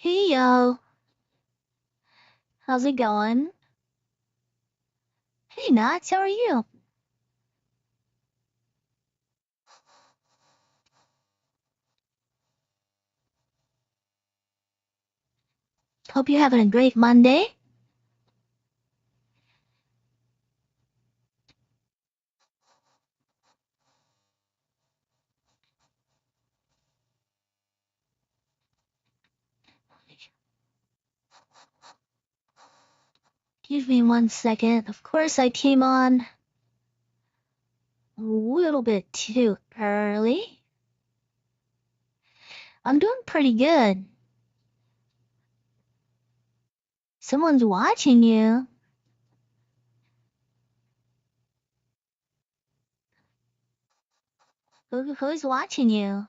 Hey yo, how's it going? Hey Nats, how are you? Hope you're having a great Monday. Give me 1 second. Of course I came on a little bit too early. I'm doing pretty good. Someone's watching you. Who's watching you?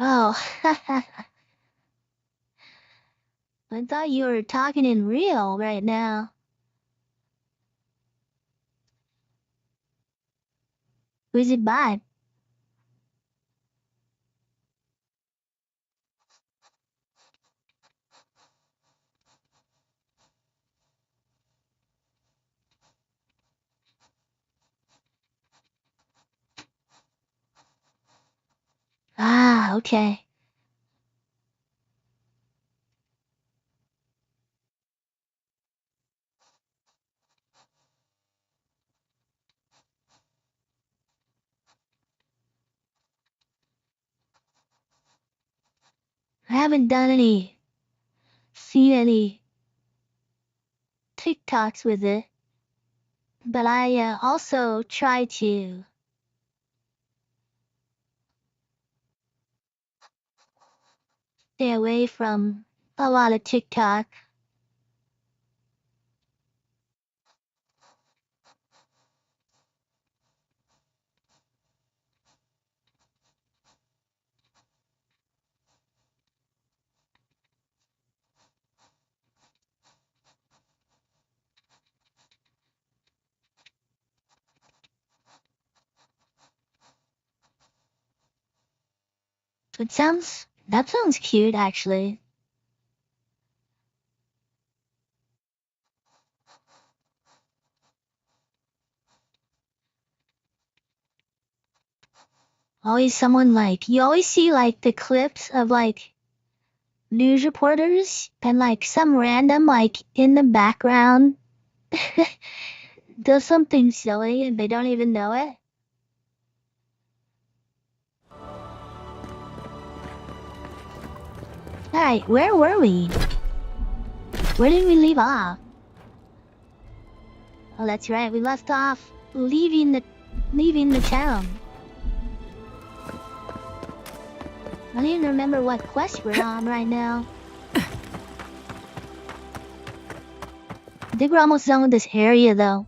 Oh, I thought you were talking in real right now. Who's it by? Ah, okay. I haven't seen any TikToks with it, but I also try to stay away from a lot of TikTok. That sounds cute actually. Always someone like, you always see like the clips of like news reporters and like some random like in the background does something silly and they don't even know it. Alright, where were we? Where did we leave off? Oh, that's right, we left off leaving the town. I don't even remember what quest we're on right now. I think we're almost done with this area though.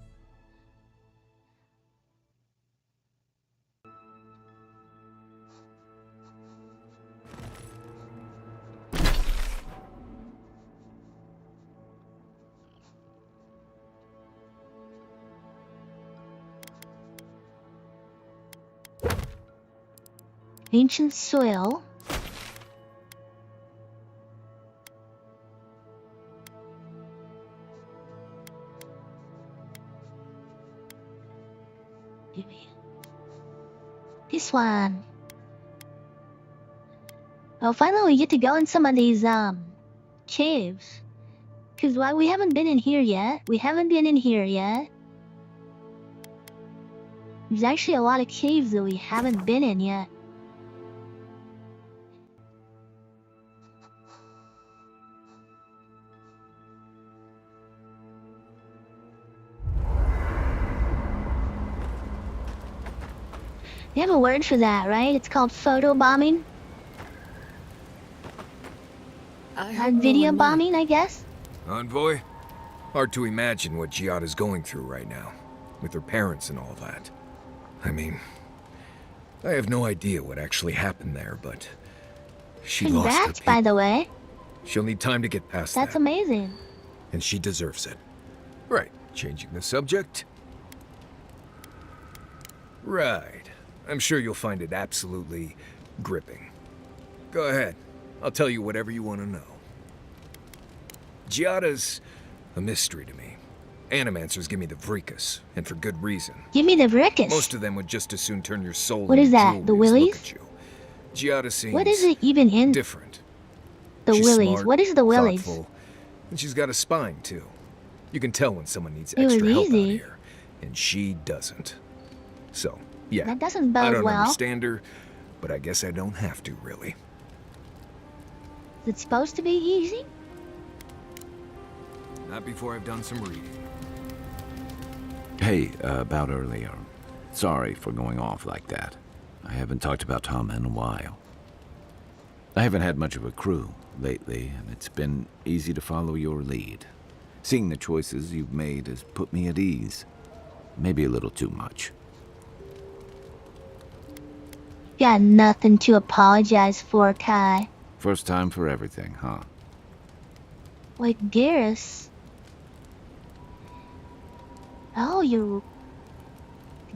Ancient soil. This one. Oh, finally we get to go in some of these caves. Cause why we haven't been in here yet. There's actually a lot of caves that we haven't been in yet. They have a word for that, right? It's called photo bombing. Video bombing, I guess. Envoy? Hard to imagine what Giada's going through right now, with her parents and all that. I mean, I have no idea what actually happened there, but she lost her Congrats, by people. the way. She'll need time to get past That's that. amazing. And she deserves it. Right, changing the subject. Right. I'm sure you'll find it absolutely gripping. Go ahead. I'll tell you whatever you want to know. Giada's a mystery to me. Animancers give me the vricus, and for good reason. Give me the vricus. Most of them would just as soon turn your soul What into is that, the jewelry as look willies? at you. Giada seems What is it even in different. the She's willies? smart, What is the willies? thoughtful, and she's got a spine too. You can tell when someone needs It was extra help out easy. here, and she doesn't. So, yeah, That doesn't I bode don't well. understand her, but I guess I don't have to, really. Is it supposed to be easy? Not before I've done some reading. Hey, about earlier. Sorry for going off like that. I haven't talked about Tom in a while. I haven't had much of a crew lately, and it's been easy to follow your lead. Seeing the choices you've made has put me at ease. Maybe a little too much. Got nothing to apologize for, Kai. First time for everything, huh? Like Garrus. Oh, you're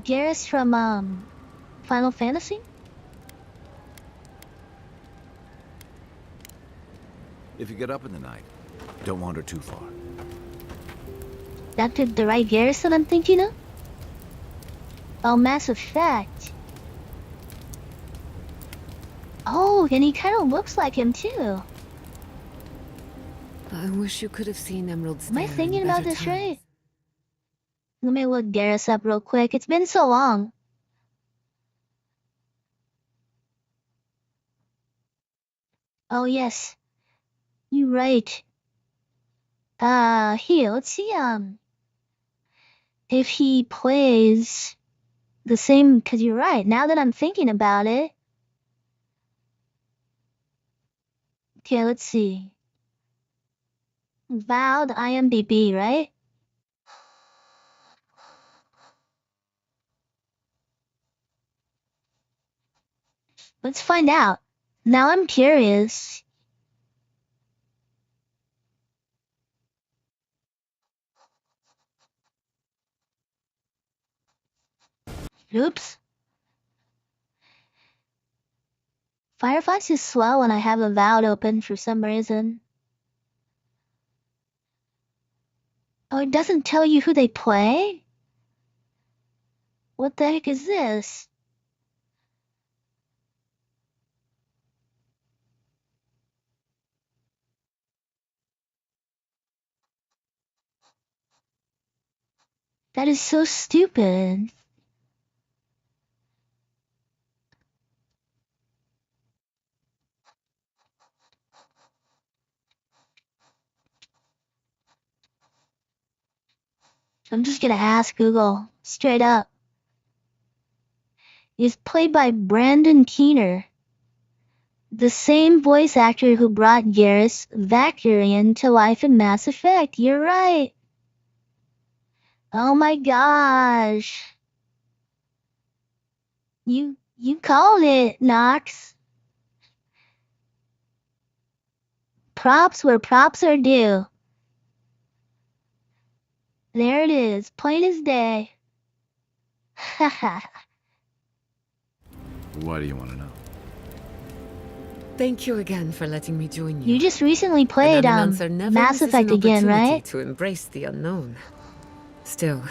Garrus from Final Fantasy? If you get up in the night, don't wander too far. That's the right Garrus that I'm thinking of? Oh, Mass Effect. Oh, and he kind of looks like him too. I wish you could have seen Emerald's. Am I thinking about this right? Let me look Garrus up real quick. It's been so long. Oh, yes. You're right. Here, let's see, if he plays the same, because you're right, now that I'm thinking about it. Okay, let's see. Vowed IMDb, right? Let's find out. Now I'm curious. Oops. Firefox is slow when I have Avowed open for some reason. Oh, it doesn't tell you who they play? What the heck is this? That is so stupid. I'm just gonna ask Google, straight up. Is played by Brandon Keener, the same voice actor who brought Garrus Vakarian to life in Mass Effect. You're right. Oh my gosh. You called it, Nox. Props where props are due. There it is, plain as day. Haha. Why do you want to know? Thank you again for letting me join you. You just recently played An Animancer never Mass misses Effect an again, opportunity right? To embrace the unknown. Still,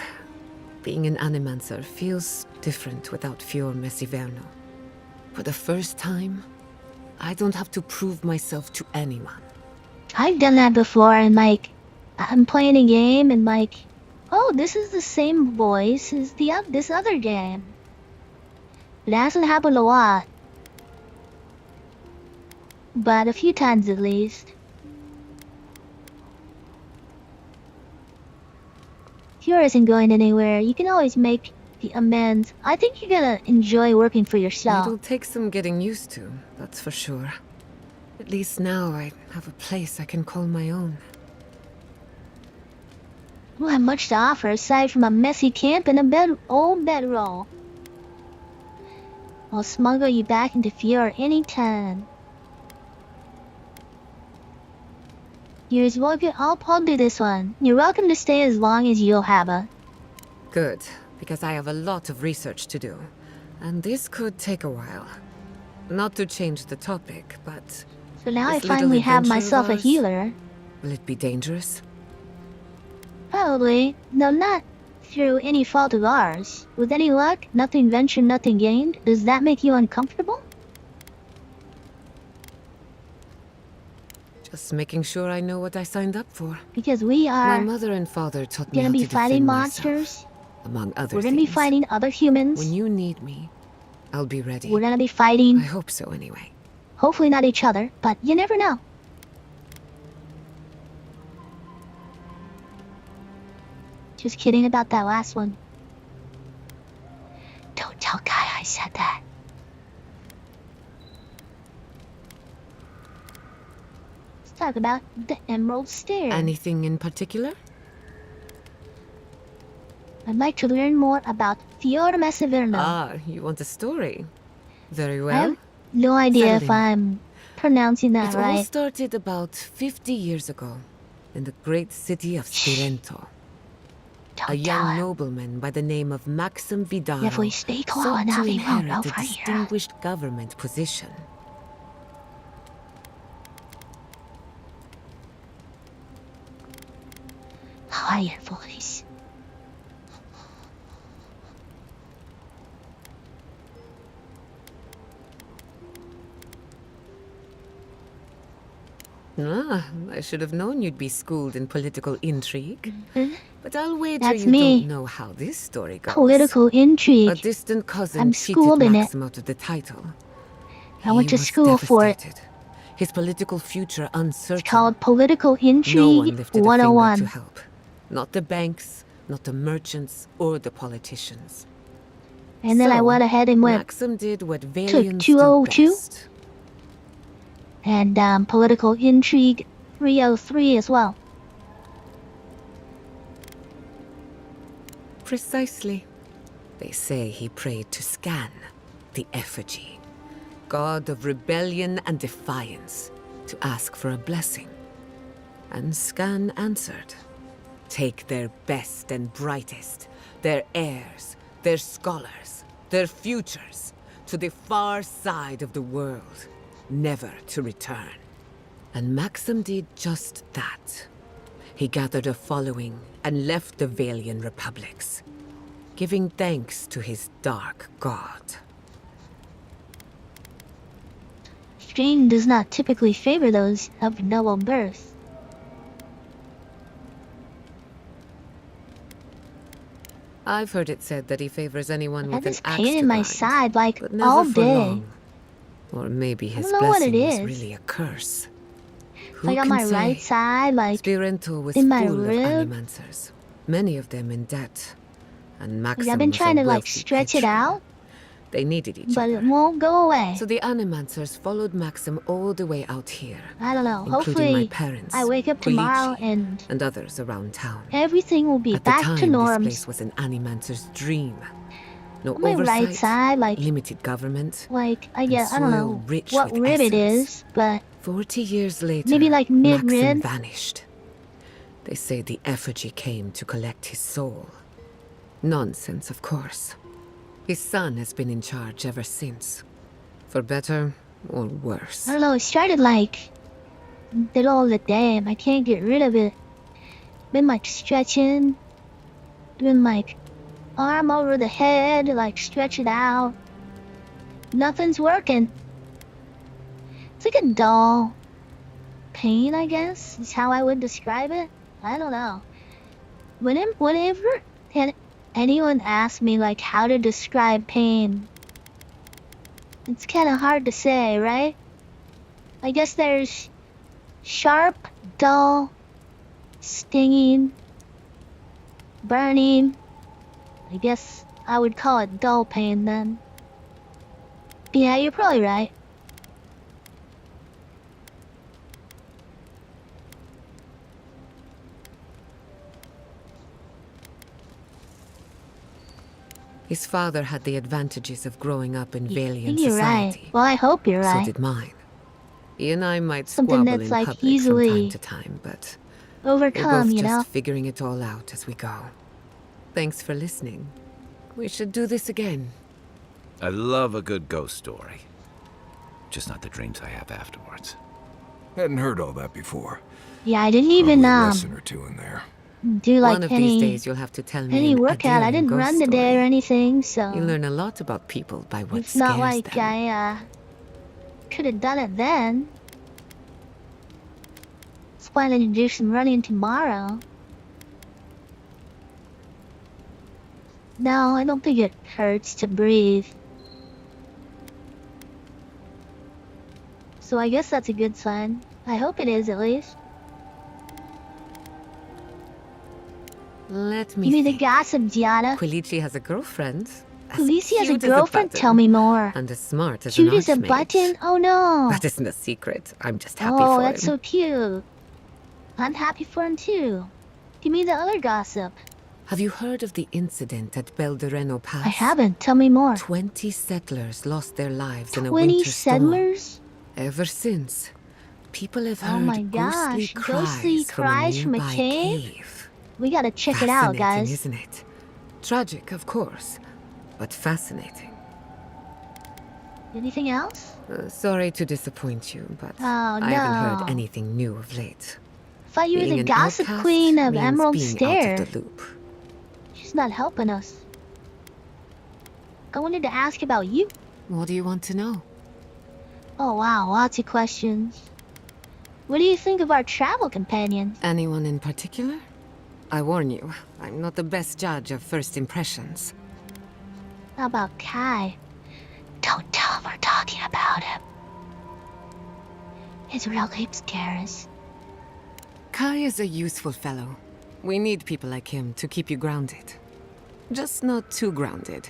being an Animancer feels different without Fior Messiverno. For the first time, I don't have to prove myself to anyone. I've done that before, and like, I'm playing a game, and like, oh, this is the same voice as this other game. It hasn't happened a lot, but a few times at least. Fior isn't going anywhere. You can always make the amends. I think you're gonna enjoy working for yourself. It'll take some getting used to, that's for sure. At least now I have a place I can call my own. You don't have much to offer aside from a messy camp and a old bedroll. I'll smuggle you back into Fior anytime. Here's what I'll do this one. You're welcome to stay as long as you'll have a. Good, because I have a lot of research to do. And this could take a while. Not to change the topic, but... So now I this little finally have adventure of myself a ours, healer. Will it be dangerous? Probably. No, not through any fault of ours. With any luck, nothing ventured, nothing gained. Does that make you uncomfortable? Just making sure I know what I signed up for. Because we My are mother and father taught me gonna how be to fighting defend monsters. myself, among other We're gonna be things. fighting other humans. When you need me, I'll be ready. We're gonna be I fighting, hope so anyway. hopefully not each other, but you never know. Just kidding about that last one. Don't tell Kai I said that. Let's talk about the Emerald Stair. Anything in particular? I'd like to learn more about Fior Mesiverno. Ah, you want a story? Very I well. have no idea Settle if in. I'm pronouncing that It all right. started about 50 years ago, in the great city of Spirento. Don't A tell young him. nobleman by the name of Maxim Vidaro If we stay calm, sought to nothing won't inherit go a for you. distinguished government position. Higher voice. Ah, I should have known you'd be schooled in political intrigue. But I'll wager That's you me. don't know how this story goes. Political A intrigue. distant cousin I'm cheated schooled in it. Maxim out of the title. I went He to was school for it. devastated. His political future uncertain. It's called Political No one Intrigue lifted a finger 101. to help. Not the banks, not the merchants, or the politicians. And then I So, went ahead and went Maxim did what Valians do 202? best. and Political Intrigue 303 as well. Precisely. They say he prayed to Scan, the effigy, god of rebellion and defiance, to ask for a blessing. And Scan answered. Take their best and brightest, their heirs, their scholars, their futures, to the far side of the world, never to return. And Maxim did just that. He gathered a following and left the Valian republics, giving thanks to his dark god. Strain does not typically favor those of noble birth. I've heard it said that he favors anyone I with had an this axe pain to in my grind, side like but never all for day. long. Or maybe his know what it blessing was is. really a curse. Who Like on can my say? right side, like Spirento was in my full of rib. animancers, many of them in debt. And Maxim I've been was trying a to like wealthy stretch it patron. out, They needed each but other. it won't go away. So the animancers followed Maxim all the way out here, I don't know. including my Hopefully, parents, I wake up tomorrow Koichi, and others around town. everything will be At the back time, to this norms. place was an animancer's dream. No On my oversight, right side, like limited government. I and guess I don't soil know rich what with rib it essence. is, but 40 years later, maybe like Maxim mid-rib. vanished. They say the effigy came to collect his soul. Nonsense, of course. His son has been in charge ever since. For better or worse. I don't know. It started like middle of the day, and I can't get rid of it. Been like stretching, doing like arm over the head, like stretch it out. Nothing's working. It's like a dull pain, I guess, is how I would describe it. I don't know. Whenever anyone asks me like how to describe pain, it's kind of hard to say, right? I guess there's sharp, dull, stinging, burning. I guess I would call it dull pain then. But yeah, you're probably right. His father had the advantages of growing up in I Valiant think you're right. society. Well, I hope you're So right. did mine. He and I might Something squabble that's in like public from time easily to time, but overcome, we're both you just know? figuring it all out as we go. Thanks for listening. We should do this again. I love a good ghost story. Just not the dreams I have afterwards. Hadn't heard all that before. Yeah, I didn't Probably even a lesson or two in there. do like One of these days you'll have to tell me any an workout. I endearing didn't ghost run the story. day or anything, You so learn a lot about people by what it's not scares like them. I could have done it then. It's planning to do some running tomorrow. No, I don't think it hurts to breathe. So I guess that's a good sign. I hope it is, at least. Let me Give me the think. gossip, Gianna. Quilici has a girlfriend. As Khaleesi has a cute as girlfriend? button, Tell me more. And as smart as Cute an as a archmage. button? Oh no. That isn't a secret. I'm just happy Oh, for that's him. so cute. I'm happy for him too. Give me the other gossip. Have you heard of the incident at Beldereno Pass? I haven't. Tell me more. 20 settlers lost their lives in a 20 winter storm. settlers? Ever since, people have Oh heard my ghostly gosh, cries, ghostly cries from from a a nearby cave? We gotta check it out, Fascinating, guys. isn't it? Tragic, of course, but fascinating. Anything else? Sorry to disappoint you, but Oh, I haven't no. heard anything new of late. I thought you were Being the an gossip outcast queen of means Emerald being Stair. out of the loop. She's not helping us. I wanted to ask about you. What do you want to know? Oh wow, lots of questions. What do you think of our travel companions? Anyone in particular? I warn you, I'm not the best judge of first impressions. How about Kai? Don't tell him we're talking about him. His real name's Garrus. Kai is a useful fellow. We need people like him to keep you grounded. Just not too grounded.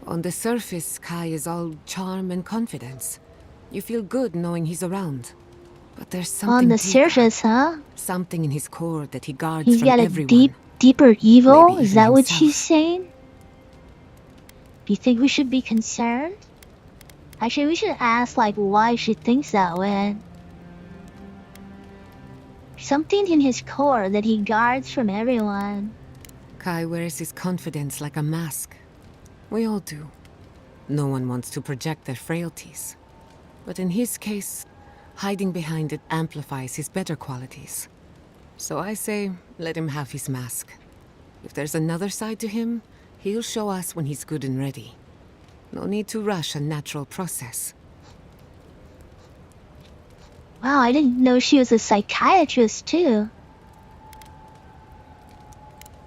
On the surface, Kai is all charm and confidence. You feel good knowing he's around. But there's something On the deeper, surface, huh? something in his core that he guards He's from got a everyone. deeper evil? Maybe Is even that what himself. she's saying? Do you think we should be concerned? Actually, we should ask, like, why she thinks that way. Something in his core that he guards from everyone. Kai wears his confidence like a mask. We all do. No one wants to project their frailties. But in his case, hiding behind it amplifies his better qualities. So I say, let him have his mask. If there's another side to him, he'll show us when he's good and ready. No need to rush a natural process. Wow, I didn't know she was a psychiatrist, too.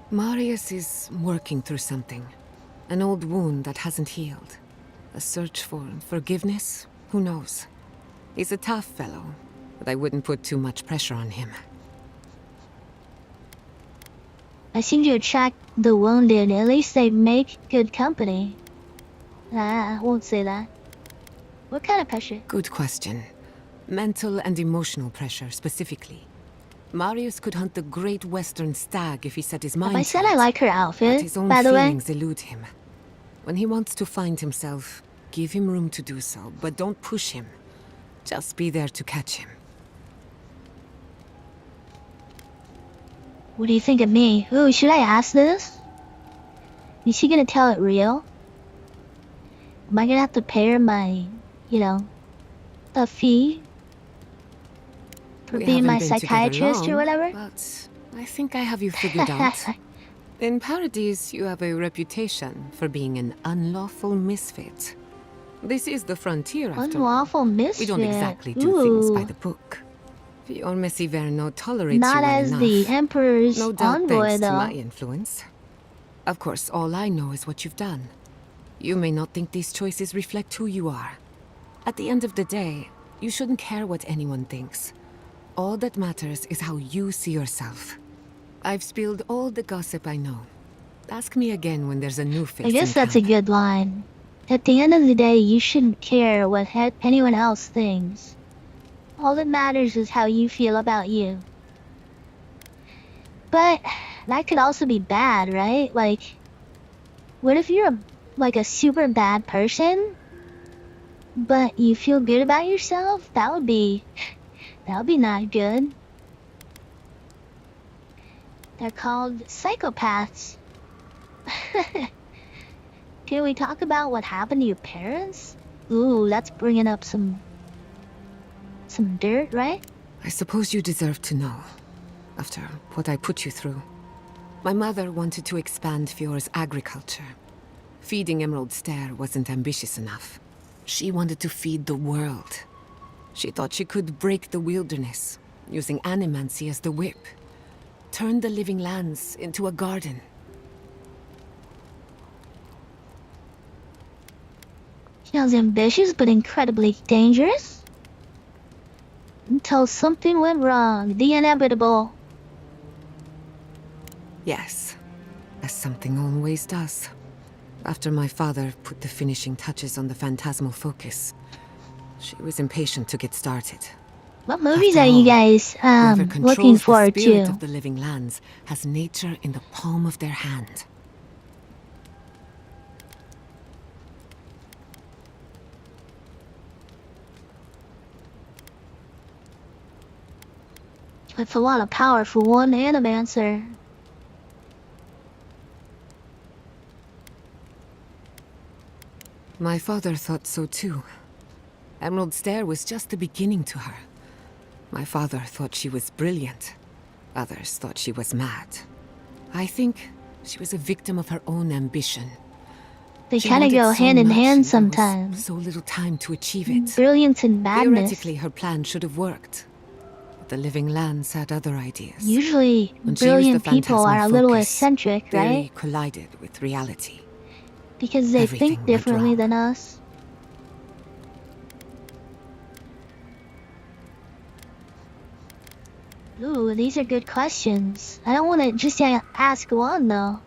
Marius is working through something. An old wound that hasn't healed. A search for forgiveness? Who knows? He's a tough fellow, but I wouldn't put too much pressure on him. I seem to attract the wounded. At least they make good company. I won't say that. What kind of pressure? Good question. Mental and emotional pressure, specifically. Marius could hunt the great western stag if he set his mind I to said it. I like her But outfit, his own by the way. feelings elude him. When he wants to find himself, give him room to do so, but don't push him. Just be there to catch him. What do you think of me? Ooh, should I ask this? Is she gonna tell it real? Am I gonna have to pay her my, a fee? For We being my haven't been together psychiatrist or long, whatever? But I think I have you figured out. In Paradise, you have a reputation for being an unlawful misfit. This is the frontier, after all. Unlawful misfit. We don't exactly do things by the book. Your Messiverno tolerates Not you well as enough. the Emperor's No doubt envoy, thanks to my though. influence. Of course, all I know is what you've done. You may not think these choices reflect who you are. At the end of the day, you shouldn't care what anyone thinks. All that matters is how you see yourself. I've spilled all the gossip I know. Ask me again when there's a new face I guess in that's a camp. good line. At the end of the day, you shouldn't care what anyone else thinks. All that matters is how you feel about you. But that could also be bad, right? Like, What if you're like a super bad person, but you feel good about yourself? That would be not good. They're called psychopaths. Can we talk about what happened to your parents? Ooh, that's bringing up some dirt, right? I suppose you deserve to know, after what I put you through. My mother wanted to expand Fjord's agriculture. Feeding Emerald Stair wasn't ambitious enough. She wanted to feed the world. She thought she could break the wilderness, using animancy as the whip. Turn the living lands into a garden. Sounds ambitious, but incredibly dangerous. Until something went wrong. The inevitable. Yes, as something always does. After my father put the finishing touches on the phantasmal focus, she was impatient to get started. What movies After are you all, guys whoever looking controls forward the spirit to? of the living lands has nature in the palm of their hand. It's a lot of power for one animancer. My father thought so too. Emerald Stair was just the beginning to her. My father thought she was brilliant. Others thought she was mad. I think she was a victim of her own ambition. They She kind of wanted go so hand in much, hand and there was sometimes. so little time to achieve it. Brilliance and madness. Theoretically, her plan should have worked. But the living lands had other ideas. Usually, When she used brilliant the people phantasmal are a little focus, eccentric, theory right? collided with reality. Because they Everything think went differently wrong. than us. Ooh, these are good questions. I don't want to just ask one, though.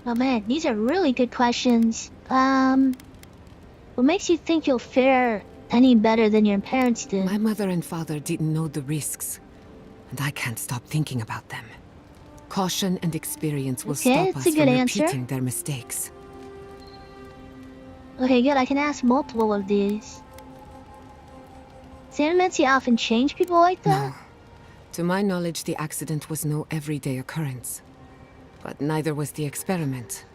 Oh man, these are really good questions. What makes you think you'll fare any better than your parents did? My mother and father didn't know the risks, and I can't stop thinking about them. Caution and experience will Okay, stop it's a us good from answer. repeating their mistakes. Okay, good, I can ask multiple of these. Does animancy often change people like that? No. To my knowledge, the accident was no everyday occurrence. But neither was the experiment.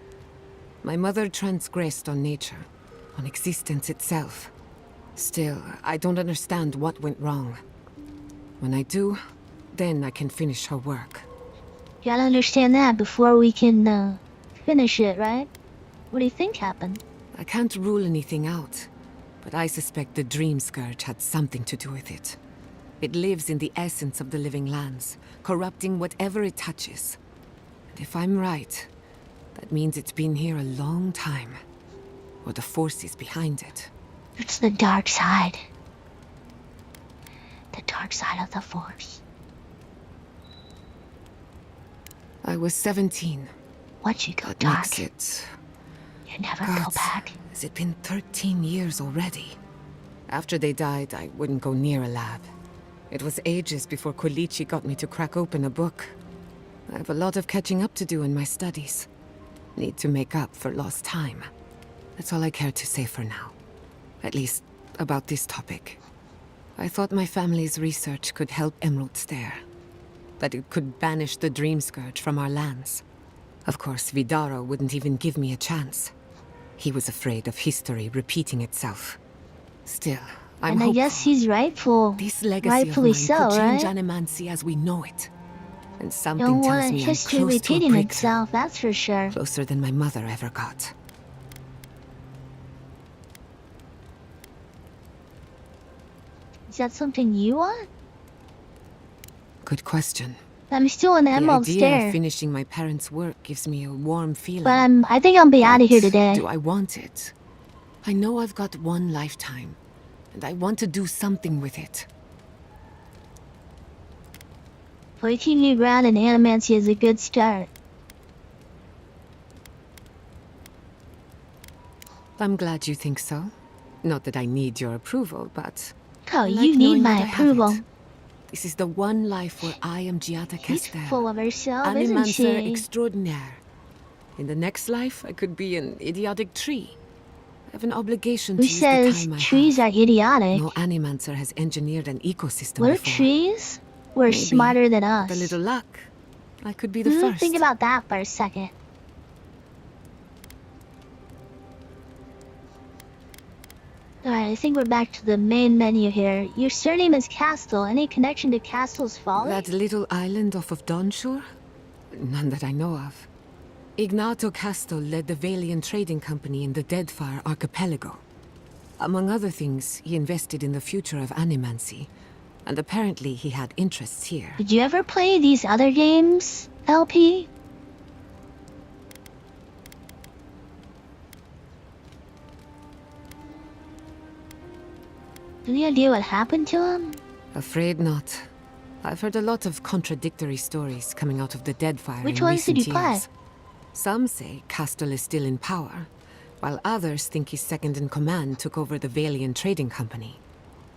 My mother transgressed on nature, on existence itself. Still, I don't understand what went wrong. When I do, then I can finish her work. You gotta understand that before we can, finish it, right? What do you think happened? I can't rule anything out, but I suspect the Dream Scourge had something to do with it. It lives in the essence of the living lands, corrupting whatever it touches. And if I'm right, that means it's been here a long time. Or the forces behind it. It's the dark side. The dark side of the Force. I was 17. Once you go That dark, makes it... you never go God, back. has it been 13 years already? After they died, I wouldn't go near a lab. It was ages before Kolichi got me to crack open a book. I have a lot of catching up to do in my studies. Need to make up for lost time. That's all I care to say for now. At least, about this topic. I thought my family's research could help Emerald Stair. That it could banish the Dream Scourge from our lands. Of course, Vidaro wouldn't even give me a chance. He was afraid of history repeating itself. Still, I'm And I hopeful. guess he's rightful. This legacy Rightfully of mine so, could change right? animancy as we know it. And something Don't tells want me I'm history close to a repeating breakthrough. itself, that's for sure. Closer than my mother ever got. Is that something you want? Good question. I'm still in The Emerald idea Stair, of finishing my parents' work gives me a warm feeling. but I think I'll be out of here But today. do I want it? I know I've got one lifetime, and I want to do something with it. Breaking new ground in animancy is a good start. I'm glad you think so. Not that I need your approval, but Oh, I you like need knowing my that I have approval. it. This is the one life where I am Giada She's Castel, full of herself, isn't Animancer she? extraordinaire. In the next life, I could be an idiotic tree. I have an obligation Who to use the says time I trees have. are idiotic? No Animancer has engineered an ecosystem What if before. trees were Maybe, smarter than with a us? little luck, I could be the first. Think about that for a second. Alright, I think we're back to the main menu here. Your surname is Castle. Any connection to Castle's Folly? That little island off of Dawnshore? None that I know of. Ignato Castle led the Valian trading company in the Deadfire archipelago. Among other things, he invested in the future of animancy, and apparently he had interests here. Did you ever play these other games, LP? Any idea what happened to him? Afraid not. I've heard a lot of contradictory stories coming out of the Deadfire Which in ones did recent you play? years. Some say Castle is still in power, while others think his second-in-command took over the Valian trading company.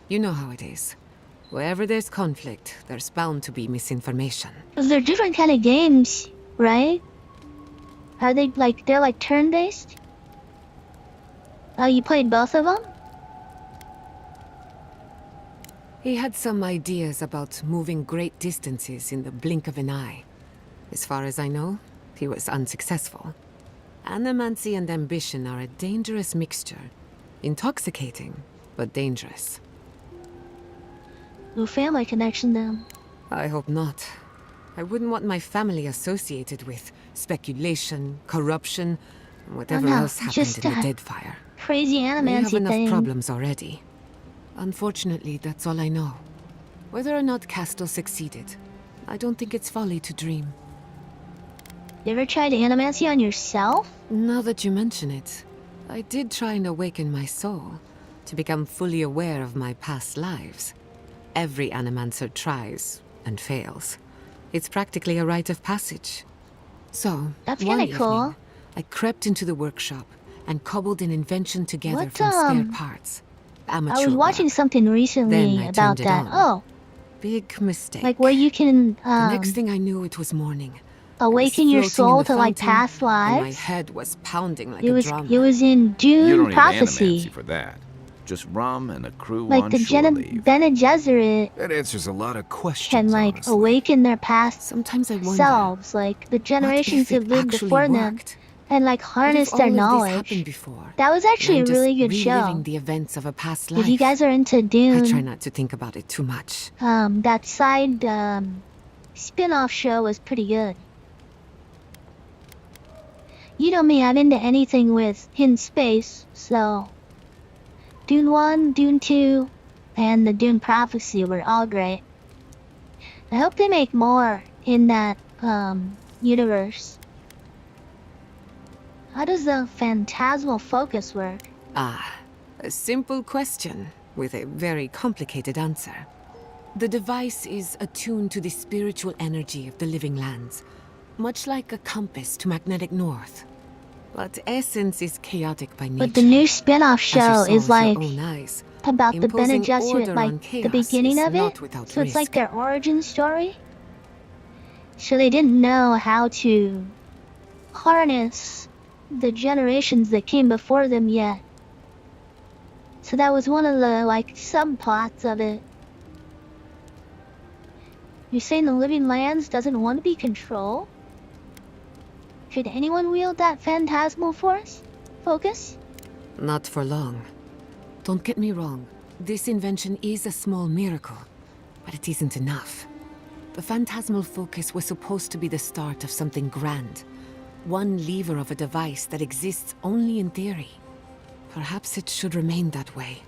You know how it is. Wherever there's conflict, there's bound to be misinformation. Because they're different kind of games, right? Are they like, they're like turn-based? Oh, you played both of them? He had some ideas about moving great distances in the blink of an eye. As far as I know, he was unsuccessful. Animancy and ambition are a dangerous mixture. Intoxicating, but dangerous. No family connection then. I hope not. I wouldn't want my family associated with speculation, corruption, and whatever no, else happened just, in the Deadfire. Crazy We have animancy enough thing. problems already. Unfortunately, that's all I know. Whether or not Castle succeeded, I don't think it's folly to dream. You ever tried animancy on yourself? Now that you mention it, I did try and awaken my soul to become fully aware of my past lives. Every animancer tries and fails. It's practically a rite of passage. So, That's one kinda cool. evening, I crept into the workshop and cobbled an invention together What, from spare parts. Amateur I was watching work. something recently Then I about turned it that. on. Oh, Big mistake. like where you can The next thing I knew, it was morning. I was awaken your floating in soul the to like fountain, past and my lives. head was pounding like It a was drum. it was in You Dune don't need Prophecy, animancy for that. Just rum and a crew like on the shore leave. Bene Gesserit That answers a lot of questions, can like honestly. awaken their past Sometimes I wonder, selves, like the what generations if who it lived actually before them, worked? and like What if harness all their of this knowledge. happened before? That was actually and a I'm really just good show. reliving the events of a past life. If you guys are into I Dune, try not to think about it too much. that side spin-off show was pretty good. You know me, I'm into anything with in space, so Dune 1, Dune 2, and the Dune Prophecy were all great. I hope they make more in that universe. How does the phantasmal focus work? Ah, a simple question with a very complicated answer. The device is attuned to the spiritual energy of the living lands, much like a compass to magnetic north. But essence is chaotic by nature. But the new spin-off As you show saw is with your like own eyes. about the Bene Imposing Gesserit, order like on the chaos beginning is of it. not without So it's like risk. their origin story. So they didn't know how to harness the generations that came before them yet. So that was one of the like subplots of it. You're saying the living lands doesn't want to be controlled? Could anyone wield that phantasmal force? Focus? Not for long. Don't get me wrong. This invention is a small miracle, but it isn't enough. The phantasmal focus was supposed to be the start of something grand. One lever of a device that exists only in theory. Perhaps it should remain that way.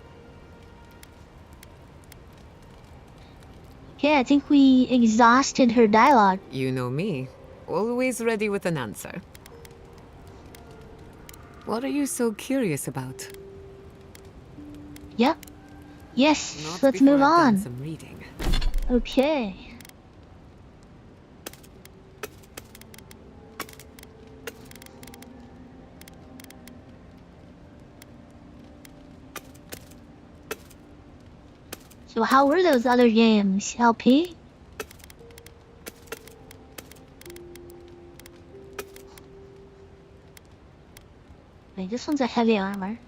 Yeah, I think we exhausted her dialogue. You know me. Always ready with an answer. What are you so curious about? Yep. Yes, Not let's before move I've done on. some reading. Okay. So how were those other games, LP? Wait, this one's a heavy armor.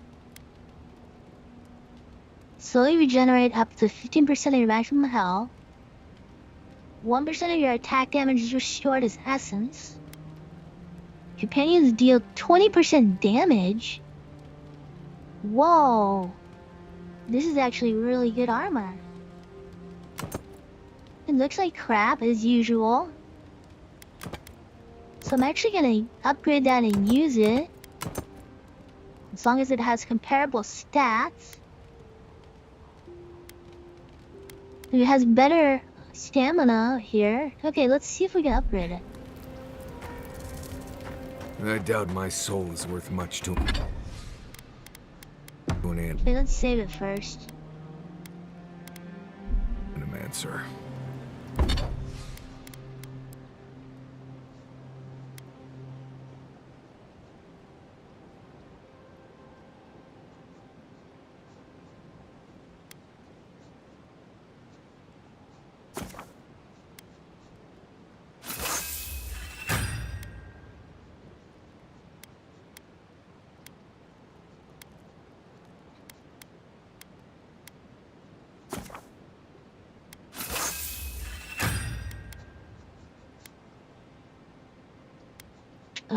Slowly regenerate up to 15% of your maximum health. 1% of your attack damage is restored as essence. Companions deal 20% damage. Whoa. This is actually really good armor. It looks like crap as usual. So I'm actually gonna upgrade that and use it. As long as it has comparable stats. It has better stamina here. Okay, let's see if we can upgrade it. I doubt my soul is worth much to an Okay, let's save it first. answer.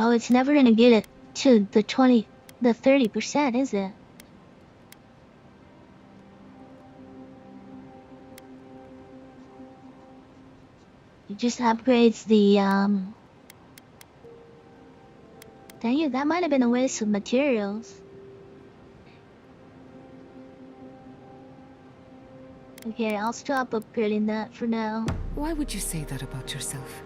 Oh, it's never gonna get it to the 30%, is it? It just upgrades the, Dang it, that might have been a waste of materials. Okay, I'll stop upgrading that for now. Why would you say that about yourself?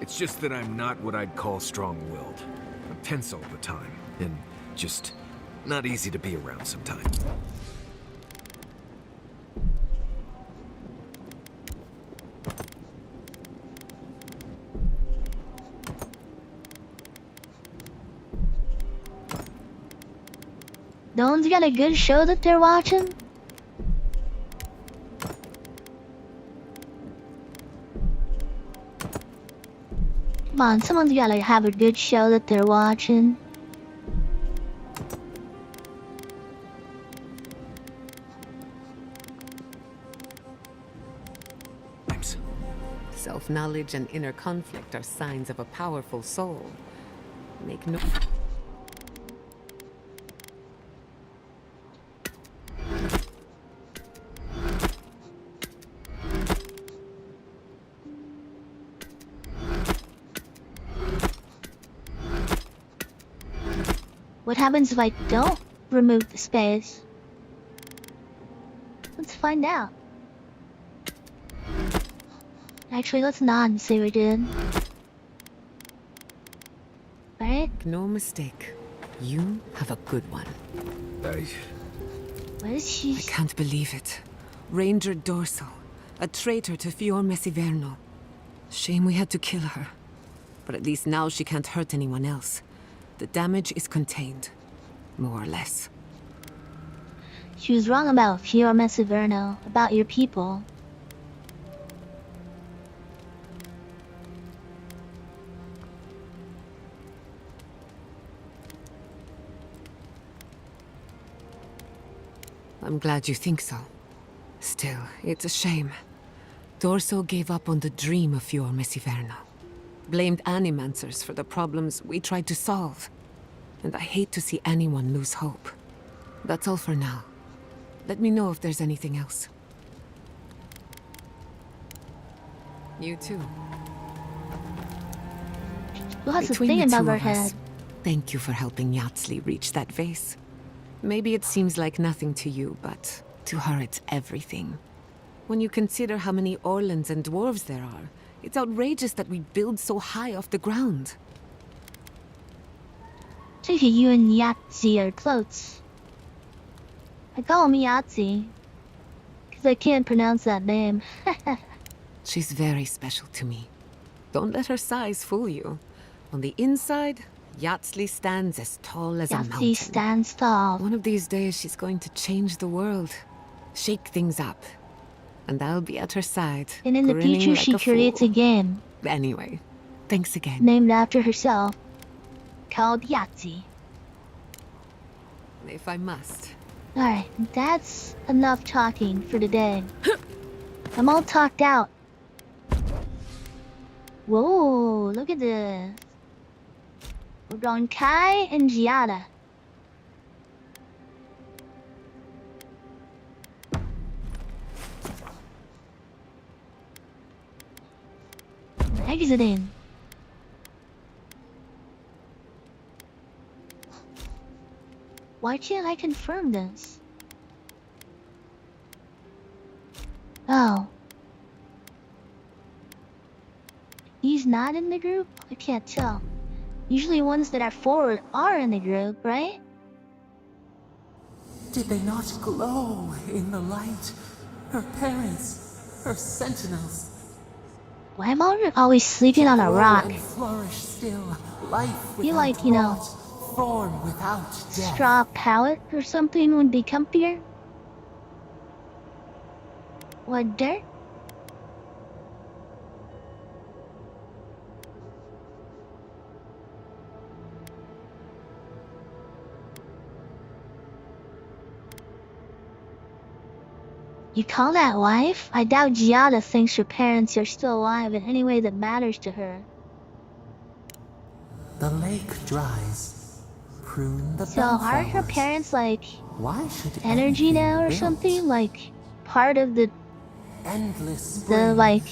It's just that I'm not what I'd call strong-willed. I'm tense all the time, and just not easy to be around sometimes. No one's got a good show that they're watching? Come on, someone's gotta have a good show that they're watching. Self-knowledge and inner conflict are signs of a powerful soul. Make no... What happens if I don't remove the space? Let's find out. Actually, let's not and say we did. Right? No mistake. You have a good one. What is she? I can't believe it. Ranger Dorso. A traitor to Fior Mesiverno. Shame we had to kill her. But at least now she can't hurt anyone else. The damage is contained. More or less. She was wrong about Fior Mesiverno, about your people. I'm glad you think so. Still, it's a shame. Dorso gave up on the dream of Fior Mesiverno. Blamed animancers for the problems we tried to solve. And I hate to see anyone lose hope. That's all for now. Let me know if there's anything else. You too. Who has a Between thing the above two her of us, head? thank you for helping Yatsli reach that vase. Maybe it seems like nothing to you, but to her it's everything. When you consider how many Orlans and dwarves there are, it's outrageous that we build so high off the ground. Take it you and Yahtzee are close. I call him Yahtzee, because I can't pronounce that name. She's very special to me. Don't let her size fool you. On the inside, Yatsli stands as tall as a mountain. Yahtzee stands tall. One of these days, she's going to change the world. Shake things up. and I'll be at her side, And in the grinning future, like she a creates a fool. game Anyway, thanks again. named after herself called Yahtzee. If I must. Alright, that's enough talking for today. I'm all talked out. Whoa, look at this. We're going Kai and Giada. Exiting. Why can't I confirm this? Oh. He's not in the group? I can't tell. Usually ones that are forward are in the group, right? Did they not glow in the light? Her parents, her sentinels. Why am I always sleeping on a Grow rock? and flourish still, life Feel without like, you know, rot, form without death. straw pallet or something would be comfier? What, dirt? You call that life? I doubt Giada thinks her parents are still alive in any way that matters to her. The lake dries. Prune the So are her bellflowers. parents like Why should energy anything now or wilt? something? Like part of the Endless spring. like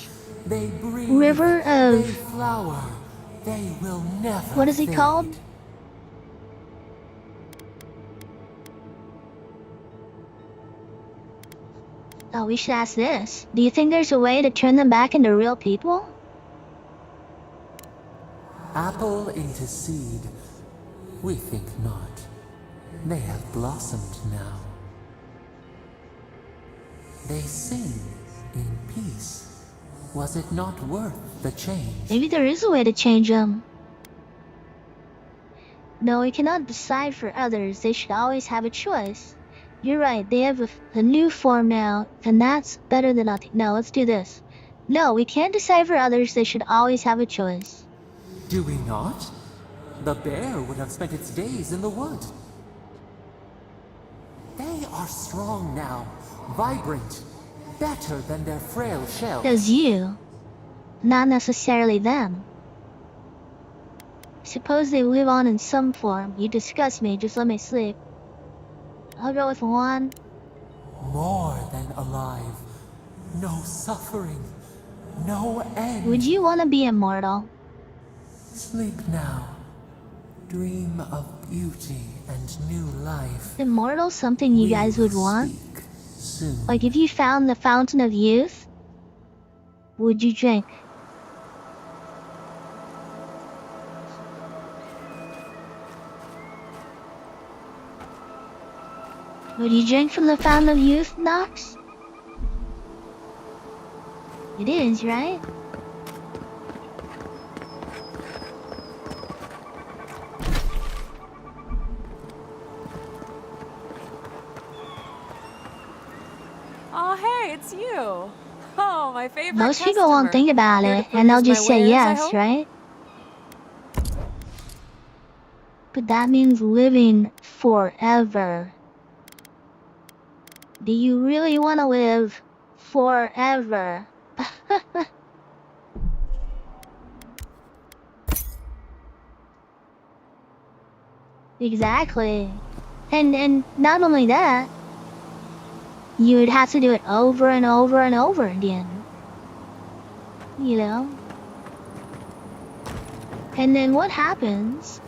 They breathe, river they of flower. They will never what is it fade. called? Oh, we should ask this. Do you think there's a way to turn them back into real people? Apple into seed. We think not. They have blossomed now. They sing in peace. Was it not worth the change? Maybe there is a way to change them. No, we cannot decide for others. They should always have a choice. You're right, they have a new form now, and that's better than nothing. No, let's do this. No, we can't decide for others. They should always have a choice. Do we not? The bear would have spent its days in the wood. They are strong now, vibrant, better than their frail shells. Because you, not necessarily them. Suppose they live on in some form. You disgust me, just let me sleep. I'll go with one. More than alive. No suffering. No end. Would you want to be immortal? Sleep now. Dream of beauty and new life. Immortal something you We guys would will want? speak soon. Like if you found the fountain of youth, would you drink? Would you drink from the fountain of youth, Nox? It is, right? Oh, hey, it's you. Oh, my favorite Most people won't customer. think about Here to it, and they'll peruse just my say wares, I yes, hope? right? But that means living forever. Do you really want to live forever? Exactly. And not only that, you would have to do it over and over and over again. You know? And then what happens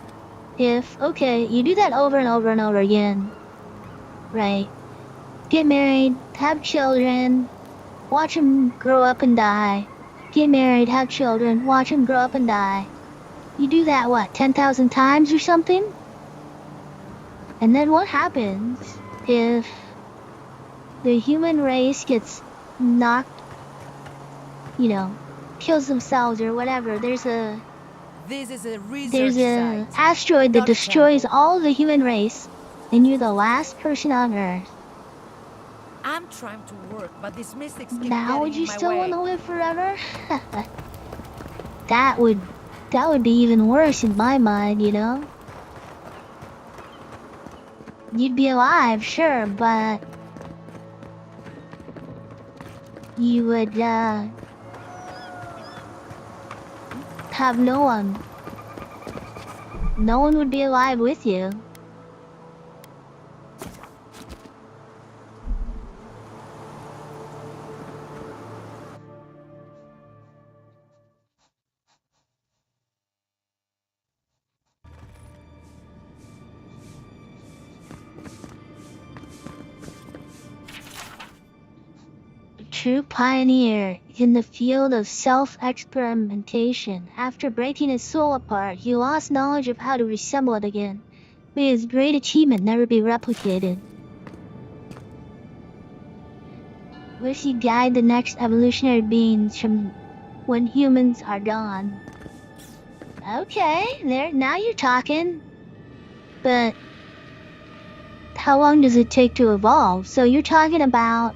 if, okay, you do that over and over and over again, right? Get married, have children, watch them grow up and die. Get married, have children, watch them grow up and die. You do that, what, 10,000 times or something? And then what happens if the human race gets knocked, you know, kills themselves or whatever? There's a This is a research there's a site. asteroid that Not a destroys temple. all the human race, and you're the last person on Earth. I'm trying to work, but these mystics keep Now would getting you in my still want way. to live forever? that would that would be even worse in my mind, you know? You'd be alive, sure, but you would have no one. No one would be alive with you. True pioneer in the field of self-experimentation. After breaking his soul apart, he lost knowledge of how to reassemble it again. May his great achievement never be replicated. Wish he guide the next evolutionary beings from when humans are gone. Okay, there, now you're talking. But how long does it take to evolve? So you're talking about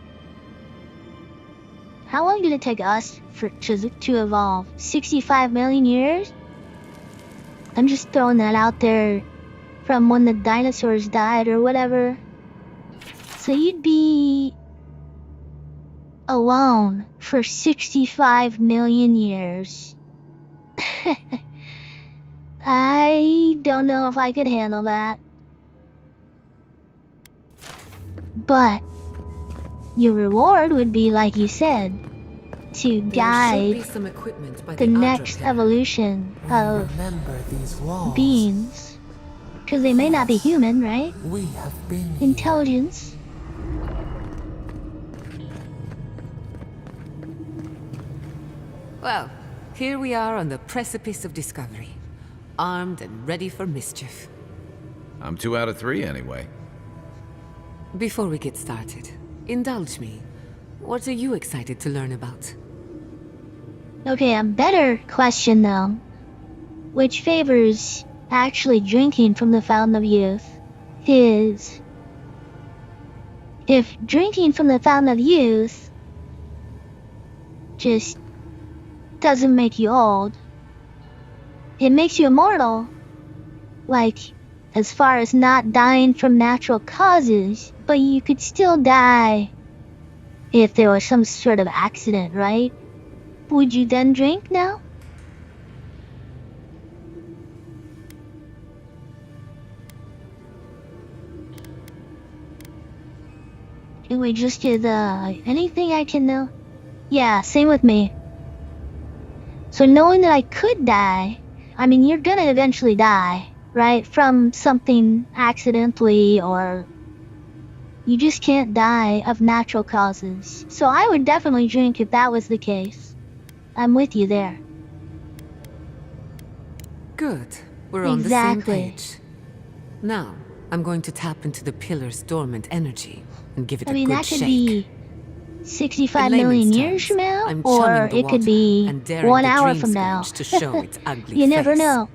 how long did it take us to evolve? 65 million years? I'm just throwing that out there from when the dinosaurs died or whatever. So you'd be alone for 65 million years. I don't know if I could handle that. But your reward would be, like you said, to There should guide be some equipment by the the next Adra pillar. evolution of Remember these walls. beings. Because they may not be human, right? We have been here. Intelligence. Well, here we are on the precipice of discovery, armed and ready for mischief. I'm 2 out of 3 anyway. Before we get started, indulge me. What are you excited to learn about? Okay, a better question though. Which favors actually drinking from the fountain of youth is... If drinking from the fountain of youth just doesn't make you old, it makes you immortal. Like, as far as not dying from natural causes, but you could still die if there was some sort of accident, right? Would you then drink now? Can we just do the anything I can know? Yeah, same with me. So knowing that I could die, I mean, you're gonna eventually die, right? From something accidentally, or you just can't die of natural causes. So I would definitely drink if that was the case. I'm with you there. Good. We're on the same Exactly. page. Now, I'm going to tap into the pillar's dormant energy and give it I a mean, good that could shake. be 65 In million layman's years from terms, now, I'm or chumming the it could water be and daring 1 the hour dream from now. sponge to show its ugly You never face. know.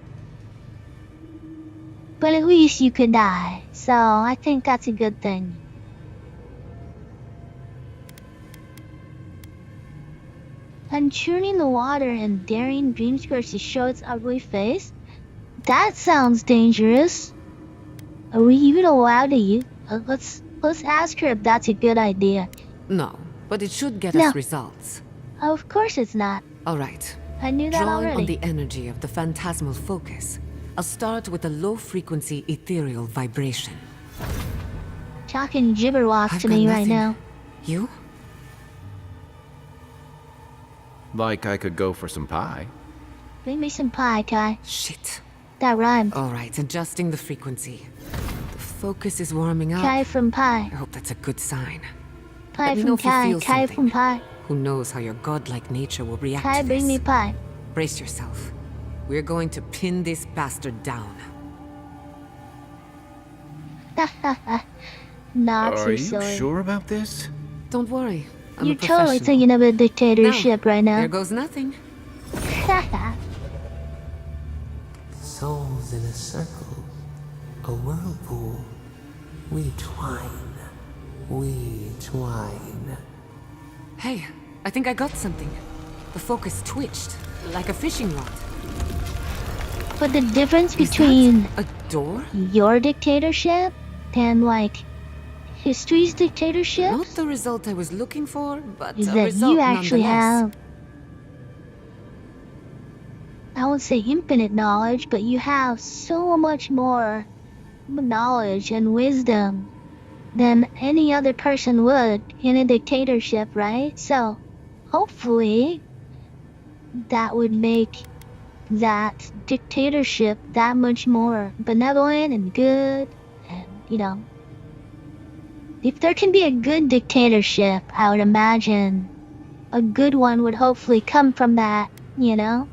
But at least you could die, so I think that's a good thing. And churning the water and daring dream squares to show its ugly face? That sounds dangerous. Are we even allowed to use? Let's ask her if that's a good idea. No, but it should get No. us results. Of course it's not. All right. I knew that Drawing already. on the energy of the phantasmal focus, I'll start with a low-frequency ethereal vibration. Talking gibberwalk I've to got me right nothing. now. You? Like I could go for some pie. Bring me some pie, Kai. Shit. That rhymed. All right, adjusting the frequency. The focus is warming up. Kai from pie. I hope that's a good sign. Pie Let me know from if you Kai. feel Kai something. from pie. Who knows how your godlike nature will react Kai, to bring this. me pie. Brace yourself. We're going to pin this bastard down. Not Are so you silly. sure about this? Don't worry. I'm You're a totally professional. thinking of a dictatorship right There now. goes nothing. Souls in a circle, a whirlpool. We twine, we twine. Hey, I think I got something. The focus twitched, like a fishing rod. But the difference Is between that a door? your dictatorship and like history's dictatorship Not the result I was looking for, but is a that result you actually nonetheless. have, I won't say infinite knowledge, but you have so much more knowledge and wisdom than any other person would in a dictatorship, right? So hopefully that would make that dictatorship that much more benevolent and good. And, you know, if there can be a good dictatorship, I would imagine a good one would hopefully come from that, you know?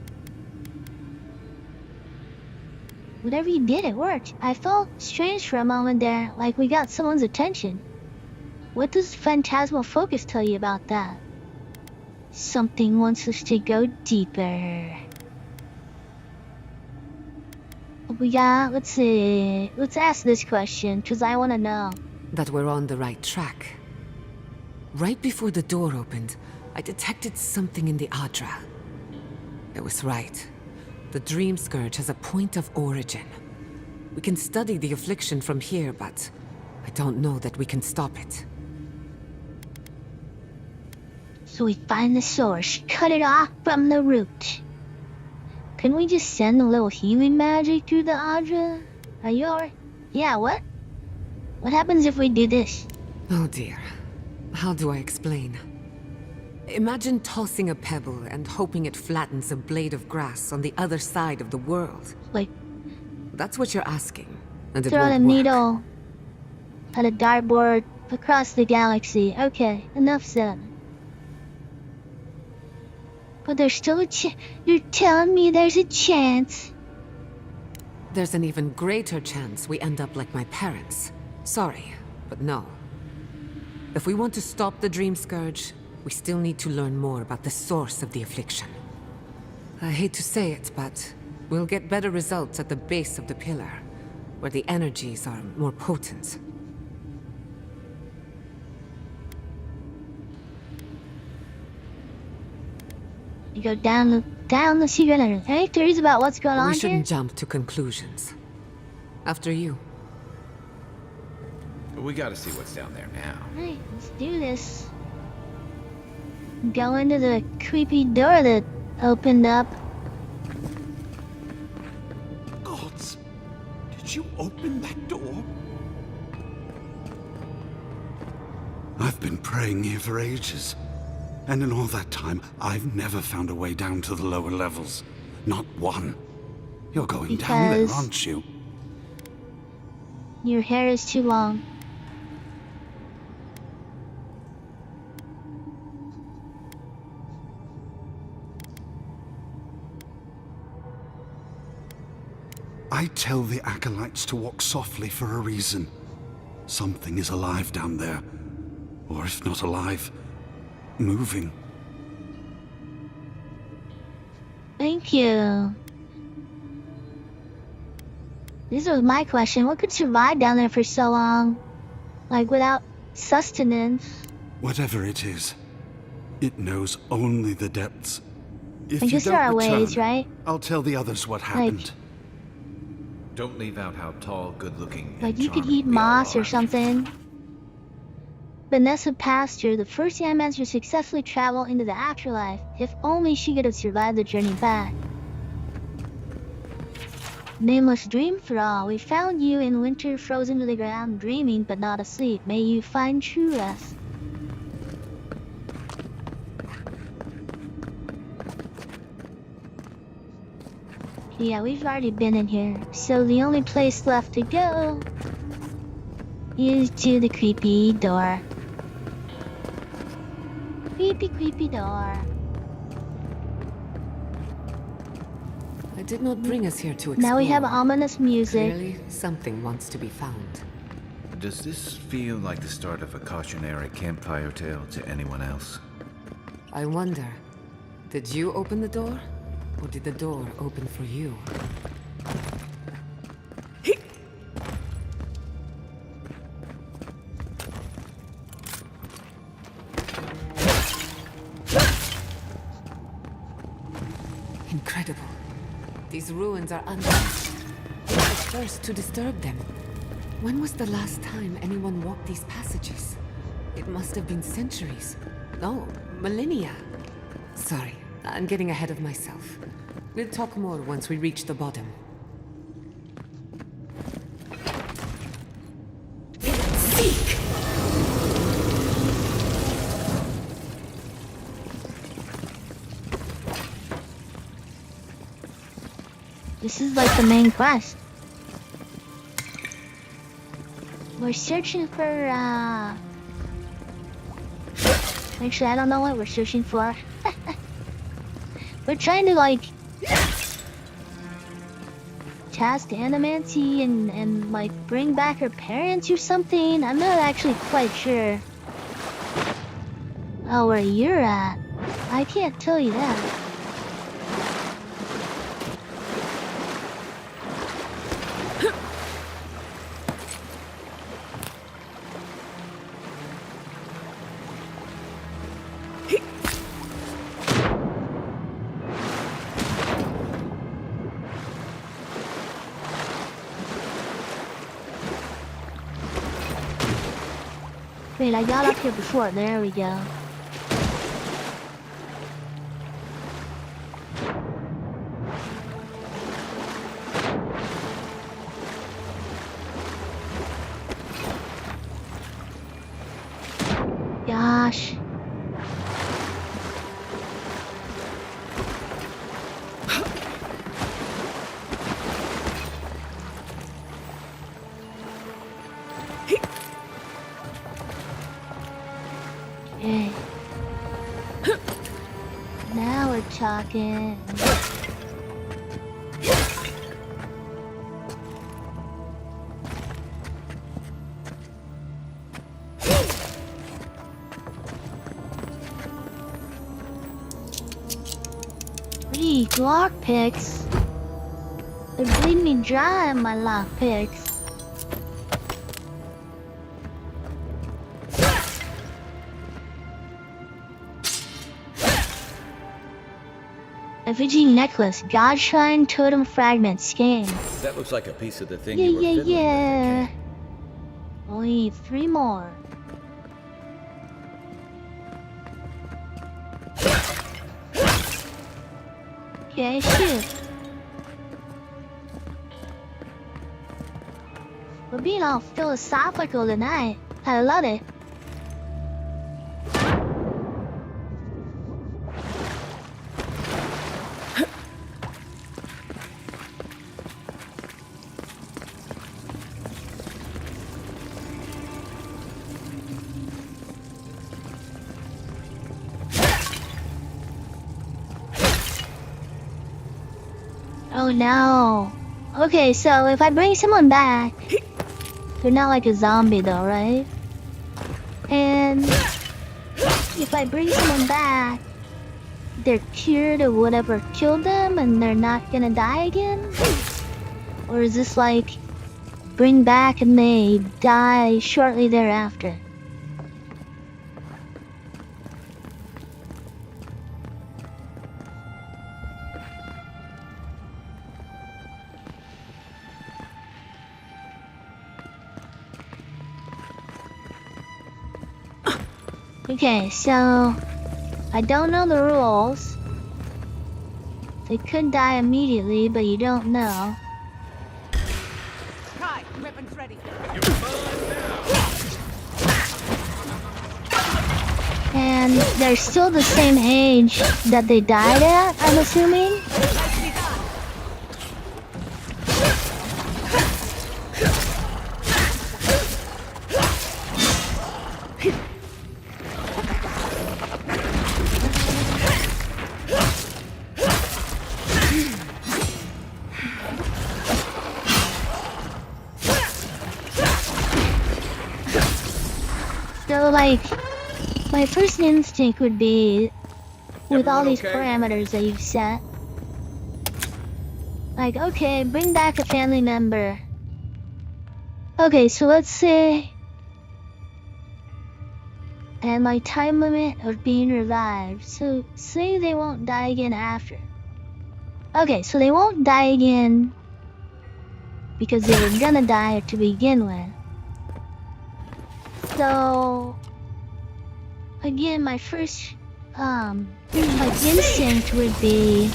Whatever you did, it worked. I felt strange for a moment there, like we got someone's attention. What does phantasmal focus tell you about that? Something wants us to go deeper. We got, let's see, let's ask this question, because I want to know. That we're on the right track. Right before the door opened, I detected something in the Adra. It was right. The Dream Scourge has a point of origin. We can study the affliction from here, but I don't know that we can stop it. So we find the source, cut it off from the root. Can we just send a little healing magic through the Adra? Are you alright? Yeah, what? What happens if we do this? Oh dear. How do I explain? Imagine tossing a pebble and hoping it flattens a blade of grass on the other side of the world. Like, That's what you're asking, and it throw a won't work. needle at a dartboard across the galaxy. Okay, enough said. But there's still a you're telling me there's a chance? There's an even greater chance we end up like my parents. Sorry, but no. If we want to stop the Dream Scourge, we still need to learn more about the source of the affliction. I hate to say it, but we'll get better results at the base of the pillar, where the energies are more potent. You go down the secret entrance. Any theories about what's going on We here? shouldn't jump to conclusions. After you. We gotta see what's down there now. Alright, let's do this. Go into the creepy door that opened up. Gods, did you open that door? I've been praying here for ages. And in all that time, I've never found a way down to the lower levels. Not one. You're going down there, Because- aren't you? Your hair is too long. I tell the acolytes to walk softly for a reason. Something is alive down there. Or if not alive, moving. Thank you. This was my question. What could survive down there for so long? Like without sustenance? Whatever it is, it knows only the depths. If I you guess don't there are return, ways, right? I'll tell the others what happened. Don't leave out how tall, good-looking, Like and you could charming eat we all moss or are. something. Vanessa Pastor, the first Ant-Man to successfully travel into the afterlife. If only she could have survived the journey back. Nameless dream for all. We found you in winter, frozen to the ground, dreaming but not asleep. May you find true rest. Yeah, we've already been in here, so the only place left to go is to the creepy door. Creepy, creepy door. I did not bring us here to explore. Now we have ominous music. Clearly, something wants to be found. Does this feel like the start of a cautionary campfire tale to anyone else? I wonder, did you open the door? Or did the door open for you? Incredible. These ruins are unsafe. It's the first to disturb them. When was the last time anyone walked these passages? It must have been centuries. No, millennia. Sorry, I'm getting ahead of myself. We'll talk more once we reach the bottom. Seek! This is like the main quest. We're searching for, Actually, I don't know what we're searching for. We're trying to, like, task Animancy and, like, bring back her parents or something. I'm not actually quite sure. Oh, where you're at. I can't tell you that. Wait, I got up here before. There we go. Gosh. Okay. Now we're talking. Gee, lockpicks. They're bleeding me dry on my lockpicks. Effigy necklace, God Shrine Totem Fragment Skein. That looks like a piece of the thing Yeah, you were yeah, fiddling with, yeah. Kay. Only 3 more. Okay, shoot. We're being all philosophical tonight. I love it. Oh no. Okay, so if I bring someone back, they're not like a zombie though, right? And if I bring someone back, they're cured of whatever killed them and they're not gonna die again? Or is this like, bring back and they die shortly thereafter? Okay, so I don't know the rules. They could die immediately, but you don't know. Kai, weapons ready. And they're still the same age that they died at, I'm assuming? Nicely done. So, like, my first instinct would be, with all Everyone these okay? parameters that you've set, like, okay, bring back a family member. Okay, so let's say, and my time limit of being revived. So, say they won't die again after. Okay, so they won't die again because they were gonna die to begin with. So again, my first like instinct would be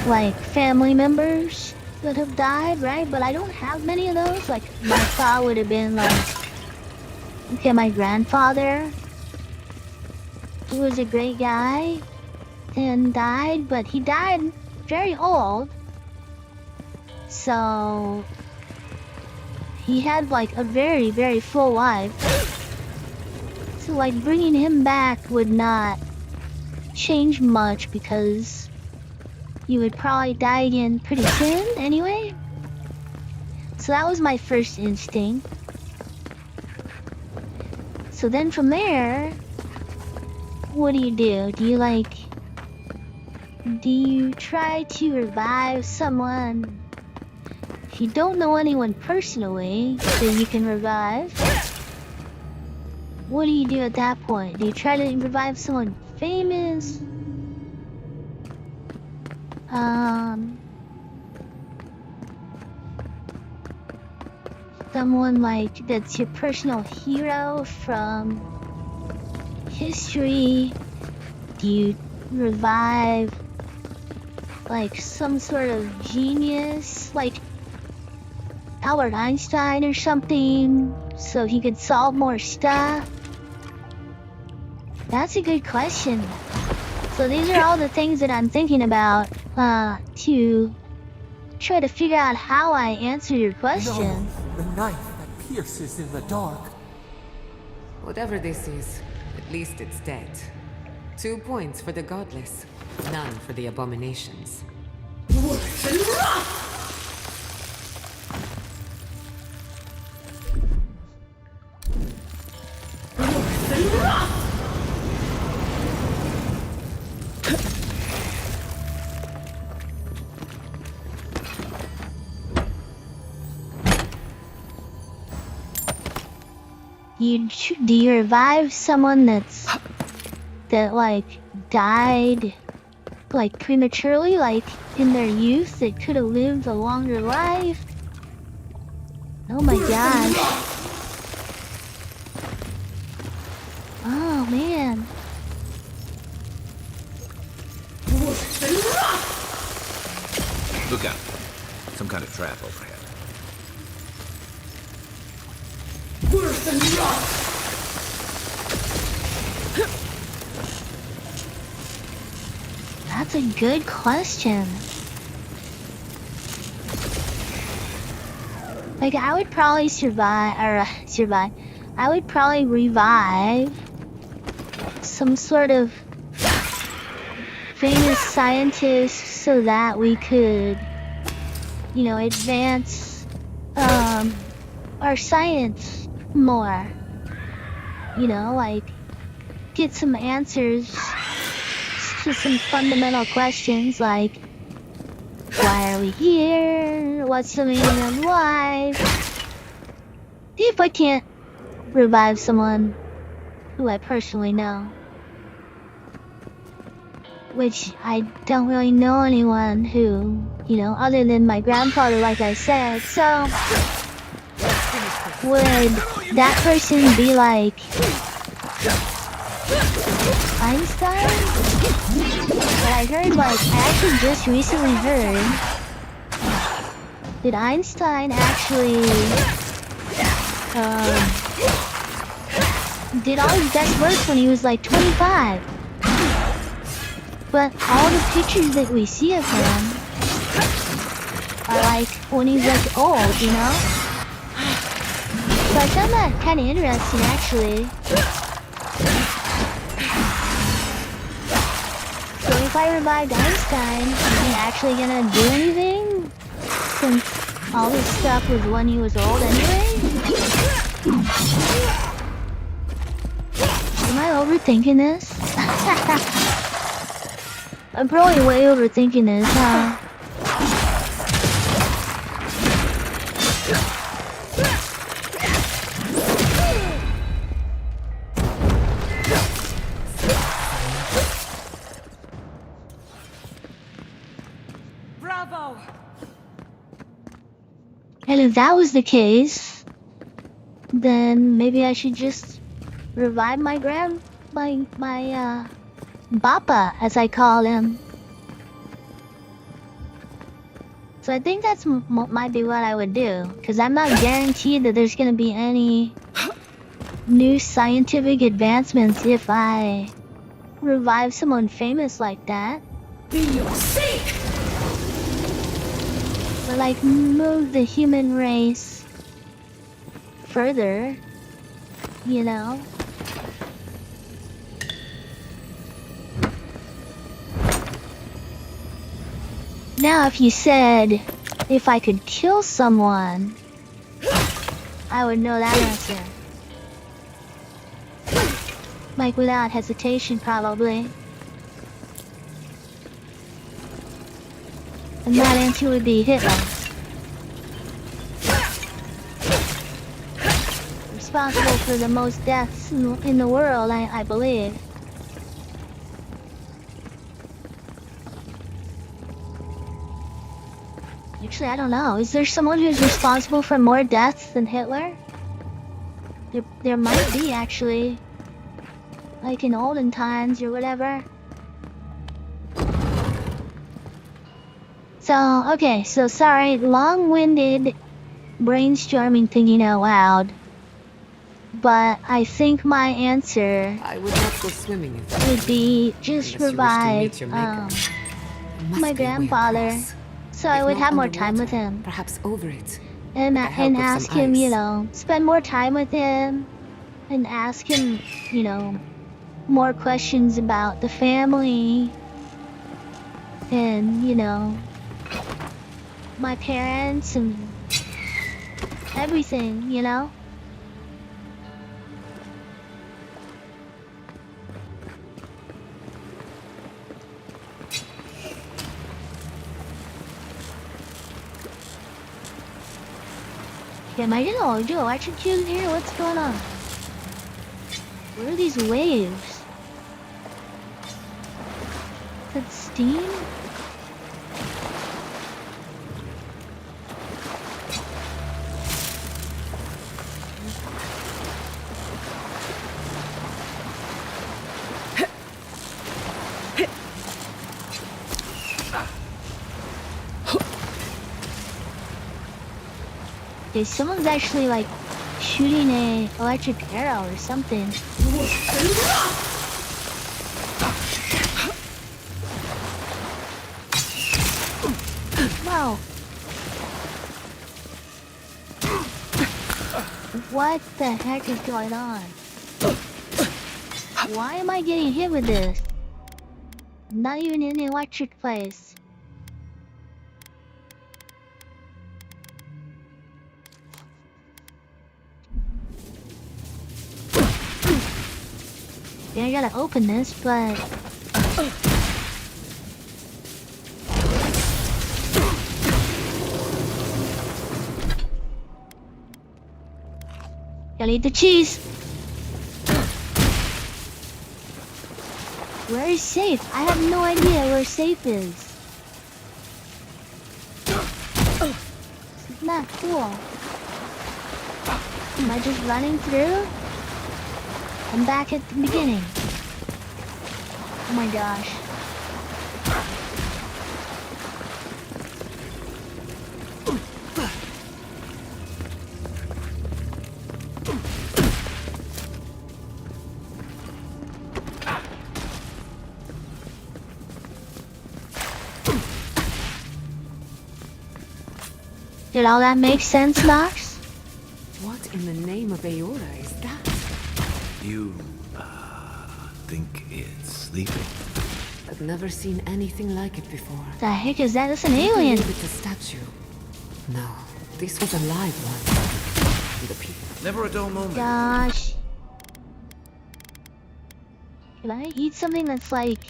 like family members that have died, right? But I don't have many of those. Like my thought would have been like, okay, my grandfather, he was a great guy and died, but he died very old. So he had like a very, very full life. So like bringing him back would not change much because you would probably die again pretty soon anyway. So that was my first instinct. So then from there, what do? Do you try to revive someone? If you don't know anyone personally that you can revive, what do you do at that point? Do you try to revive someone famous? Someone like that's your personal hero from history? Do you revive like some sort of genius, like Albert Einstein or something, so he could solve more stuff? That's a good question. So these are all the things that I'm thinking about to try to figure out how I answer your question. No, the knife that pierces in the dark. Whatever this is, at least it's dead. 2 points for the godless, none for the abominations. Do you revive someone that like died like prematurely, like in their youth, that could have lived a longer life? Oh my gosh. Oh man. Look out. Some kind of trap overhead. That's a good question. Like, I would probably I would probably revive some sort of famous scientist so that we could, you know, advance our science more. You know, like, get some answers to some fundamental questions like, why are we here? What's the meaning of life? If I can't revive someone who I personally know. Which I don't really know anyone who, you know, other than my grandfather, like I said. So, would that person be like Einstein? But I heard, like, I actually just recently heard that Einstein actually did all his best work when he was like 25. But all the pictures that we see of him are like when he's like old, you know? So I found that kind of interesting, actually. So if I revived Einstein, is he actually gonna do anything? Since all this stuff was when he was old anyway? Am I overthinking this? I'm probably way overthinking this, huh? And if that was the case, then maybe I should just revive my Bappa, as I call him. So I think that's might be what I would do, because I'm not guaranteed that there's gonna be any new scientific advancements if I revive someone famous like that. Or like move the human race further, you know? Now if you said if I could kill someone, I would know that answer. Like without hesitation, probably. And that answer would be Hitler. Responsible for the most deaths in the world, I believe. Actually, I don't know. Is there someone who's responsible for more deaths than Hitler? There might be, actually. Like in olden times or whatever. So, okay, so sorry, long-winded brainstorming thinking out loud. But I think my answer I would not go swimming if would be just unless you wish to revive meet your maker. There must my be a way grandfather, across. so If I would not have more time with underwater, him. Perhaps over it. And with the help of ask some him, you ice. know, spend more time with him. And ask him, you know, more questions about the family. And, you know, my parents and everything, you know? Am I gonna do electric cube here? What's going on? Where are these waves? Is that steam? Okay, someone's actually like shooting a electric arrow or something. Wow. What the heck is going on? Why am I getting hit with this? I'm not even in the electric place. Yeah, I gotta open this, but... Gotta eat the cheese! Where is safe? I have no idea where safe is. Isn't that cool? Am I just running through? I'm back at the beginning. Oh my gosh. Did all that make sense, Max? What in the name of Aora is that? You, think it's sleeping? I've never seen anything like it before. The heck is that? That's an I alien. believe it's a statue. No, this was a live one. The people. Never a dull moment. Gosh. Can I eat something that's like...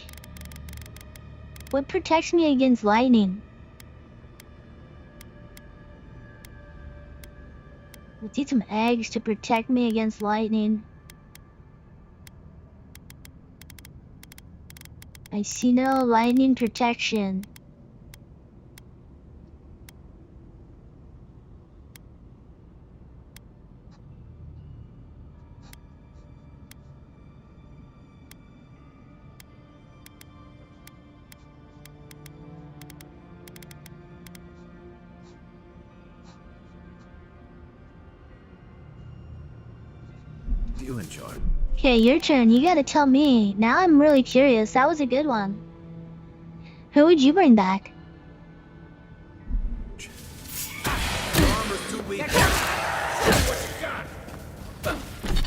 What protects me against lightning? Let's eat some eggs to protect me against lightning. I see no lightning protection. you in charge. Okay, your turn. You gotta tell me. Now I'm really curious. That was a good one. Who would you bring back?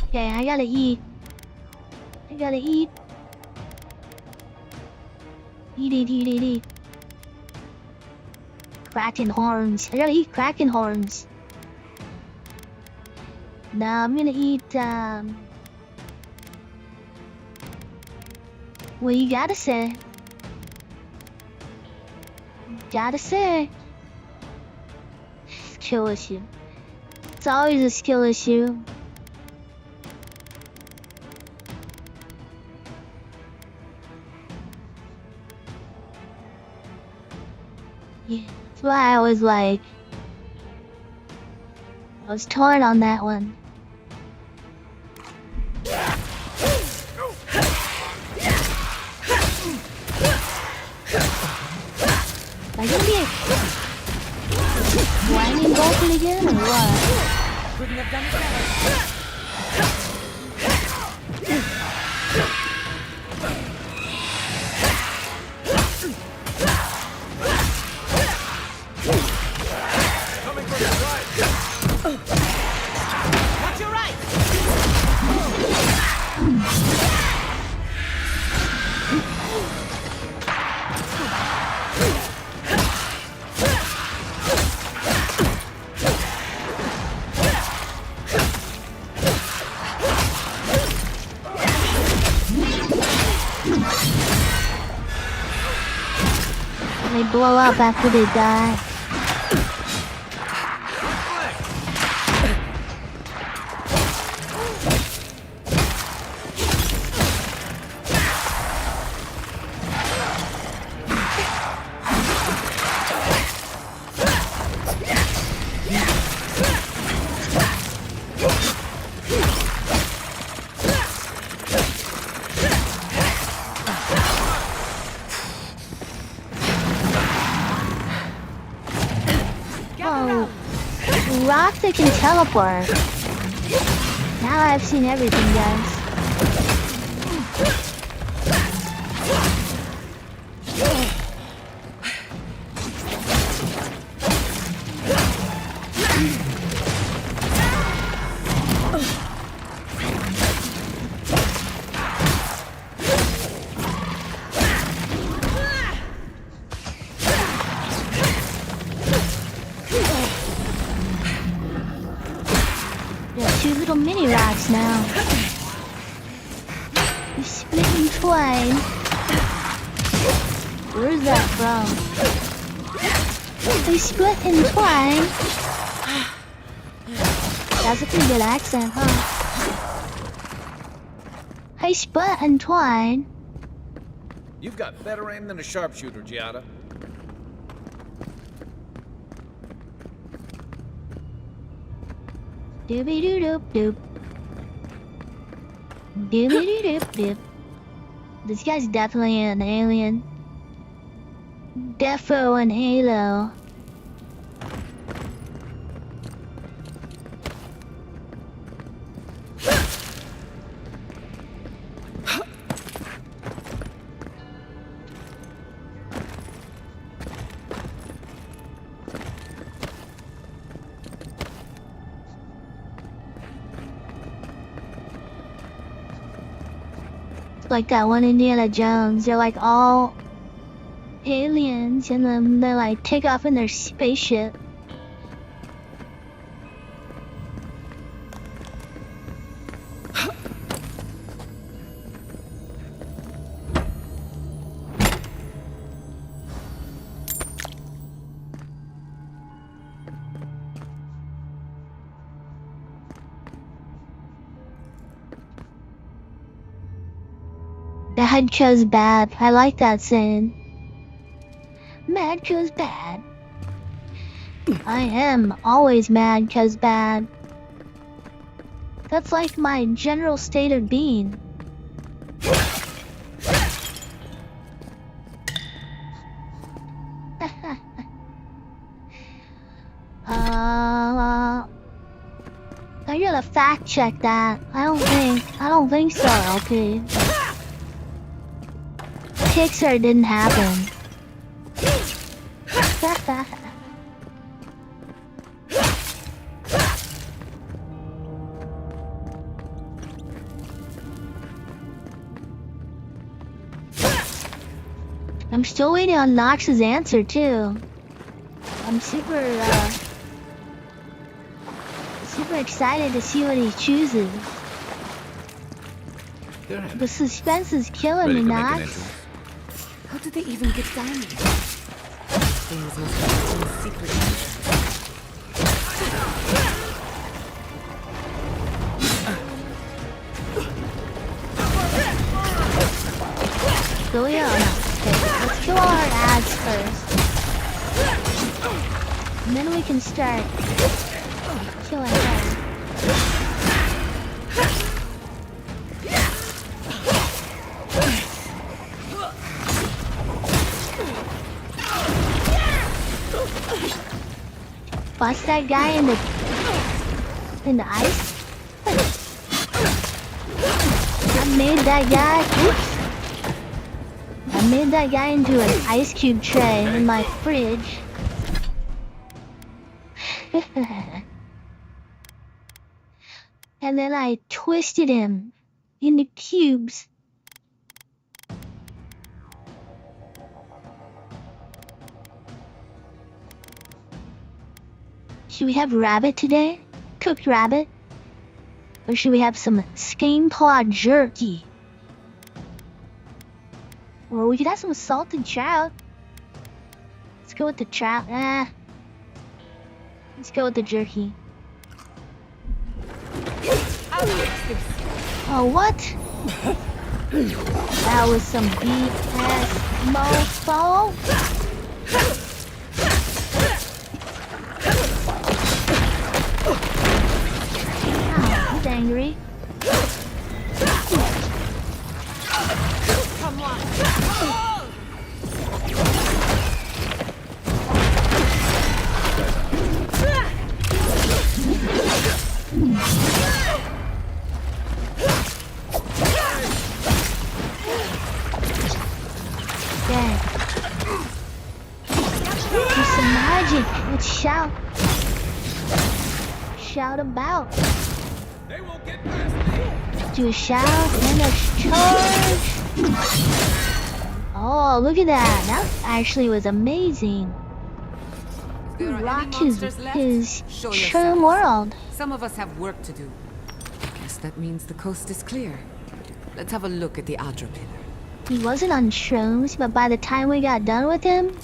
Okay, I gotta eat. I gotta eat. Eat. Kraken horns. I gotta eat kraken horns. Now I'm gonna eat, what you gotta say? Gotta say. Skill issue. It's always a skill issue. Yeah, that's why I was like, I was torn on that one. Am I gonna be whining Golden again or what? Couldn't have done it better. Watch your right. They blow up after they die. Rock that can teleport. Now I've seen everything, guys. Two little mini rocks now. You split in twain. Where's that from? They split in twain. That's a pretty good accent, huh? Hey, split and twine. You've got better aim than a sharpshooter, Giada. Doobie doo doop doop. Doobie doo doop doop. This guy's definitely an alien. Defo and Halo. Like that one Indiana Jones, they're like all aliens and then they like take off in their spaceship. Dad chose bad. I like that saying. Mad chose bad. I am always mad cause bad. That's like my general state of being. I gotta fact check that. I don't think so, LP. Pixar didn't happen. I'm still waiting on Nox's answer too. I'm super excited to see what he chooses. The suspense is killing me, Ready to make an Nox. entrance? How did they even get down here? Things must have some secret entrance. So yeah, okay, let's kill all our ads first. And then we can start killing her. Bust that guy in the ice. I made that guy. Oops. I made that guy into an ice cube tray in my fridge. And then I twisted him into cubes. Should we have rabbit today? Cooked rabbit? Or should we have some skin paw jerky? Or we could have some salted trout. Let's go with the trout. Let's go with the jerky. Oh, what? That was some BS mofo. Oh, he's angry. Come on. Dang. Do some magic. Let's shout. Shout about. They won't get past me. Do a shout and a charge. Oh, look at that. That actually was amazing. If there are any Rocked monsters left, his show charm yourselves. world. Some of us have work to do. I guess that means the coast is clear. Let's have a look at the Adra pillar. He wasn't on shrooms, but by the time we got done with him,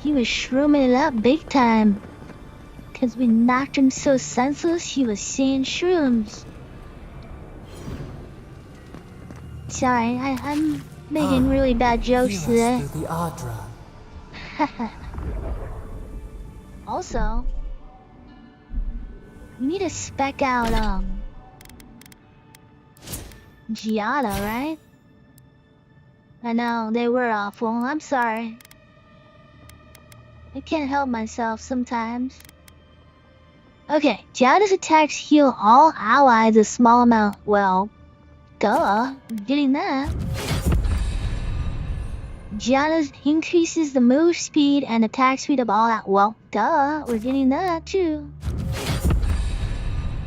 he was shrooming it up big time. Cause we knocked him so senseless, he was seeing shrooms. Sorry, I'm making really bad jokes Lead today. us to the Adra. Also, we need to spec out, Giada, right? I know, they were awful. I'm sorry. I can't help myself sometimes. Okay, Giada's attacks heal all allies a small amount. Well, duh, getting that. Giada's increases the move speed and attack speed of all well, duh, we're getting that too.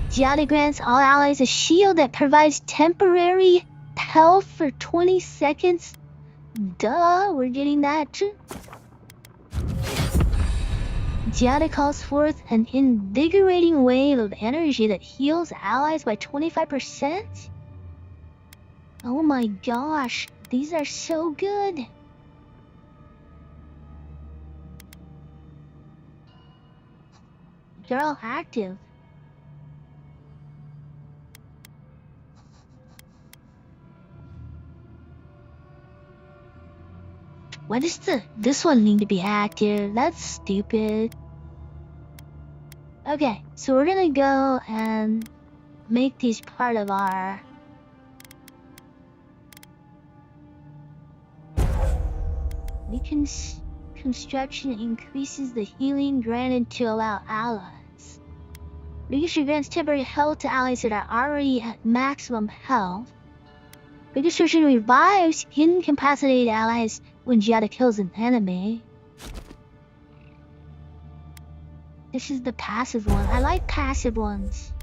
Giada grants all allies a shield that provides temporary health for 20 seconds. Duh, we're getting that too. Giada calls forth an invigorating wave of energy that heals allies by 25%? Oh my gosh, these are so good. They're all active. Why does this one need to be active? That's stupid. Okay, so we're gonna go and make these part of our construction increases the healing granted to allow allies. Because she grants temporary health to allies that are already at maximum health. Registration revives incapacitated allies when Giada kills an enemy. This is the passive one. I like passive ones.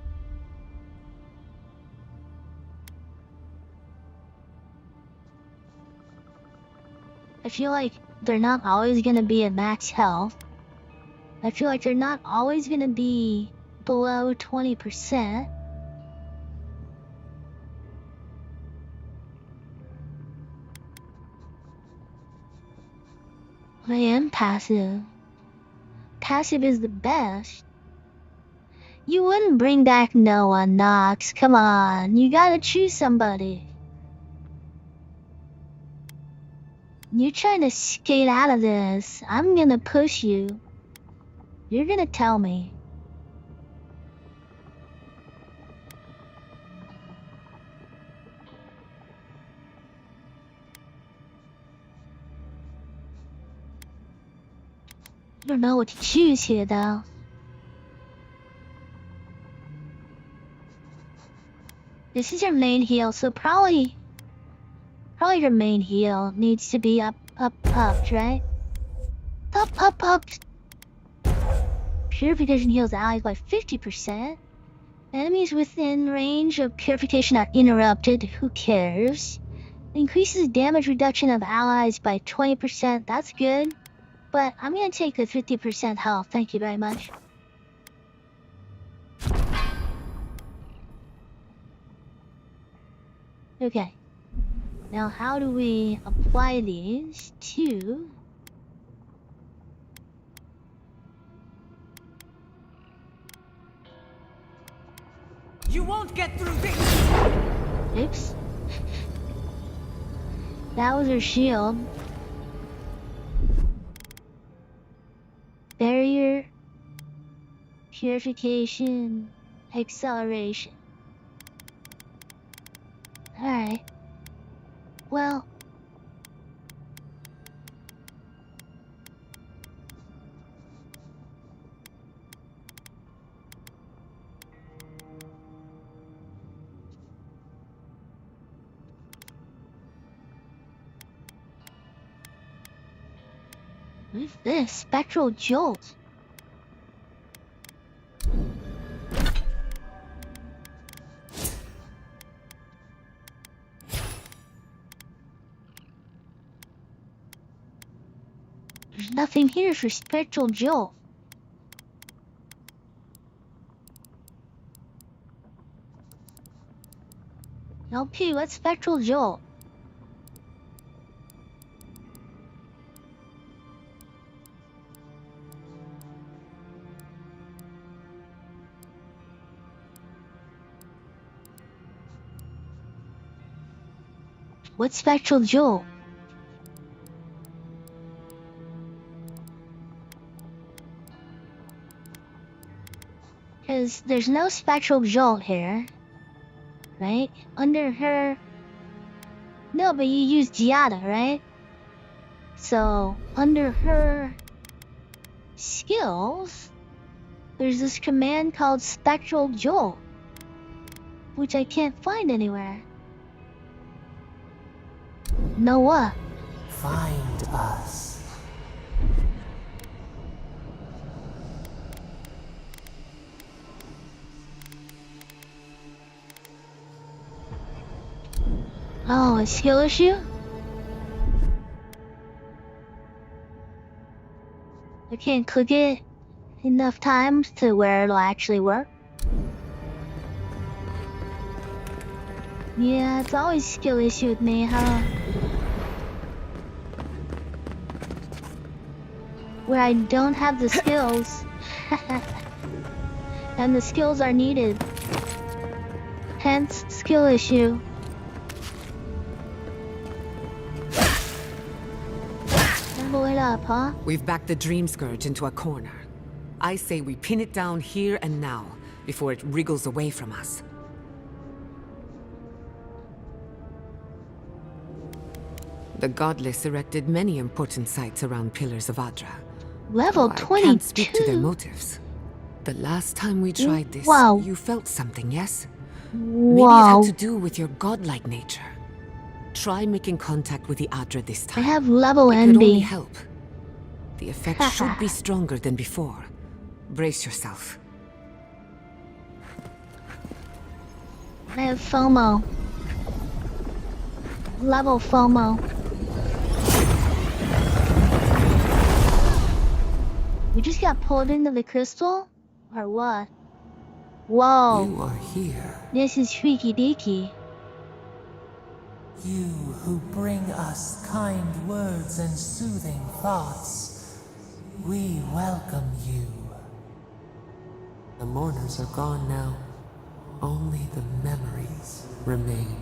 I feel like they're not always gonna be at max health. I feel like they're not always gonna be below 20%. I am passive. Passive is the best. You wouldn't bring back Noah, Nox. Come on, you gotta choose somebody. You're trying to skate out of this. I'm gonna push you. You're gonna tell me. I don't know what to choose here, though. This is your main heal, so probably your main heal needs to be up, right? Up. Purification heals allies by 50%. Enemies within range of purification are interrupted. Who cares? Increases damage reduction of allies by 20%. That's good. But I'm gonna take the 50% health. Thank you very much. Okay. Now how do we apply these to... You won't get through this! Oops. That was her shield. Barrier. Purification. Acceleration. Alright. Well... What is this? Spectral Jolt. There's nothing here for Spectral Jolt. LP, what's Spectral Jolt? What's Spectral Jolt? Because there's no Spectral Jolt here. Right? Under her... No, but you use Giada, right? So, under her... skills... There's this command called Spectral Jolt. Which I can't find anywhere. Noah. Find us. Oh, a skill issue? I can't click it enough times to where it'll actually work. Yeah, it's always a skill issue with me, huh? Where I don't have the skills. And the skills are needed. Hence, skill issue. Level it up, huh? We've backed the Dream Scourge into a corner. I say we pin it down here and now, before it wriggles away from us. The Godless erected many important sites around Pillars of Adra. Level I 22. can't speak to their motives. The last time we tried this, Wow. you felt something, yes? Maybe it had Wow. to do with your godlike nature. Try making contact with the Adra this I time. have level It could only envy. help. The effect should be stronger than before. Brace yourself. I have FOMO. Level FOMO. We just got pulled into the crystal? Or what? Whoa. You are here. This is freaky deaky. You who bring us kind words and soothing thoughts. We welcome you. The mourners are gone now. Only the memories remain.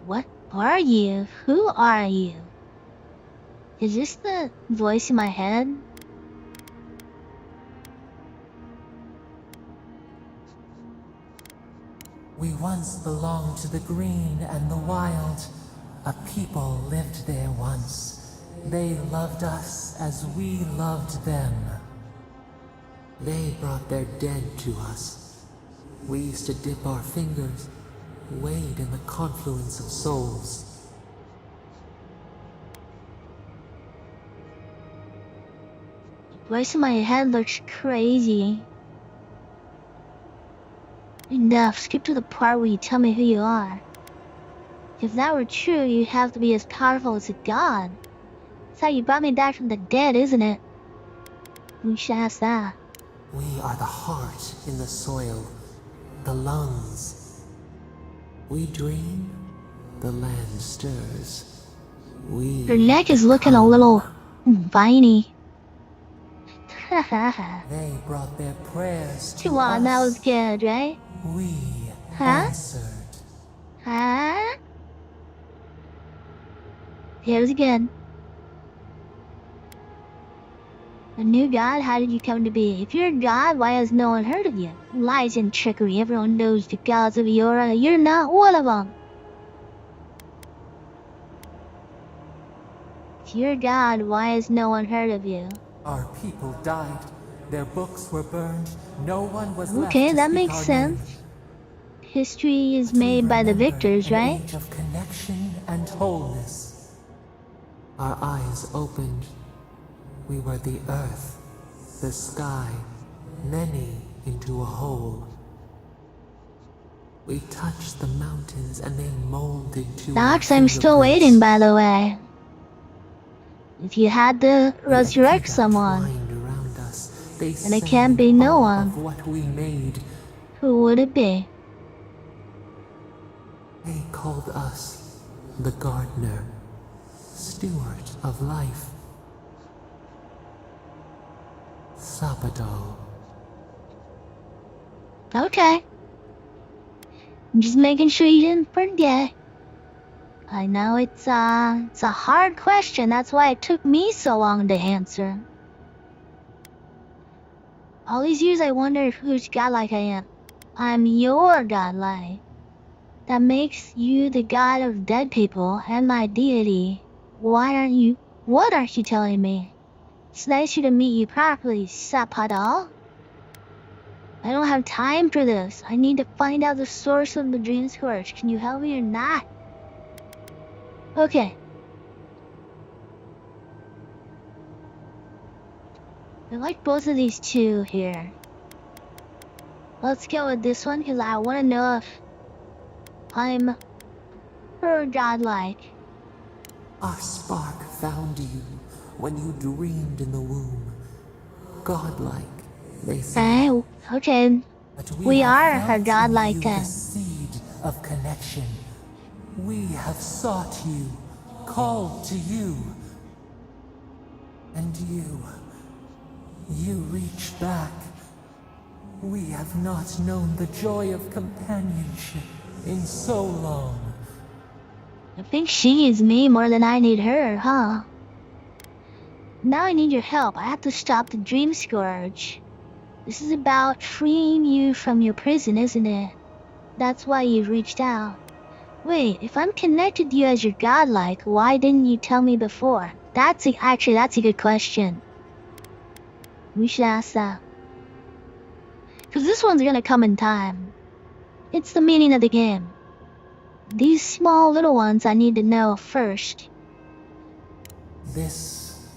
What are you? Who are you? Is this the voice in my head? We once belonged to the green and the wild. A people lived there once. They loved us as we loved them. They brought their dead to us. We used to dip our fingers, wade in the confluence of souls. The voice in my head looks crazy. Enough, skip to the part where you tell me who you are. If that were true, you'd have to be as powerful as a god. That's how you brought me back from the dead, isn't it? We should ask that. We are the heart in the soil, the lungs. We dream, the land stirs. We Your neck is looking a little viney. They brought their prayers to Come on, that was us. good, right? We Huh? answered. Huh? Yeah, it was good. A new god? How did you come to be? If you're a god, why has no one heard of you? Lies and trickery. Everyone knows the gods of Yora. You're not one of them. If you're a god, why has no one heard of you? Our people died. Their books were burned. No one was left Okay, to that speak makes our sense. name. History is But we made by the remember victors, an right? age of connection and wholeness. Our eyes opened. We were the earth, the sky, many into a whole. We touched the mountains and they molded to Docs, our I'm still fingerprints. waiting, by the way. If you had to The resurrect Akita someone, twined around us. They and it sang can't be in no awe one, of what we made. who would it be? They called us the gardener, steward of life. Sabado. Okay. I'm just making sure you didn't forget. I know it's a hard question. That's why it took me so long to answer. All these years I wondered whose godlike I am. I'm your godlike. That makes you the god of dead people and my deity. What aren't you telling me? It's nice to meet you properly, Sapadal. I don't have time for this. I need to find out the source of the dream scourge. Can you help me or not? Okay. I like both of these two here. Let's go with this one because I want to know if I'm her godlike. Our spark found you when you dreamed in the womb. Godlike, they say. Okay. But We have are felt her in godlike you then. the seed of connection. We have sought you, called to you. And you reached back. We have not known the joy of companionship in so long. I think she needs me more than I need her, huh? Now I need your help. I have to stop the dream scourge. This is about freeing you from your prison, isn't it? That's why you've reached out. Wait, if I'm connected to you as your godlike, why didn't you tell me before? That's a good question. We should ask that. Because this one's gonna come in time. It's the meaning of the game. These small little ones I need to know first. This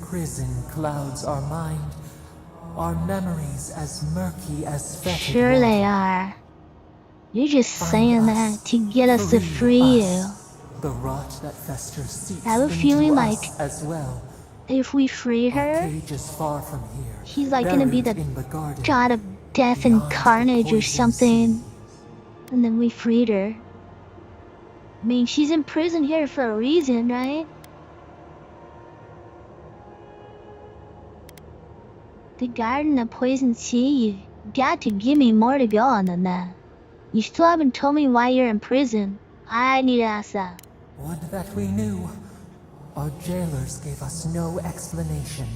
prison clouds our mind, our memories as murky as fetid Sure they water. are. You're just Find saying us, that to get us to free you. us. The rot that festers seeps I have a into feeling us like as well. if we free Our her, cage is far from here. he's like gonna be buried the in the garden, god of death and beyond the carnage or poison something. sea. And then we freed her. I mean, she's in prison here for a reason, right? The Garden of Poison Sea, you got to give me more to go on than that. You still haven't told me why you're in prison. I need to ask that. Would that we knew. Our jailers gave us no explanation.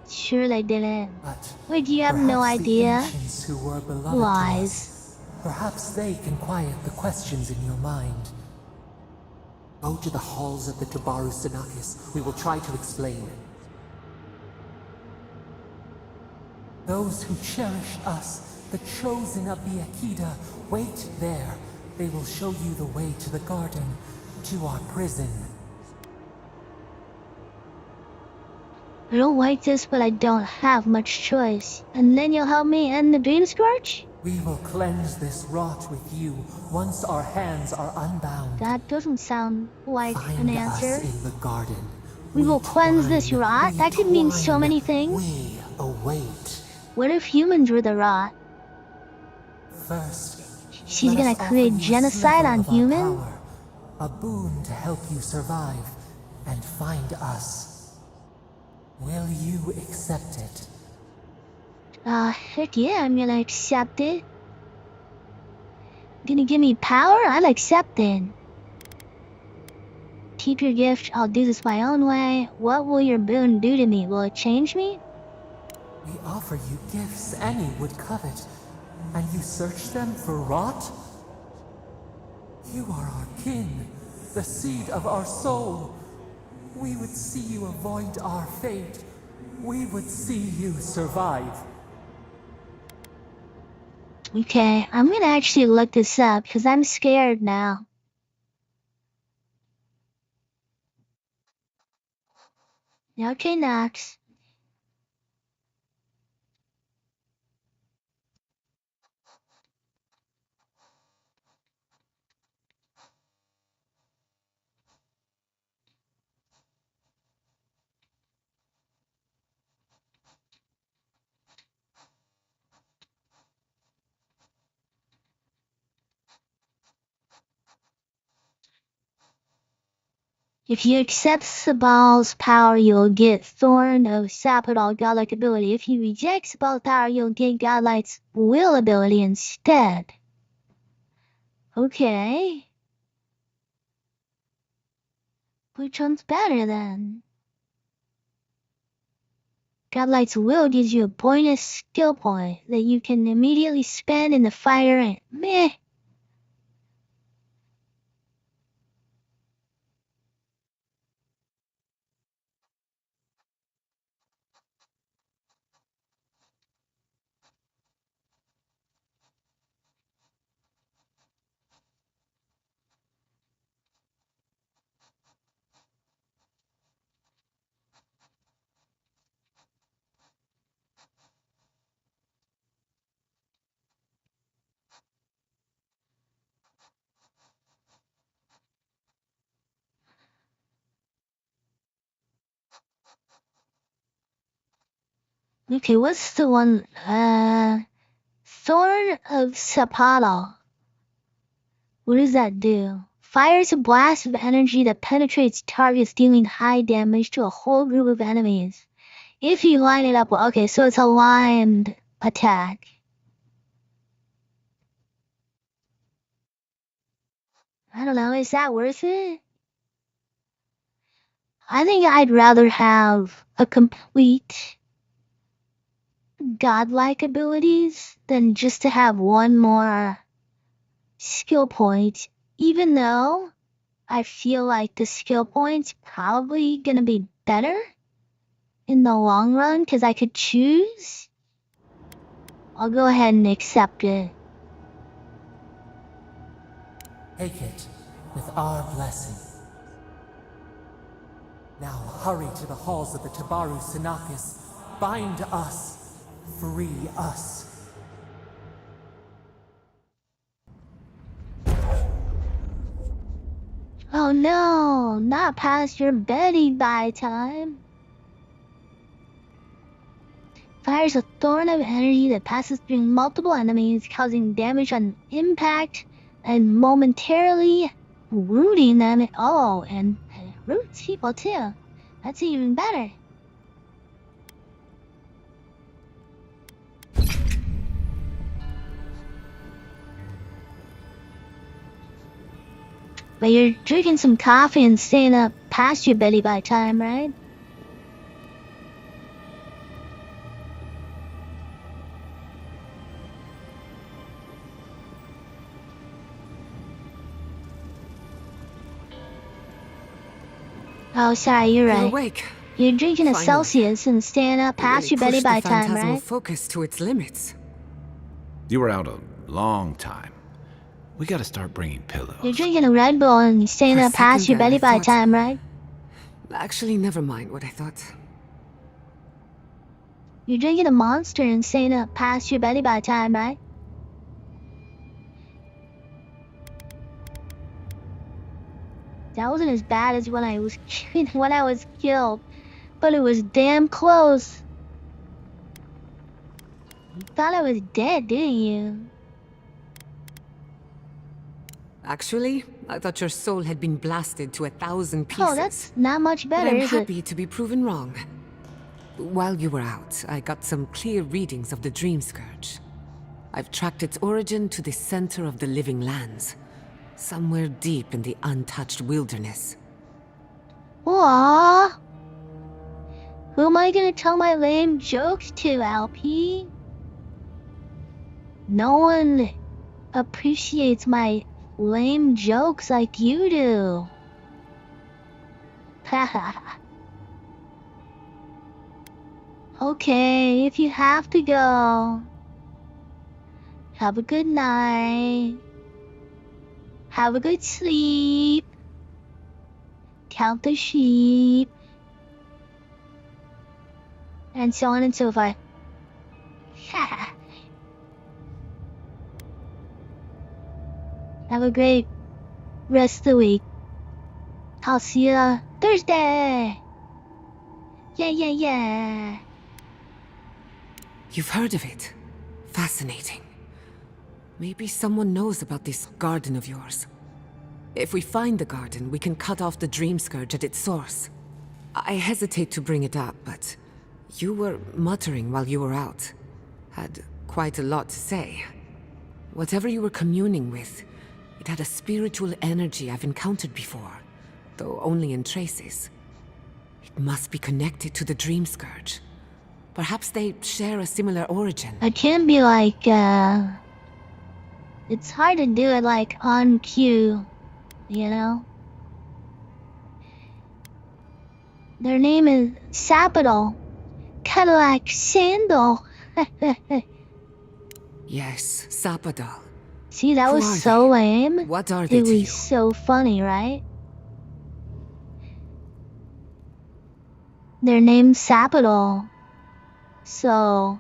Sure they didn't. But Wait, you have no perhaps the idea? ancients who were beloved Lies. to us, perhaps they can quiet the questions in your mind. Go to the halls of the Jabaru Sinakis. We will try to explain. Those who cherish us, the chosen of the Akida, wait there. They will show you the way to the garden, to our prison. I don't like this, but I don't have much choice. And then you'll help me end the Dream Scorch? We will cleanse this rot with you once our hands are unbound. That doesn't sound like an Find answer. us in the garden. We will cleanse this rot? That could mean so many things. We await. What if humans were the rot? First, She's let gonna us offer create you a genocide sliver on of our humans? power, a boon to help you survive and find us. Will you accept it? Heck yeah, I'm gonna accept it. Gonna give me power? I'll accept it. Keep your gift, I'll do this my own way. What will your boon do to me? Will it change me? We offer you gifts any would covet, and you search them for rot? You are our kin, the seed of our soul. We would see you avoid our fate. We would see you survive. Okay, I'm gonna actually look this up because I'm scared now. Okay, Nox. If you accept Sabal's power, you'll get Thorn of Sapodal godlike ability. If you reject Sabal's power, you'll get Godlight's will ability instead. Okay. Which one's better then? Godlight's will gives you a bonus skill point that you can immediately spend in the fighter and meh. Okay, what's the one? Thorn of Sapodal. What does that do? Fires a blast of energy that penetrates targets, dealing high damage to a whole group of enemies. If you line it up, okay, so it's a lined attack. I don't know, is that worth it? I think I'd rather have a complete godlike abilities than just to have one more skill point, even though I feel like the skill point's probably gonna be better in the long run because I could choose, I'll go ahead and accept it. Take it with our blessing. Now hurry to the halls of the Tabaru Sinakis. Bind us. Free us. Oh no, not past your beddy-bye time. Fires a thorn of energy that passes through multiple enemies, causing damage on impact and momentarily rooting them. Oh, and roots people too. That's even better. But you're drinking some coffee and staying up past your beddy-bye time, right? Oh, sorry, you're right. You're awake. You're drinking a Finally. Celsius and staying up past your Really pushed beddy-bye the time, phantasmal right? focus to its limits. You were out a long time. We gotta start bringing pillows. You're drinking a Red Bull and you're staying For a up past second your there, I beddy-bye thought- time, right? Actually, never mind what I thought. You're drinking a Monster and staying up past your beddy-bye time, right? That wasn't as bad as when I was killed, but it was damn close. You thought I was dead, didn't you? Actually, I thought your soul had been blasted to 1,000 pieces. Oh, that's not much But better, I'm is it? happy to be proven wrong. While you were out, I got some clear readings of the Dream Scourge. I've tracked its origin to the center of the living lands, somewhere deep in the untouched wilderness. Aww. Who am I gonna tell my lame jokes to, LP? No one appreciates my lame jokes like you do. Haha. Okay, if you have to go, have a good night. Have a good sleep. Count the sheep. And so on and so forth. Have a great rest of the week. I'll see you Thursday. Yeah. You've heard of it. Fascinating. Maybe someone knows about this garden of yours. If we find the garden, we can cut off the Dream Scourge at its source. I hesitate to bring it up, but you were muttering while you were out. Had quite a lot to say. Whatever you were communing with, it had a spiritual energy I've encountered before, though only in traces. It must be connected to the Dream Scourge. Perhaps they share a similar origin. I can't be like, it's hard to do it like on cue, you know? Their name is Sapadol. Kinda like Sandal. Yes, Sapadal. See, that Who was are so they? lame. What are they It to was you? so funny, right? Their name's Sapadol. So,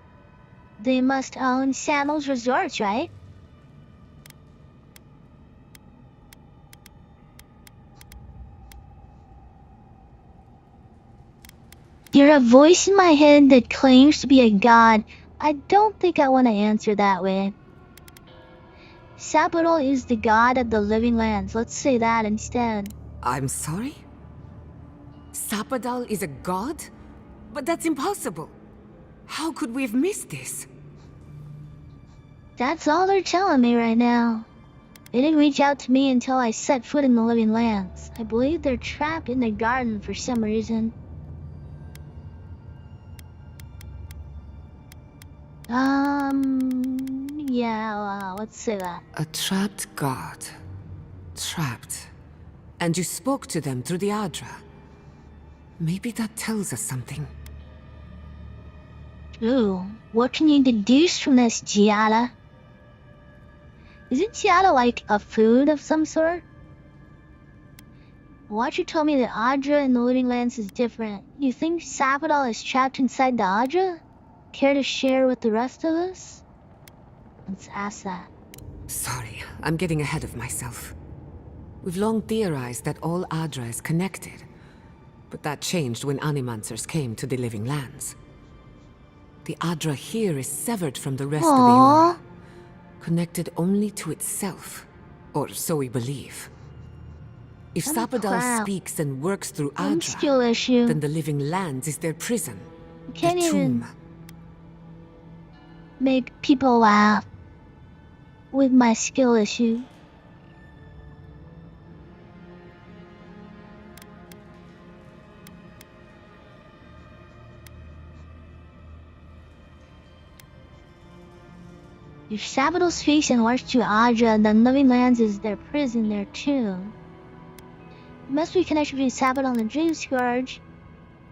they must own Sandals Resorts, right? You're a voice in my head that claims to be a god. I don't think I want to answer that way. Sapadol is the god of the living lands. Let's say that instead. I'm sorry? Sapadal is a god? But that's impossible. How could we have missed this? That's all they're telling me right now. They didn't reach out to me until I set foot in the living lands. I believe they're trapped in the garden for some reason. Yeah, let's say that. A trapped god. Trapped. And you spoke to them through the Adra. Maybe that tells us something. Ooh, what can you deduce from this, Giada? Isn't Giada like a food of some sort? Watcher told me that Audra in the Living Lands is different. You think Sapadal is trapped inside the Audra? Care to share with the rest of us? Let's ask that. Sorry, I'm getting ahead of myself. We've long theorized that all Adra is connected, but that changed when Animancers came to the Living Lands. The Adra here is severed from the rest of the Aww. Aura, connected only to itself, or so we believe. If Sapadal Crap. speaks and works through Skill Adra, issue. then the Living Lands is their prison, Can't their even tomb. make people laugh with my skill issue. If Sapadal speaks and works to Audra, then Living Lands is their prison, their tomb. It must be connected between Sapadal and the Dream Scourge.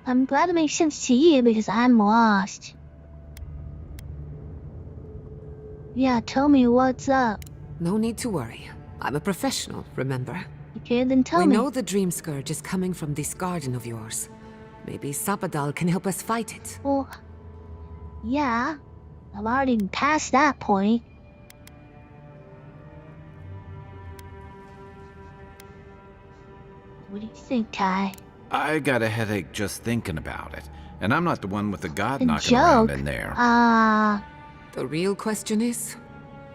I'm glad it makes sense to you because I'm lost. Yeah, tell me what's up. No need to worry. I'm a professional, remember? Okay, then tell We me. know the Dream Scourge is coming from this garden of yours. Maybe Sapadal can help us fight it. Well, yeah, I'm already past that point. What do you think, Kai? I got a headache just thinking about it. And I'm not the one with the god A knocking around joke? in there. The real question is,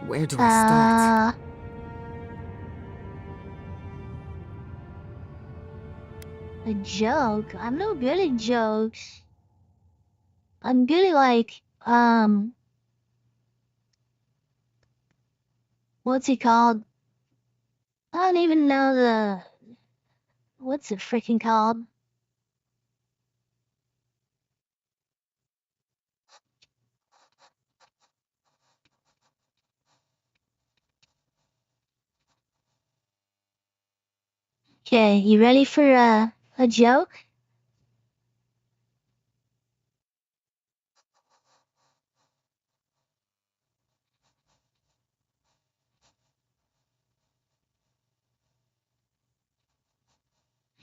where do I start? A joke? I'm no good at jokes. I'm good at like, what's it called? I don't even know what's it freaking called? Okay, you ready for a joke?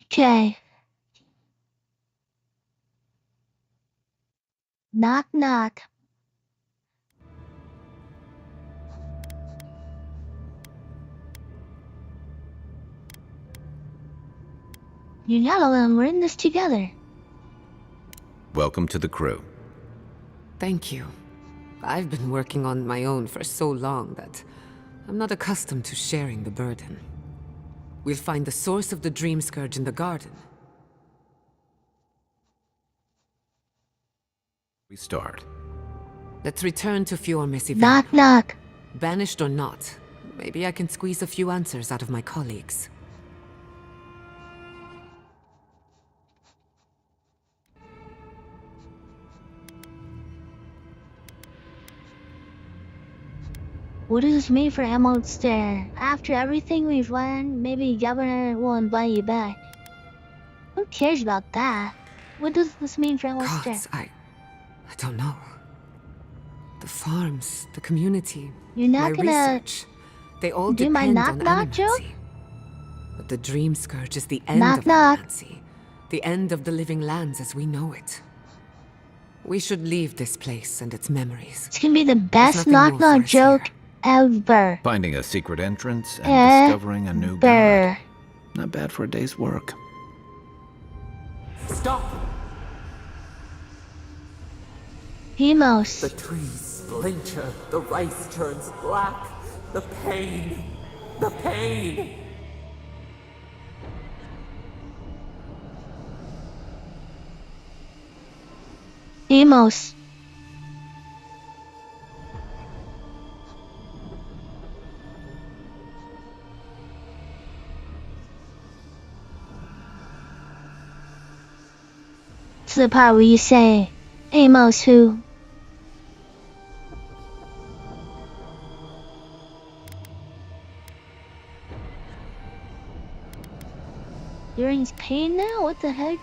Okay. Knock knock. You're not alone, we're in this together. Welcome to the crew. Thank you. I've been working on my own for so long that I'm not accustomed to sharing the burden. We'll find the source of the Dream Scourge in the garden. We start. Let's return to Fior Messivan. Knock knock. Banished or not, maybe I can squeeze a few answers out of my colleagues. What does this mean for Emerald Stair? After everything we've learned, maybe Governor will invite you back. Who cares about that? What does this mean for Emerald Stair? Gods, I don't know. The farms, the community, You're not my gonna research, they all do my depend knock on knock joke? animancy. But the Dream Scourge is the end Knock of knock. animancy, the end of the Living Lands as we know it. We should leave this place and its memories. It's gonna be the best nothing knock more knock for us joke here. ever. Finding a secret entrance and discovering a new god. Ever. Not bad for a day's work. Stop! Hemos. The trees splinter, the rice turns black. The pain! The pain! Hemos. To the part where you say, Amos who? You're in pain now? What the heck?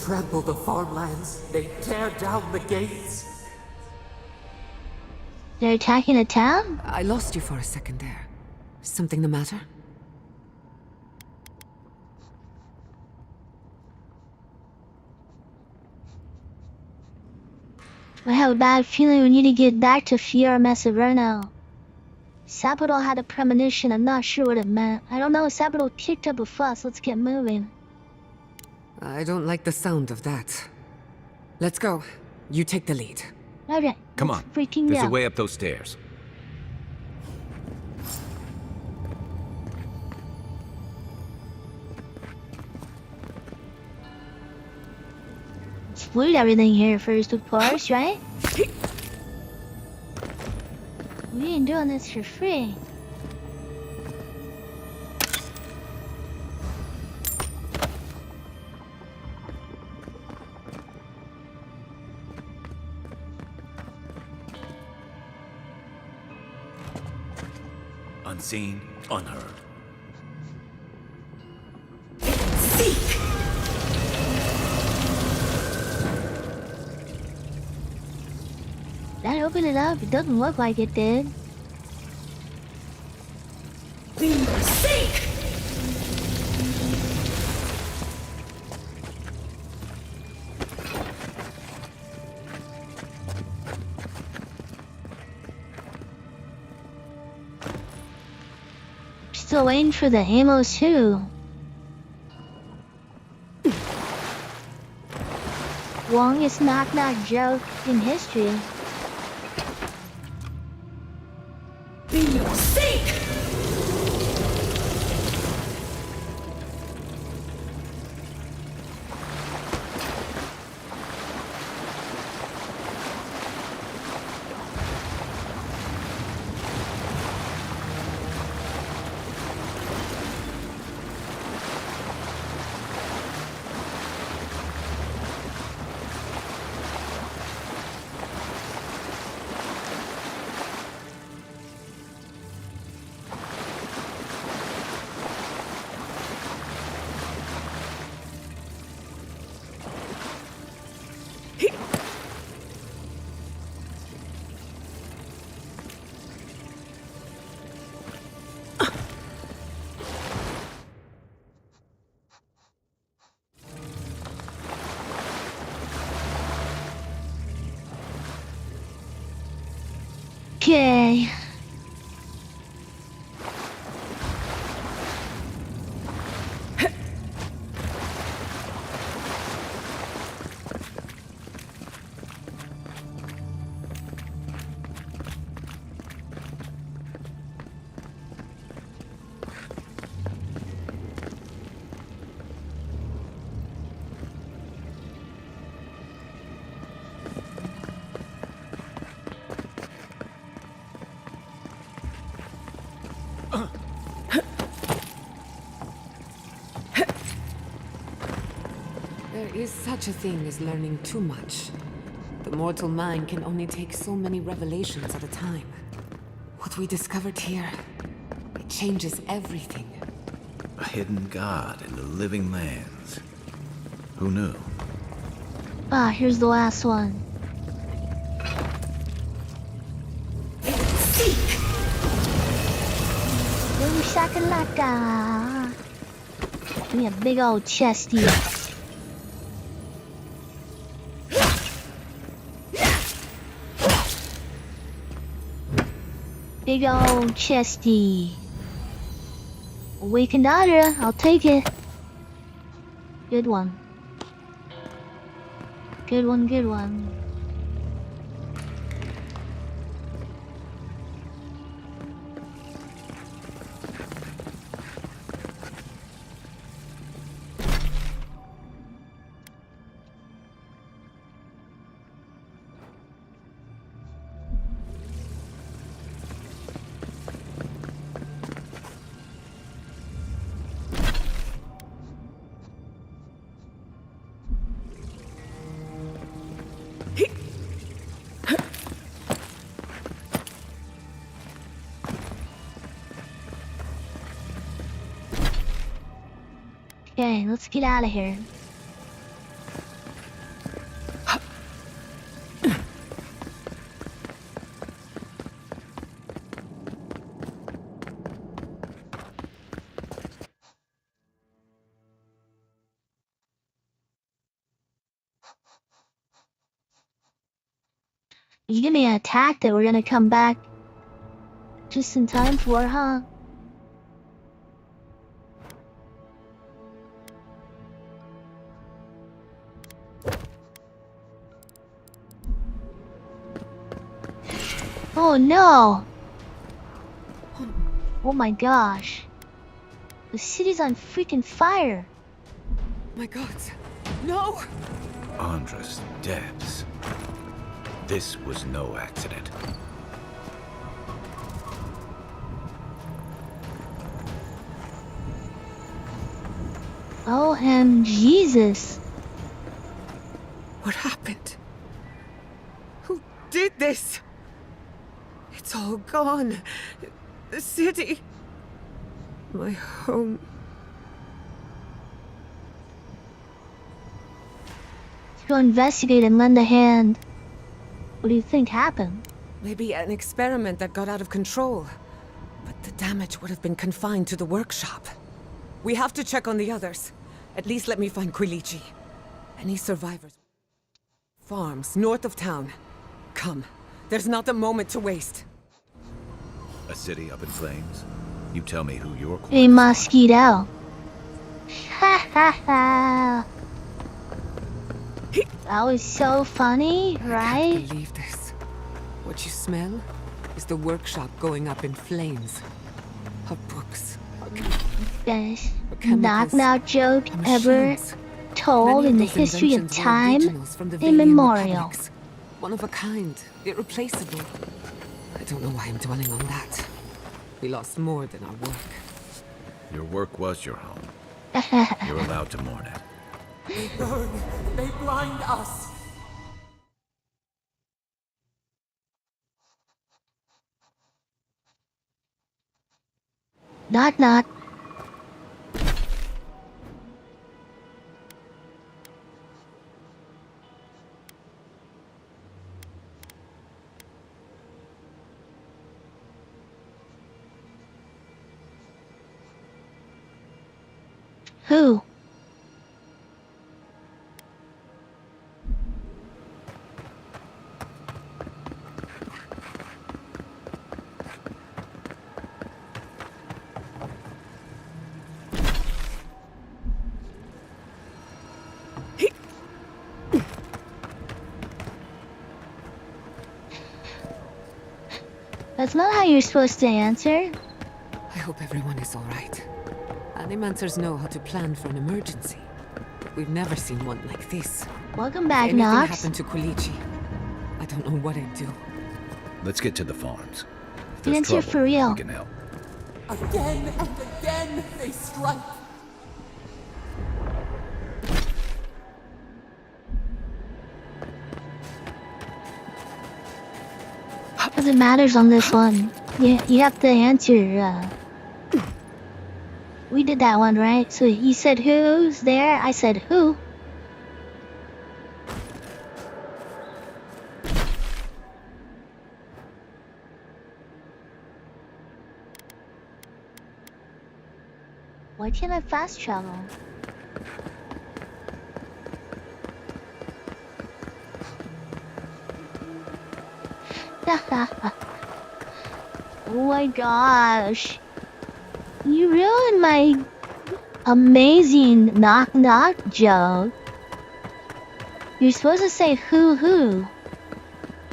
trample the farmlands. They tear down the gates. They're attacking a town? I lost you for a second there. Something the matter? I have a bad feeling we need to get back to Fiera Messaverno. Saputo had a premonition, I'm not sure what it meant. I don't know, Saputo kicked up a fuss, let's get moving. I don't like the sound of that. Let's go. You take the lead. Okay, Come let's on. freaking There's go. a way up those stairs. Let's loot everything here first, of course, right? We ain't doing this for free. Unseen, unheard. That opened it up, it doesn't look like it did. Still waiting for the ammo too. Longest knock-knock joke in history. Okay. There is such a thing as learning too much. The mortal mind can only take so many revelations at a time. What we discovered here, it changes everything. A hidden god in the living lands. Who knew? Ah, here's the last one. Boom shakalaka. Give me a big old chesty. Big old chesty. Awakened otter, I'll take it. Good one. Good one, good one. Okay, let's get out of here. You give me an attack that we're gonna come back just in time for, huh? Oh no! Oh my gosh. The city's on freaking fire. My God. No! Andres Debs. This was no accident. Oh, Jesus. What happened? Who did this? It's all gone. The city. My home. Go investigate and lend a hand. What do you think happened? Maybe an experiment that got out of control. But the damage would have been confined to the workshop. We have to check on the others. At least let me find Quilichi. Any survivors? Farms north of town. Come. There's not a moment to waste. A city up in flames? You tell me who your A mosquito. Ha ha ha. That was so funny, I right? can't believe this. What you smell is the workshop going up in flames. Our books, Best our chemicals, knock-knock joke our ever machines. told Many in the those history of inventions were time originals from the Valian immemorial. Republics. One of a kind, irreplaceable. I don't know why I'm dwelling on that. We lost more than our work. Your work was your home. You're allowed to mourn it. They burn. They blind us. Knock knock. Who? That's not how you're supposed to answer. I hope everyone is all right. Animancers know how to plan for an emergency. But we've never seen one like this. Welcome If back, anything Nox. happened to Quilichi, I don't know what I'd do. Let's get to the farms. If The there's answer trouble, for real. we can help. Again and again they strike. Doesn't matters on this one. You have to answer. We did that one, right? So he said who's there? I said who? Why can't I fast travel? Oh my gosh. You ruined my amazing knock knock joke. You're supposed to say who.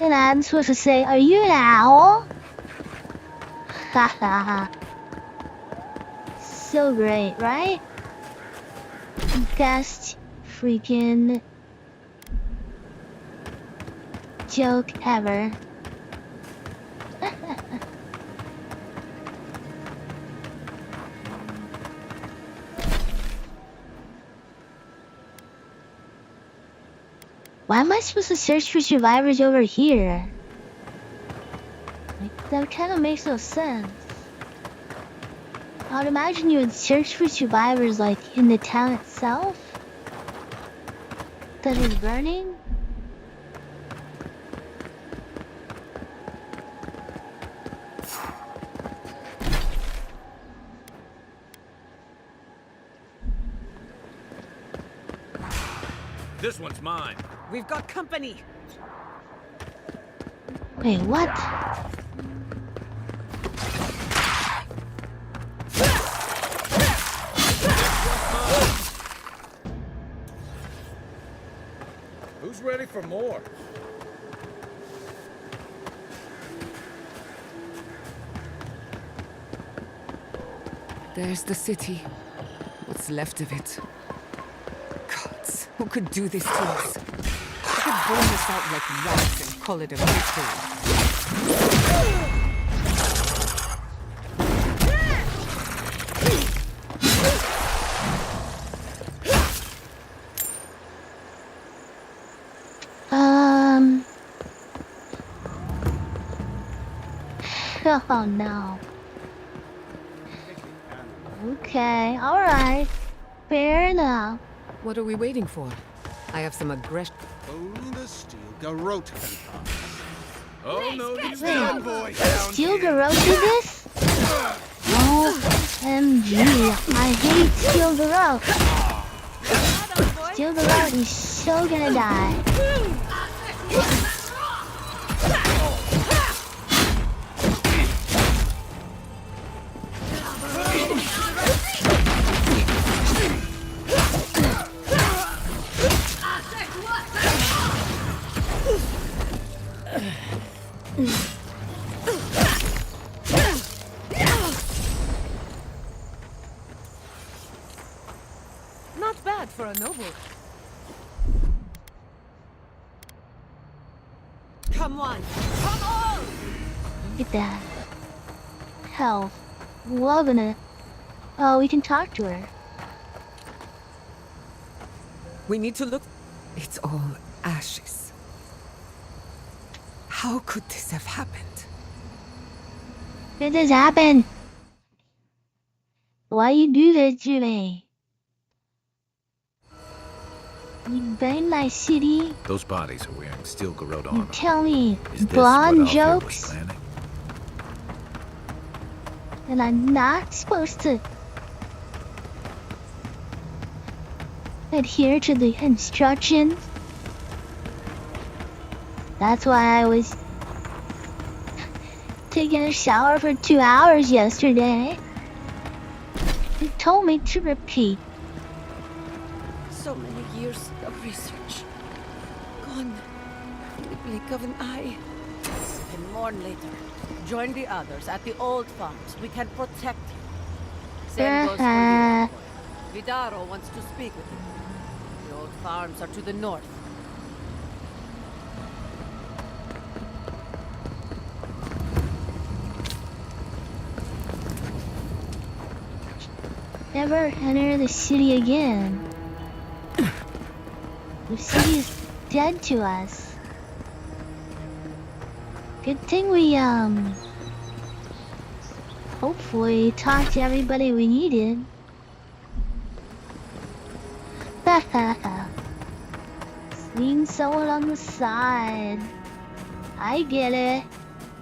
And I'm supposed to say, are you an owl? Haha. So great, right? Best freaking joke ever. Why am I supposed to search for survivors over here? Like, that kind of makes no sense. I would imagine you would search for survivors like in the town itself that is burning. This one's mine. We've got company! Wait, what? Who's ready for more? There's the city. What's left of it. Gods, who could do this to us? Who could burn us out like rats and call it a victory? Oh no. Okay, alright. Fair enough. What are we waiting for? I have some aggression. Only the steel garrote can pass. Oh no, you Wait, young boy. Steel Garrote do this? OMG, I hate Steel Garrote. Steel Garrote is so gonna die. Not bad for a noble. Come on! Come on! Look at that. Health. Loving it. Oh, we can talk to her. We need to look. It's all ashes. How could this have happened? Did this happen? Why you do this to me? You burned my city? Those bodies are wearing steel garrote You armor. tell me Is this blonde what Alfred was jokes? planning? And I'm not supposed to adhere to the instructions. That's why I was taking a shower for 2 hours yesterday. They told me to repeat. So many years of research. Gone in the blink of an eye. You can mourn later. Join the others at the old farms. We can protect you. Same goes for you. Vidaro wants to speak with you. The old farms are to the north. Never enter the city again. The city is dead to us. Good thing we, hopefully talked to everybody we needed. Seeing someone on the side. I get it.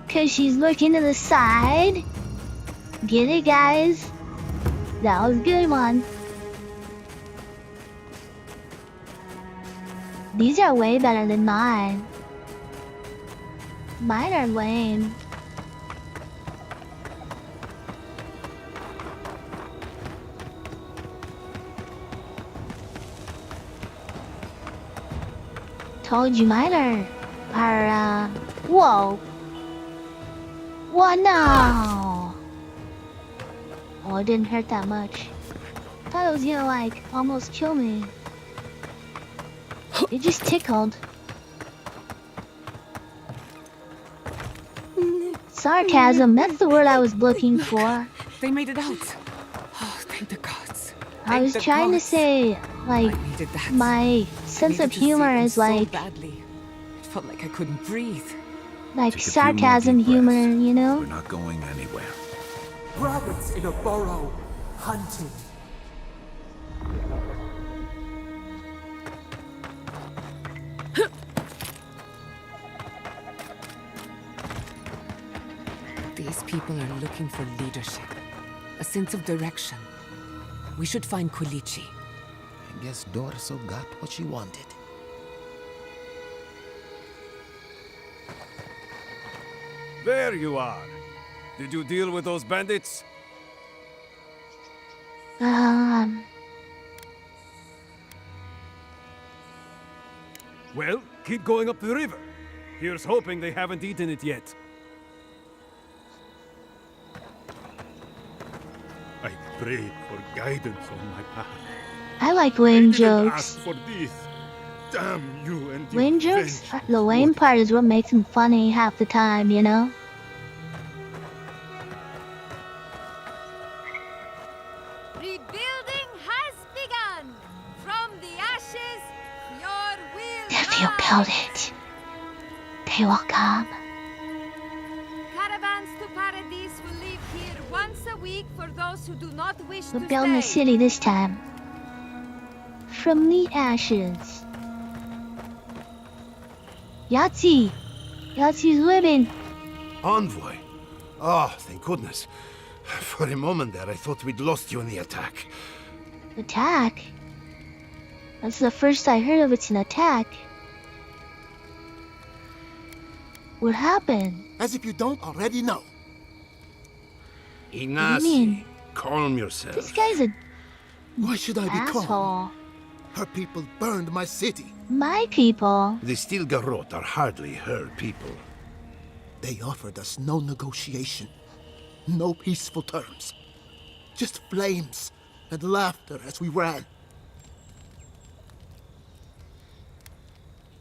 'Cause she's looking to the side. Get it, guys? That was a good one. These are way better than mine. Mine are lame. Told you mine are, whoa. What now? Oh, it didn't hurt that much. Thought it was gonna, like, almost kill me. It just tickled. Sarcasm, that's the word I was looking for. They made it out. Oh, thank the gods. I was trying to say, like, I needed that. my sense of humor is like so badly. It felt like I couldn't breathe. like Take a few more sarcasm deep humor, breaths. you know? We're not going anywhere. Rabbits in a burrow, hunted. These people are looking for leadership, a sense of direction. We should find Kulichi. I guess Dorso got what she wanted. There you are. Did you deal with those bandits? Um, Well, keep going up the river. Here's hoping they haven't eaten it yet. I prayed for guidance on my path. I like I lame didn't ask jokes. for this. Damn you and your Lame jokes? vengeful The lame motive. part is what makes them funny half the time, you know? Rebuilding has begun. From the ashes, your will If you build rise. it, they will come. Caravans to Paradise will leave here once a week for those who do not wish We're to building a stay. city this time. From the ashes. Yahtzee! Yahtzee's living! Envoy? Oh, thank goodness. For a moment there, I thought we'd lost you in the attack. Attack? That's the first I heard of it's an attack. What happened? As if you don't already know. Ignacy, mean? calm yourself. This guy's a Why should I be calm? asshole. Her people burned my city. My people. The Stilgarot are hardly her people. They offered us no negotiation, no peaceful terms. Just flames and laughter as we ran.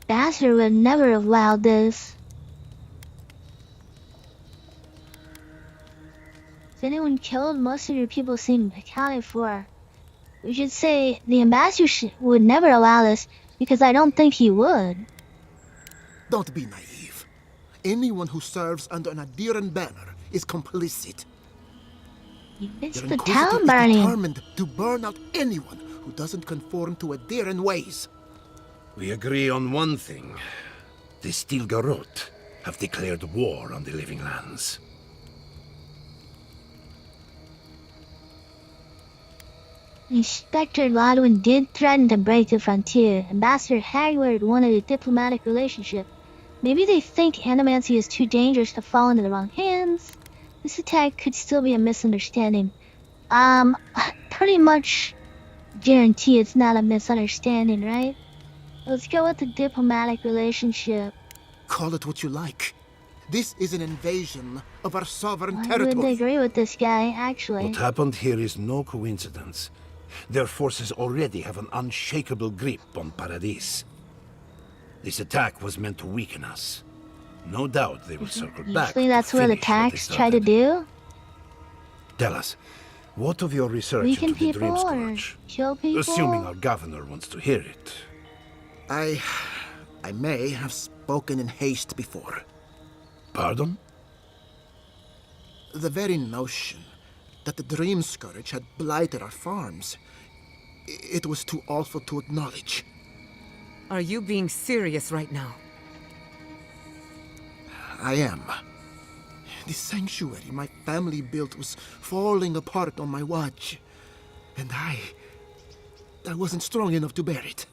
Bastard would never have allowed this. If anyone killed, most of your people seem accounted for. We should say the ambassador would never allow this, because I don't think he would. Don't be naive. Anyone who serves under an Adiran banner is complicit. It's Your the Inquisitor town is burning. determined to burn out anyone who doesn't conform to Adiran ways. We agree on one thing. The Stilgarot have declared war on the Living Lands. Inspector Godwin did threaten to break the frontier. Ambassador Haggard wanted a diplomatic relationship. Maybe they think animancy is too dangerous to fall into the wrong hands. This attack could still be a misunderstanding. Pretty much guarantee it's not a misunderstanding, right? Let's go with the diplomatic relationship. Call it what you like. This is an invasion of our sovereign I territory. would agree with this guy, actually. What happened here is no coincidence. Their forces already have an unshakable grip on Paradis. This attack was meant to weaken us. No doubt they will circle back. Usually that's to what finish attacks they try to started. do. Tell us, what of your research Weaken into the Dream people or Scourge? kill people. Assuming our governor wants to hear it. I may have spoken in haste before. Pardon? The very notion that the Dream Scourge had blighted our farms, it was too awful to acknowledge. Are you being serious right now? I am. The sanctuary my family built was falling apart on my watch. And I wasn't strong enough to bear it.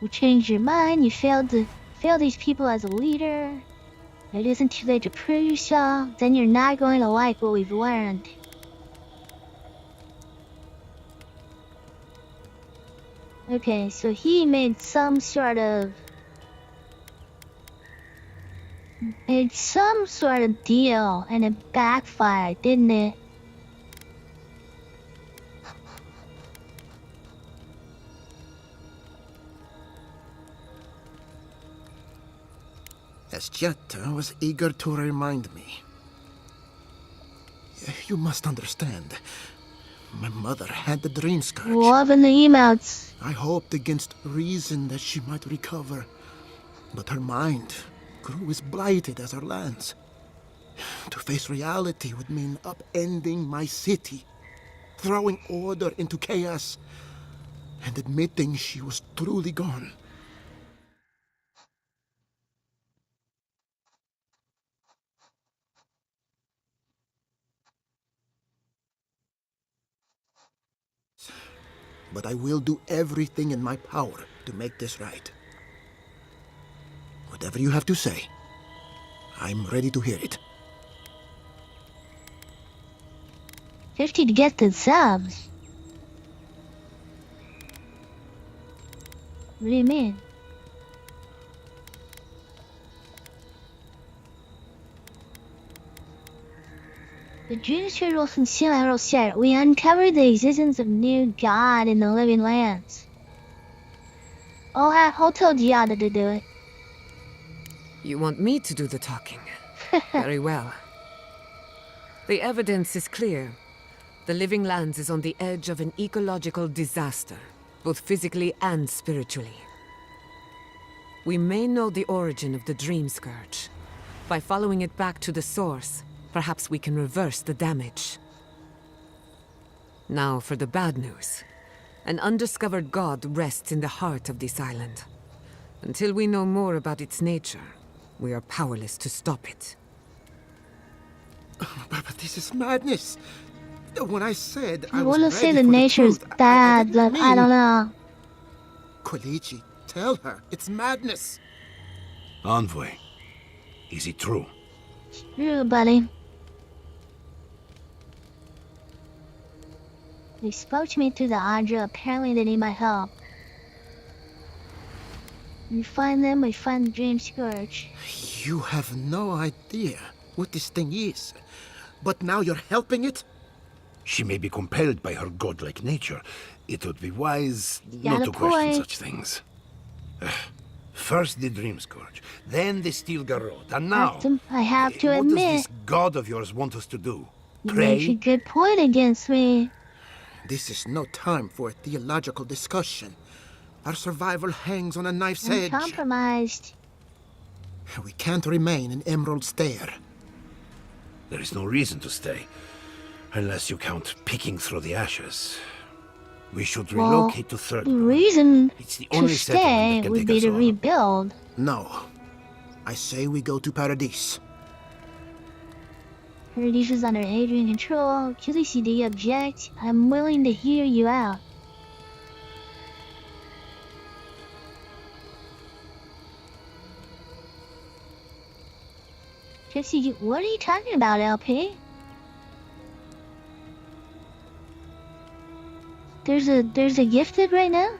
You changed your mind, you failed these people as a leader. It isn't too late to prove yourself, then you're not going to like what we've learned. Okay, so he made some sort of deal and it backfired, didn't it? Esjetta was eager to remind me. You must understand. My mother had the Dream Scourge. Loving the emotes. I hoped against reason that she might recover. But her mind grew as blighted as her lands. To face reality would mean upending my city, throwing order into chaos, and admitting she was truly gone. But I will do everything in my power to make this right. Whatever you have to say, I'm ready to hear it. 50 to get the subs. What do you mean? The dream turtle from Seattle said, we uncovered the existence of new God in the living lands. Who told Yada to do it? You want me to do the talking? Very well. The evidence is clear. The living lands is on the edge of an ecological disaster, both physically and spiritually. We may know the origin of the Dream Scourge. By following it back to the source, perhaps we can reverse the damage. Now for the bad news. An undiscovered god rests in the heart of this island. Until we know more about its nature, we are powerless to stop it. But this is madness. When I said I I was want to say ready the for nature is truth, bad, didn't but I don't know. Koichi, tell her it's madness. Envoy, is it true? True, buddy. They spoke to me through the Adra. Apparently they need my help. We find them, we find the Dream Scourge. You have no idea what this thing is. But now you're helping it? She may be compelled by her godlike nature. It would be wise Got not a to question point. such things. First the Dream Scourge, then the Steel Garrote, and now... I have to what admit, does this god of yours want us to do? you make a Pray? good point against me. This is no time for a theological discussion. Our survival hangs on a knife's I'm edge. compromised. We can't remain in Emerald Stair. There is no reason to stay, unless you count picking through the ashes. We should Well, relocate to Third. the reason It's the to only settlement stay that can would take be us to all. rebuild. No. I say we go to Paradise. Paradise is under Adrian control. QCD, do you object? I'm willing to hear you out. Jesse, what are you talking about, LP? There's a gifted right now?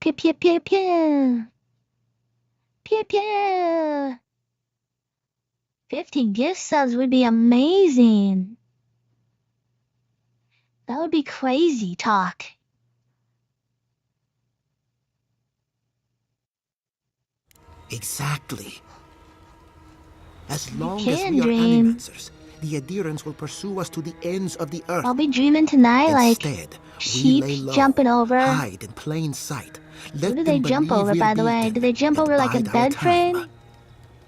Pew pew pew pew. Pew pew. 50 gift subs would be amazing. That would be crazy talk. Exactly. As long as can we are dream. animancers, the adherents will pursue us to the ends of the earth. I'll be dreaming tonight like Instead, sheep we lay low, jumping over. hide in plain sight. Let What do they them jump believe over, we're by the way? beaten Do they jump and over like a bide our bed frame? time.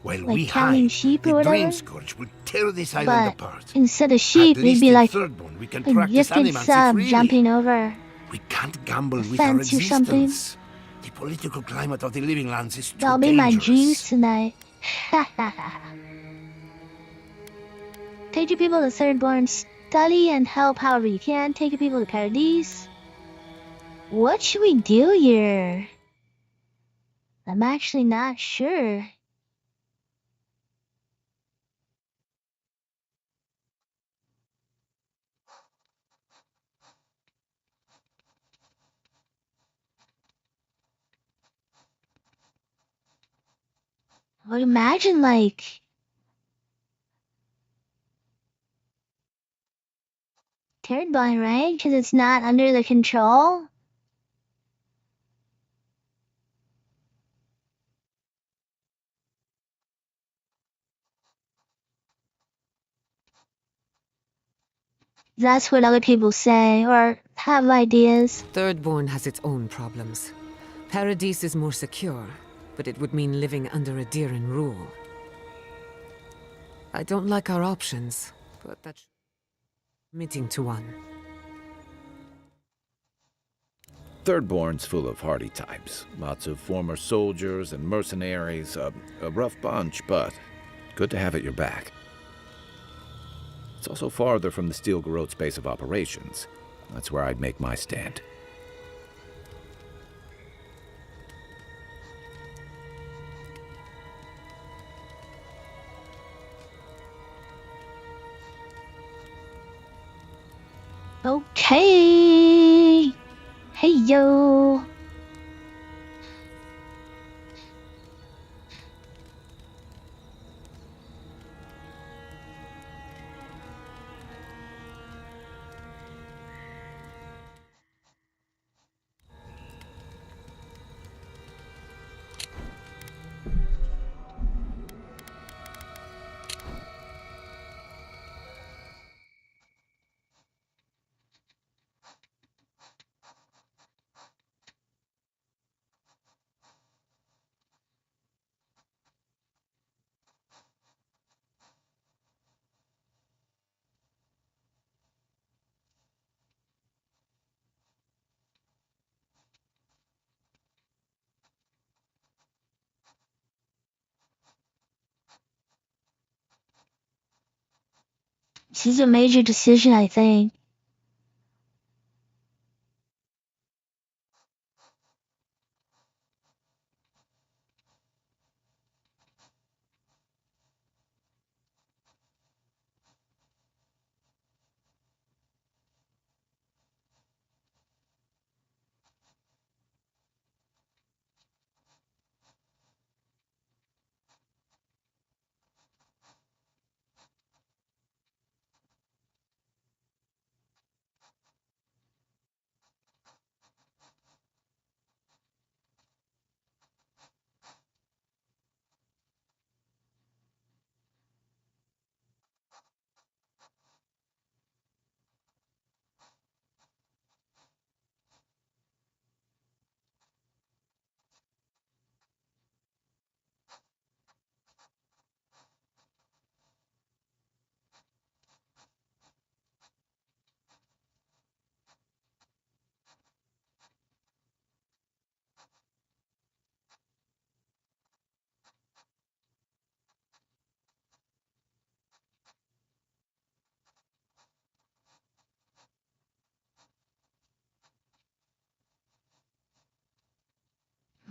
While Like we counting hide, sheep or the whatever? Dream Scourge will tear this island But apart. instead of sheep, At it'd least be in like Thirdborn, we can a practice gifted animancy sub freely. jumping over. We can't gamble a with our fence or something. existence. The political climate of the living lands is too That'll be my dangerous. dreams tonight. Take your people to Thirdborn, study and help however you can. Take your people to Paradise. What should we do here? I'm actually not sure. I would imagine like Thirdborn, right? Because it's not under the control. That's what other people say or have ideas. Thirdborn has its own problems. Paradise is more secure, but it would mean living under a Diran rule. I don't like our options, but that's admitting to one. Thirdborn's full of hardy types. Lots of former soldiers and mercenaries. A rough bunch, but good to have at your back. It's also farther from the Steel Garrote's base of operations. That's where I'd make my stand. Okay. Hey, yo. This is a major decision, I think.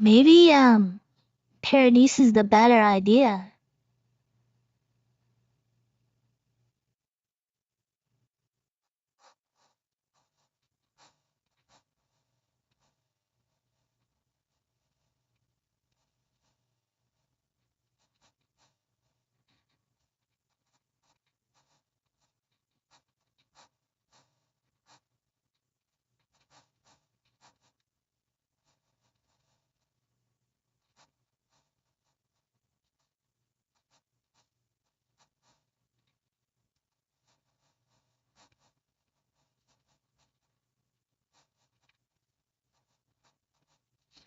Maybe, Paradise is the better idea.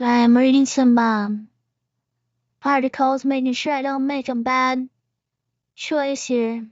I'm reading some, articles making sure I don't make a bad choice here.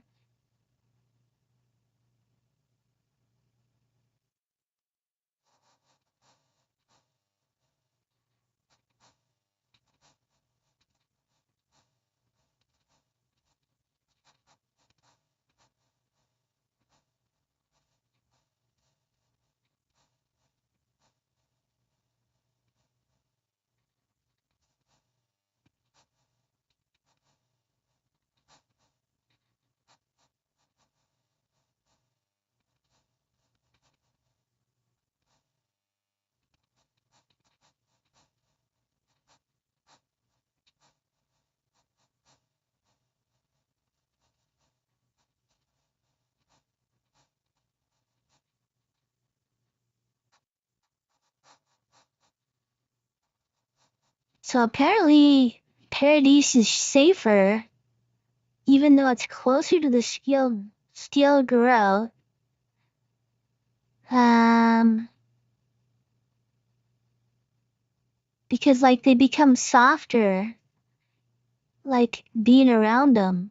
So apparently, Paradise is safer, even though it's closer to the steel grill. Um, because like they become softer, like being around them.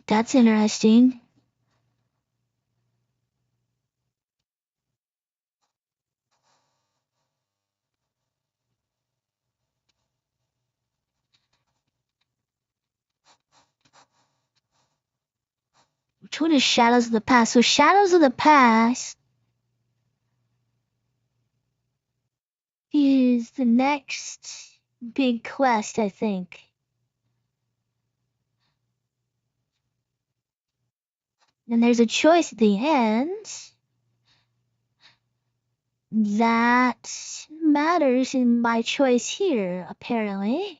That's interesting. Which one is Shadows of the Past? So Shadows of the Past is the next big quest, I think. And there's a choice at the end that matters in my choice here, apparently.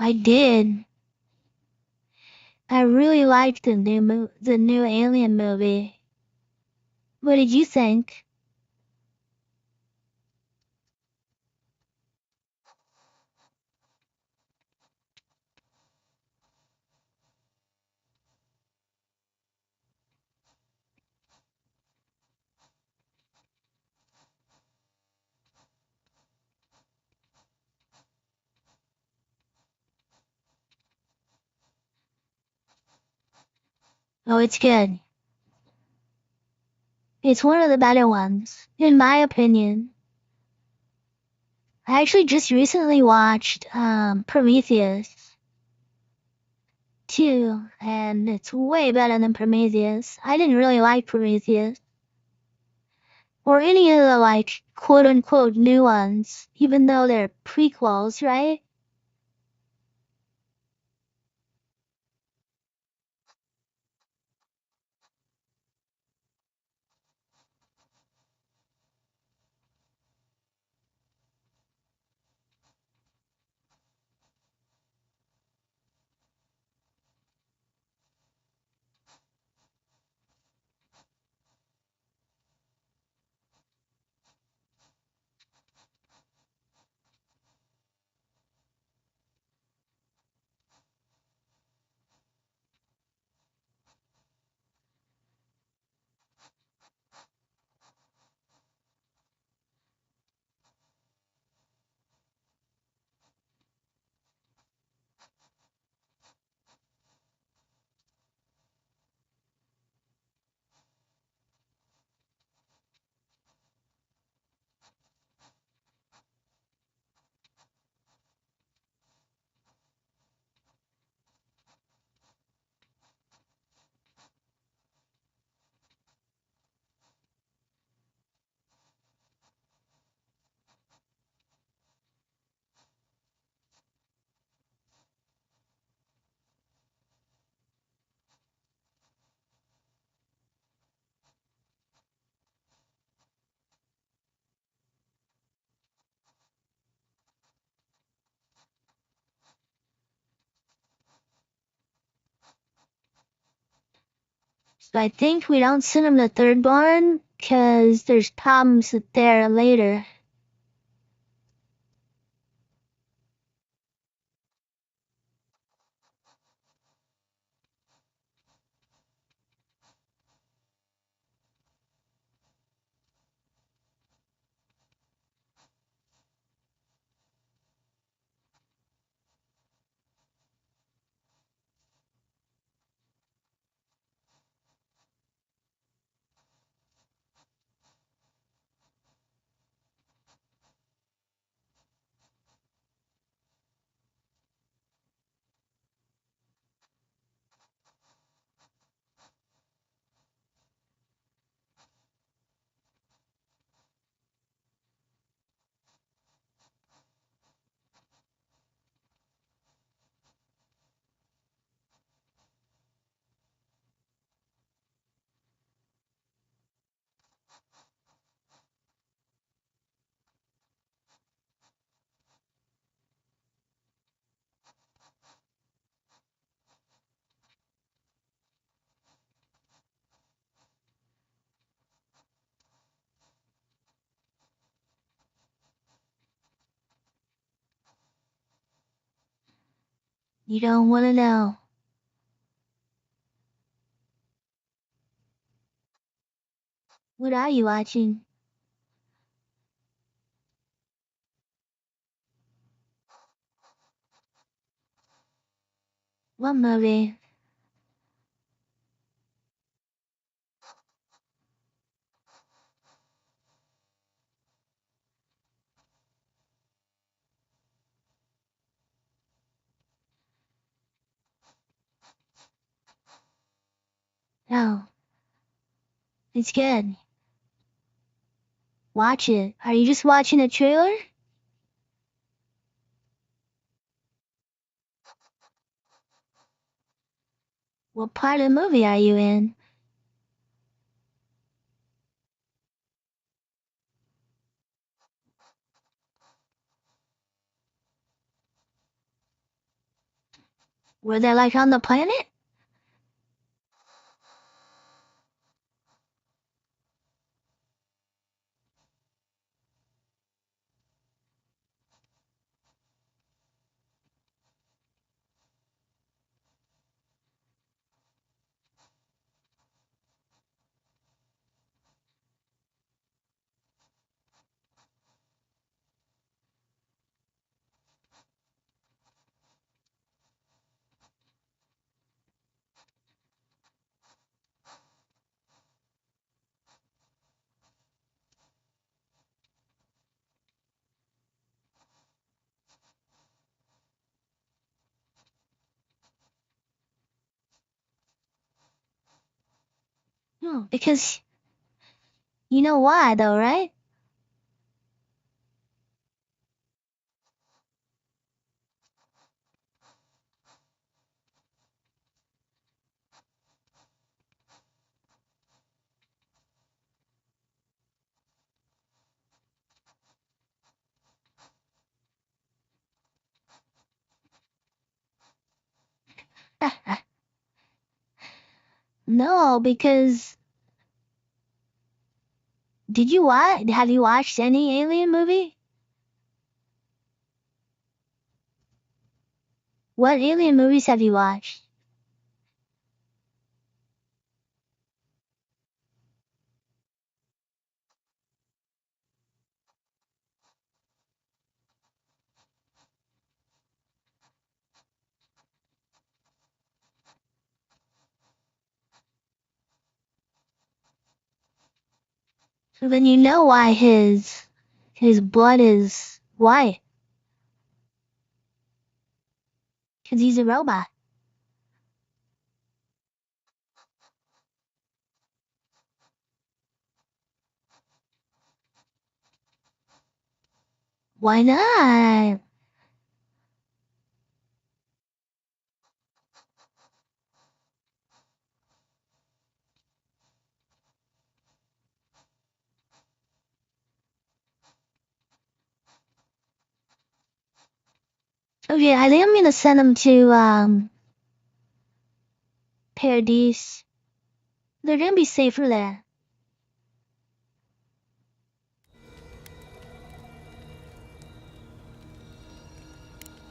I did. I really liked the new Alien movie. What did you think? Oh, it's good. It's one of the better ones, in my opinion. I actually just recently watched Prometheus 2, and it's way better than Prometheus. I didn't really like Prometheus, or any of the like quote unquote new ones, even though they're prequels, right? So I think we don't send him the third one, cause there's problems there later. You don't want to know. What are you watching? What movie? Oh, it's good. Watch it. Are you just watching a trailer? What part of the movie are you in? Were they like on the planet? No, because you know why though, right? No, because did you watch? Have you watched any alien movie? What alien movies have you watched? So then you know why his blood is white. Because he's a robot. Why not? Okay, I think I'm gonna send him to Paradise. They're gonna be safer there.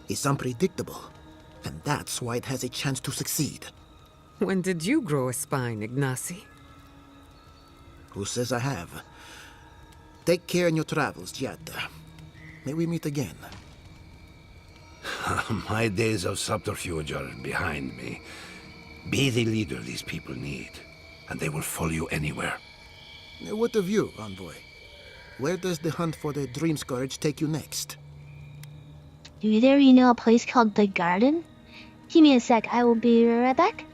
It's unpredictable, and that's why it has a chance to succeed. When did you grow a spine, Ignacy? Who says I have? Take care in your travels, Giada. May we meet again. My days of subterfuge are behind me. Be the leader these people need, and they will follow you anywhere. What of you, envoy? Where does the hunt for the Dream Scourge take you next? Do either of you know a place called the Garden? Give me a sec, I will be right back.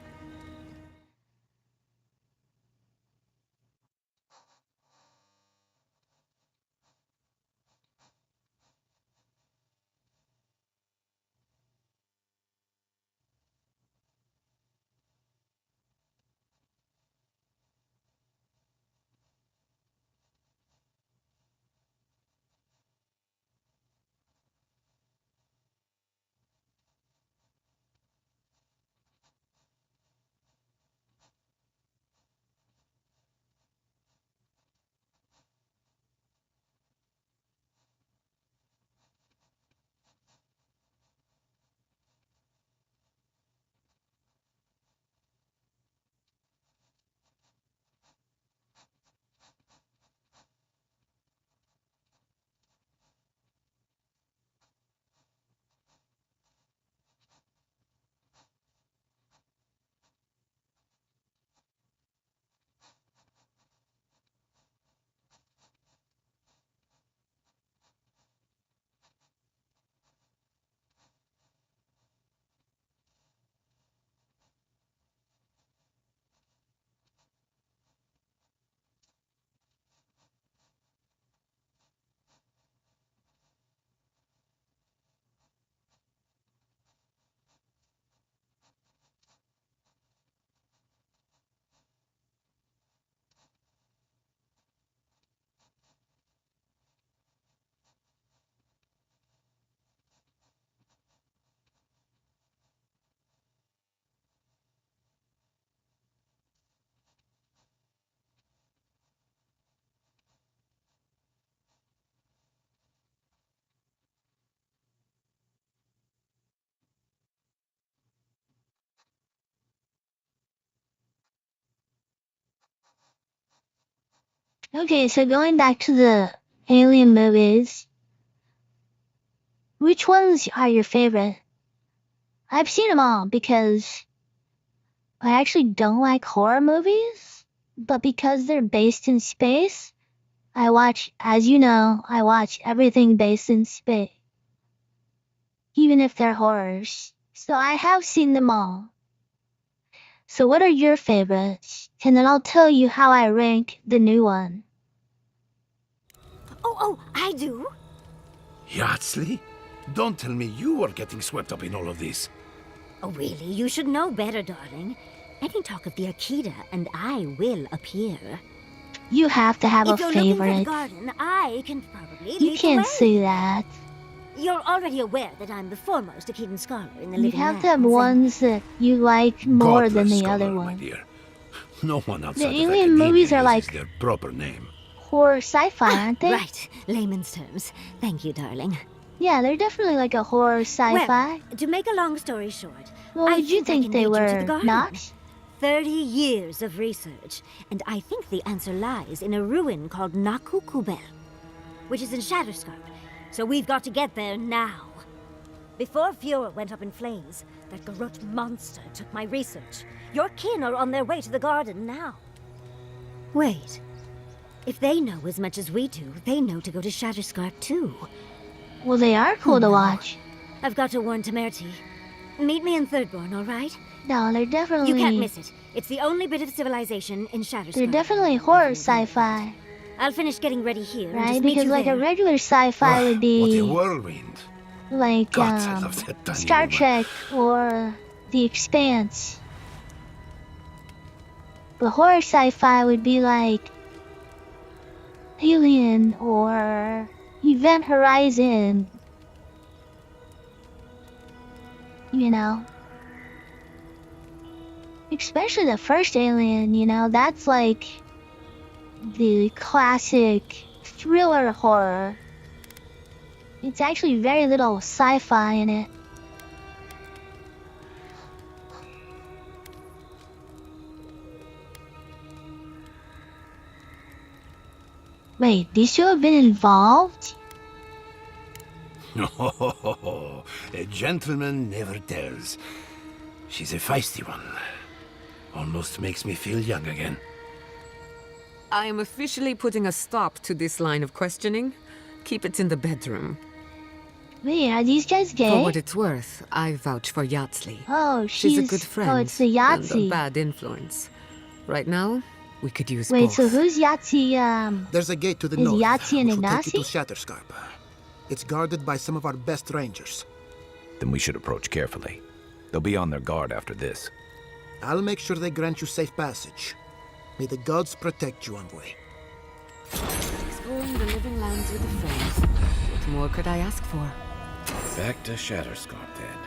Okay, so going back to the Alien movies, which ones are your favorite? I've seen them all because I actually don't like horror movies, but because they're based in space, I watch, as you know, I watch everything based in space, even if they're horrors. So I have seen them all. So what are your favorites? And then I'll tell you how I rank the new one. Oh, I do. Yardsley? Don't tell me you are getting swept up in all of this. Oh, really? You should know better, darling. Any talk of the Akita, and I will appear. You have to have if a you're looking for the favorite. garden, I can probably You lead the can't way. say that. You're already aware that I'm the foremost Akitan scholar in the You living have to have lands, and- ones that you like more God than bless the other scholar, my ones. dear. No one outside The of Alien academia movies are uses like their proper name. horror sci-fi, aren't they? Right, layman's terms. Thank you, darling. Yeah, they're definitely like a horror sci-fi. Well, to make a long story short, Well, I did you I think can they lead you to were the garden. not? 30 years of research, and I think the answer lies in a ruin called Nakukubel, which is in Shatterscarp. So we've got to get there now. Before Fiora went up in flames, that garrote monster took my research. Your kin are on their way to the garden now. Wait. If they know as much as we do, they know to go to Shatterscarp too. Well, they are cool to no. watch. I've got to warn Temerity. Meet me in Thirdborn, all right? No, they're definitely... You can't miss it. It's the only bit of civilization in Shatterscarp. They're definitely horror sci-fi, I'll finish getting ready here and right? just meet Because you like there. a regular sci-fi would What a be whirlwind. like God, I love that tiny Star woman. Trek or The Expanse. But horror sci-fi would be like Alien or Event Horizon. You know? Especially the first Alien, you know, that's like the classic thriller horror. It's actually very little sci-fi in it. Wait, these two have been involved? Oh, a gentleman never tells. She's a feisty one. Almost makes me feel young again. I am officially putting a stop to this line of questioning. Keep it in the bedroom. Wait, are these guys gay? For what it's worth, I vouch for Yardsley. Oh, She's a good friend. Oh, it's the And a Yahtzee. bad influence. Right now, we could use Wait, both. so who's Yahtzee, There's a gate to the is north, Yahtzee and which will take you Ignacy? to Shatterscarp. It's guarded by some of our best rangers. Then we should approach carefully. They'll be on their guard after this. I'll make sure they grant you safe passage. May the gods protect you, envoy. Exploring the living lands with a friend. What more could I ask for? Back to Shatterscarp then.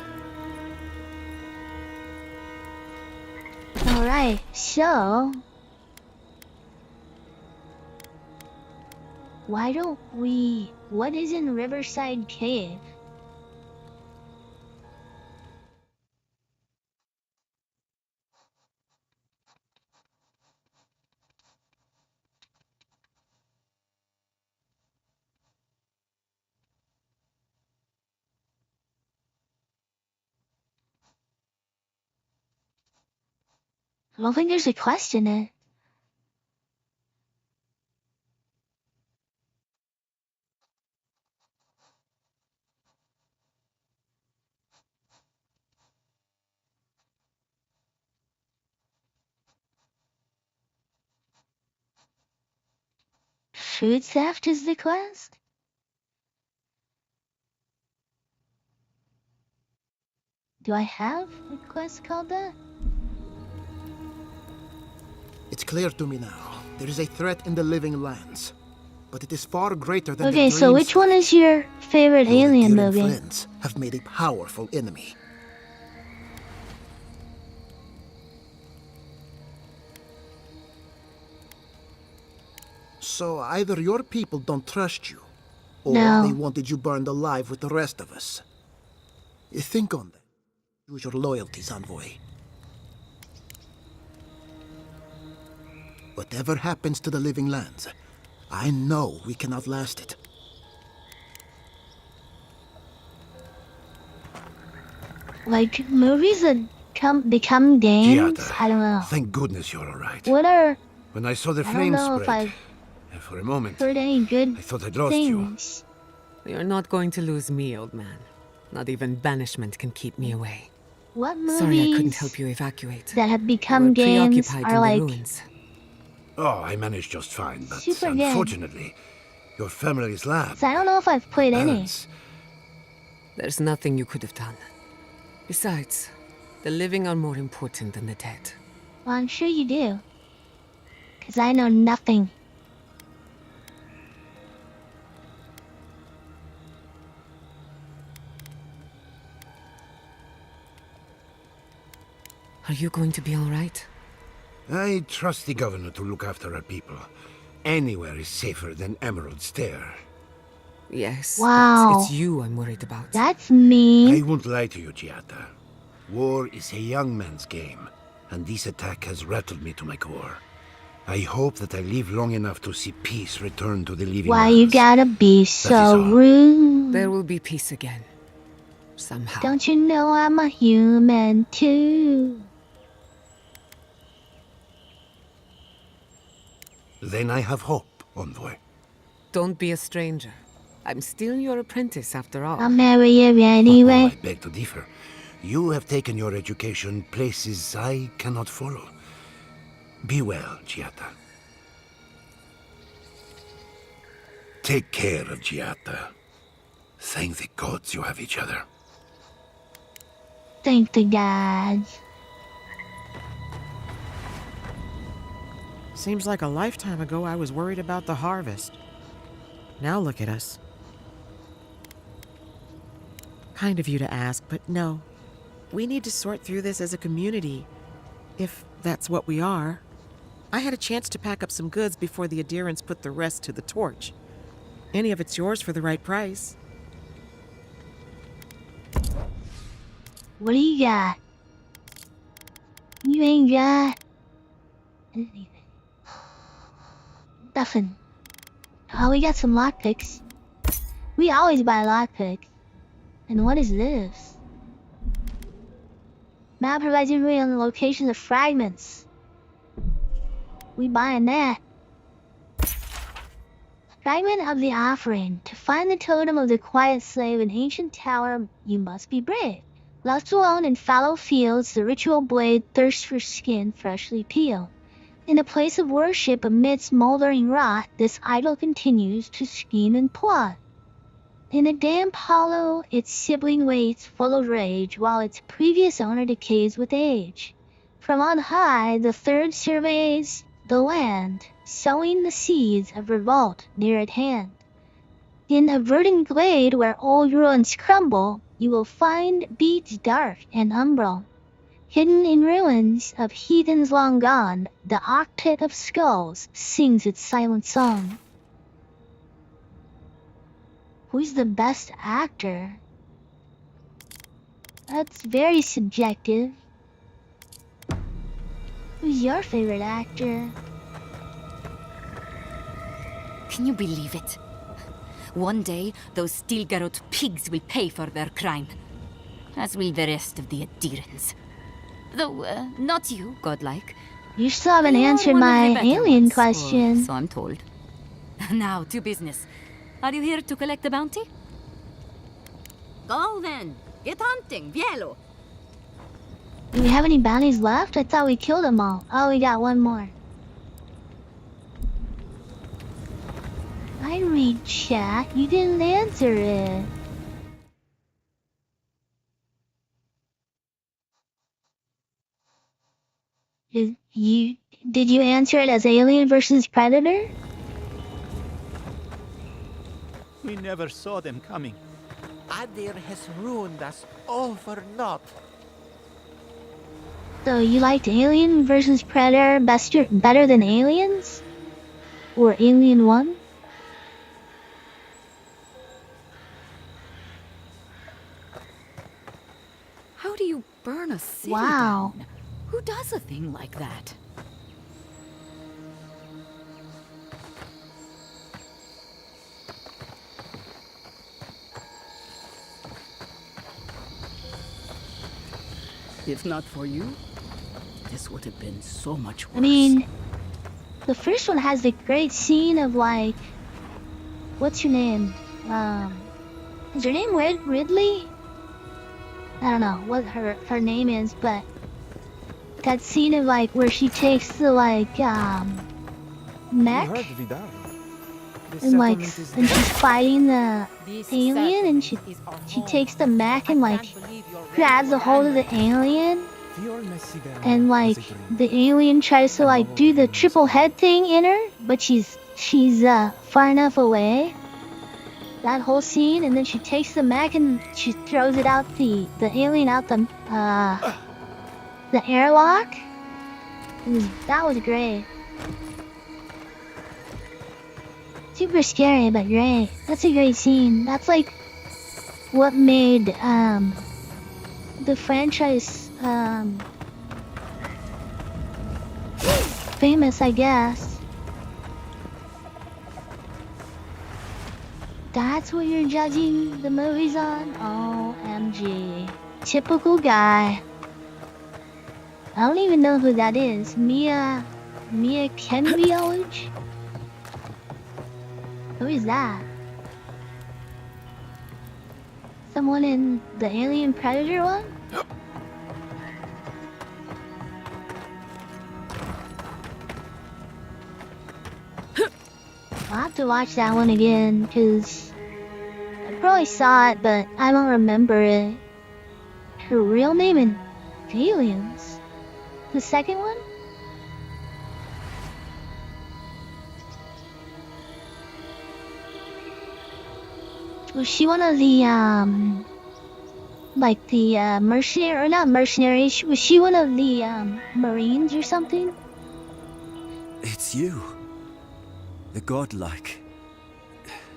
Alright, so... why don't we... what is in Riverside Cave? I don't think there's a quest in it. Food theft is the quest? Do I have a quest called that? It's clear to me now. There is a threat in the living lands. But it is far greater than Okay, the so which one is your favorite Alien movie? friends have made a powerful enemy. So either your people don't trust you, or No. they wanted you burned alive with the rest of us. Think on that. Choose your loyalties, envoy. Whatever happens to the living lands, I know we can outlast it. Like movies that become games? Giada, I don't know. thank goodness you're all right. What are... When I saw the I don't flames know if spread, I've for a moment, heard any good I thought I'd lost things. You're not going to lose me, old man. Not even banishment can keep me away. What movies Sorry I couldn't help you evacuate. that have We become were games preoccupied are in like the ruins. you. Oh, I managed just fine, but super good? unfortunately, your family's lab. 'Cause I don't know if I've played any. balance. There's nothing you could have done. Besides, the living are more important than the dead. Well, I'm sure you do. 'Cause I know nothing. Are you going to be all right? I trust the governor to look after our people. Anywhere is safer than Emerald Stair. Yes, Wow. but it's you I'm worried about. That's mean. I won't lie to you, Giada. War is a young man's game, and this attack has rattled me to my core. I hope that I live long enough to see peace return to the living Why you lands. gotta be so rude? There will be peace again. Somehow. Don't you know I'm a human too? Then I have hope, Envoy. Don't be a stranger. I'm still your apprentice after all. I'll marry you Oh, anyway. I beg to differ. You have taken your education places I cannot follow. Be well, Giada. Take care of Giada. Thank the gods you have each other. Thank the gods. Seems like a lifetime ago I was worried about the harvest. Now look at us. Kind of you to ask, but no. We need to sort through this as a community, if that's what we are. I had a chance to pack up some goods before the adherents put the rest to the torch. Any of it's yours for the right price. What do you got? You ain't got anything. Nothing. Oh, we got some lockpicks. We always buy lockpicks. And what is this? Map provides information on the location of fragments. We buying that. Fragment of the offering. To find the totem of the quiet slave in ancient tower, you must be brave. Left alone in fallow fields, the ritual blade thirsts for skin freshly peeled. In a place of worship amidst moldering rot, this idol continues to scheme and plot. In a damp hollow, its sibling waits full of rage, while its previous owner decays with age. From on high, the third surveys the land, sowing the seeds of revolt near at hand. In a verdant glade where old ruins crumble, you will find beads dark and umbral. Hidden in ruins of heathens long gone, the octet of skulls sings its silent song. Who's the best actor? That's very subjective. Who's your favorite actor? Can you believe it? One day, those Stilgarot pigs will pay for their crime. As will the rest of the adherents. Though, not you, godlike. You still haven't You're answered one of my the better alien ones, or question. so I'm told. Now, to business. Are you here to collect the bounty? Go then. Get hunting, Bielo. Do we have any bounties left? I thought we killed them all. Oh, we got one more. I read chat. You didn't answer it. Did you answer it as Alien versus Predator? We never saw them coming. Adir has ruined us all for naught. So you liked Alien versus Predator better than Aliens? Or Alien 1? How do you burn a city Wow. down? Who does a thing like that? If not for you, this would have been so much worse. I mean, the first one has a great scene of like, what's your name? Is her name Ridley? I don't know what her name is, but that scene of like where she takes the like mech and like and she's fighting the alien and she takes the mech and like grabs a hold of the alien and like the alien tries to like do the triple head thing in her, but she's far enough away. That whole scene, and then she takes the mech and she throws it out the alien out the airlock. That was great. Super scary, but great. That's a great scene. That's like what made the franchise famous, I guess. That's what you're judging the movies on? OMG. Typical guy. I don't even know who that is. Mia Kenriage? Who is that? Someone in the Alien Predator one? I'll have to watch that one again, because I probably saw it, but I don't remember it. Her real name in Aliens? The second one? Was she one of the, like the, mercenary, or not mercenaries, was she one of the, Marines or something? It's you. The godlike.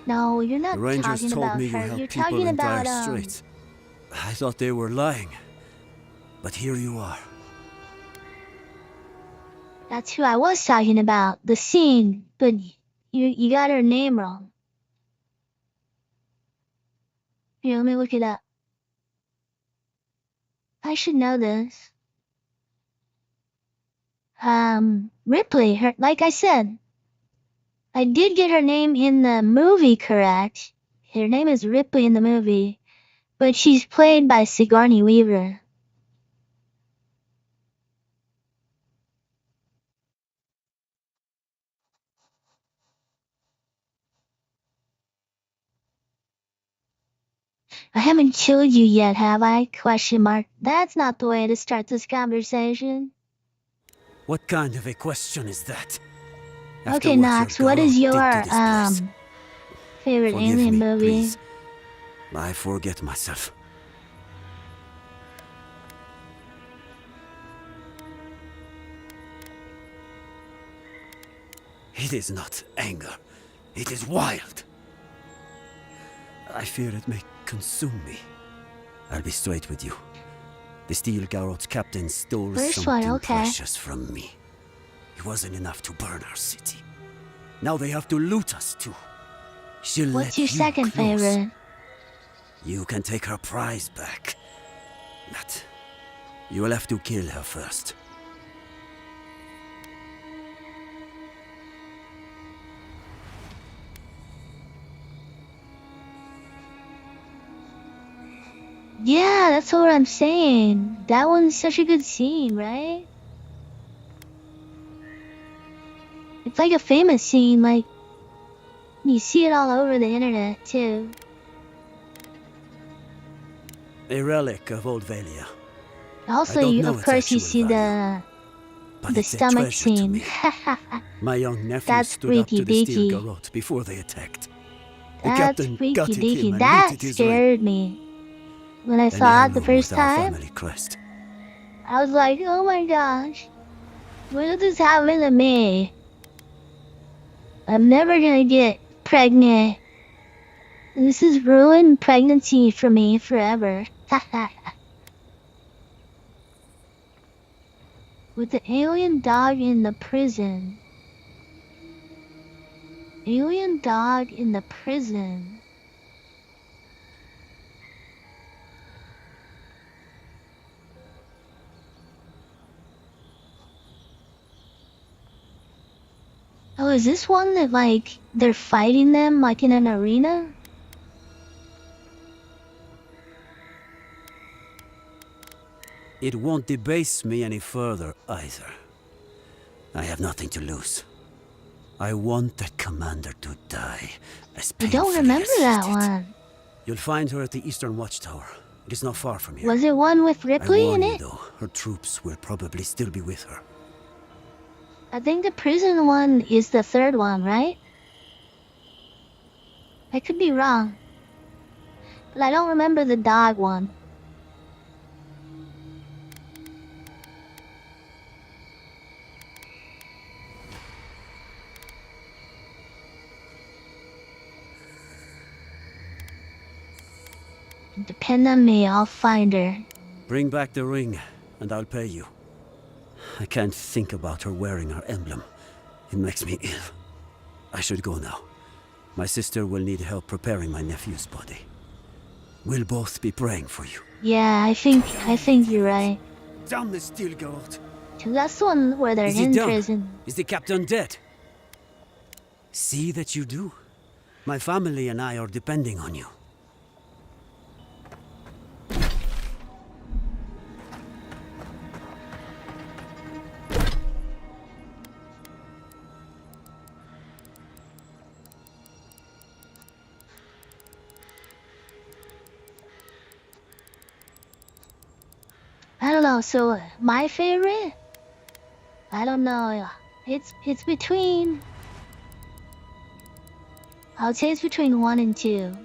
No, you're not The Rangers talking told about me you her. helped You're people talking in dire about, straits. I thought they were lying. But here you are. that's who I was talking about, the scene, but you got her name wrong. Here, let me look it up. I should know this. Ripley, her, like I said, I did get her name in the movie correct. Her name is Ripley in the movie, but she's played by Sigourney Weaver. I haven't killed you yet, have I? Question mark. That's not the way to start this conversation. What kind of a question is that? Okay, Knox, what is your favorite Forgive alien me, movie? please. I forget myself. It is not anger. It is wild. I fear it may consume me. I'll be straight with you. The Steel Garrot's captain stole First something one, okay. precious from me. It wasn't enough to burn our city. Now they have to loot us too. She'll What's let your you second close. favorite? You can take her prize back. But you will have to kill her first. Yeah, that's what I'm saying. That one's such a good scene, right? It's like a famous scene, like, you see it all over the internet, too. A relic of Old Valia. Also, of course, you see the stomach treasure to scene. me. My young nephew That's stood up to the freaky Steel deaky. Garrot before they attacked. The That's captain freaky gutted him deaky. and That looted his ring. scared me. When I An saw it the heirloom first with our time, family crest. I was like, oh my gosh. What does this happen to me? I'm never gonna get pregnant. This is ruined pregnancy for me forever. With the alien dog in the prison. Alien dog in the prison. Oh, is this one that, like, they're fighting them, like, in an arena? It won't debase me any further, either. I have nothing to lose. I want that commander to die as I painfully don't remember as she that did. one. You'll find her at the Eastern Watchtower. It is not far from here. Was it one with I Ripley warn in you, it? though, her troops will probably still be with her. I think the prison one is the third one, right? I could be wrong. But I don't remember the dog one. Depend on me, I'll find her. Bring back the ring, and I'll pay you. I can't think about her wearing her emblem. It makes me ill. I should go now. My sister will need help preparing my nephew's body. We'll both be praying for you. Yeah, I think you're right. Damn the steel gold. 'Cause that's the one where they're Is it in done? prison. Is the captain dead? See that you do. My family and I are depending on you. I don't know, so my favorite? I don't know. It's between, I would say it's between 1 and 2.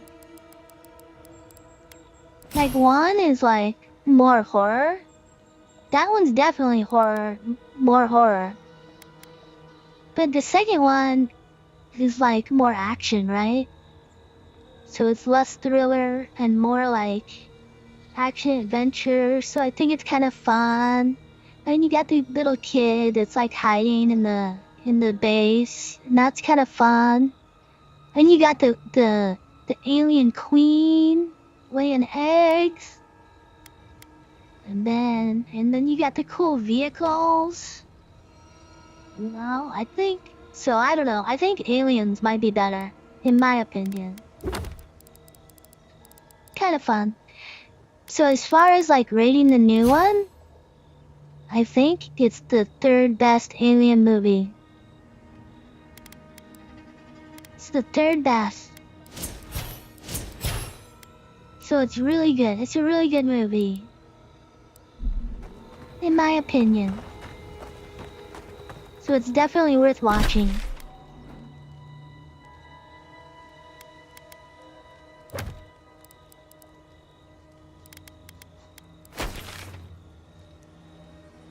Like 1 is like more horror. That one's definitely horror, more horror. But the second one is like more action, right? So it's less thriller and more like action adventure, so I think it's kind of fun. And you got the little kid that's like hiding in the base, and that's kind of fun. And you got the alien queen laying eggs, and then you got the cool vehicles. You know, I think so. I don't know. I think Aliens might be better, in my opinion. Kind of fun. So as far as like rating the new one, I think it's the 3rd best Alien movie. It's the 3rd best. So it's really good. It's a really good movie. In my opinion. So it's definitely worth watching.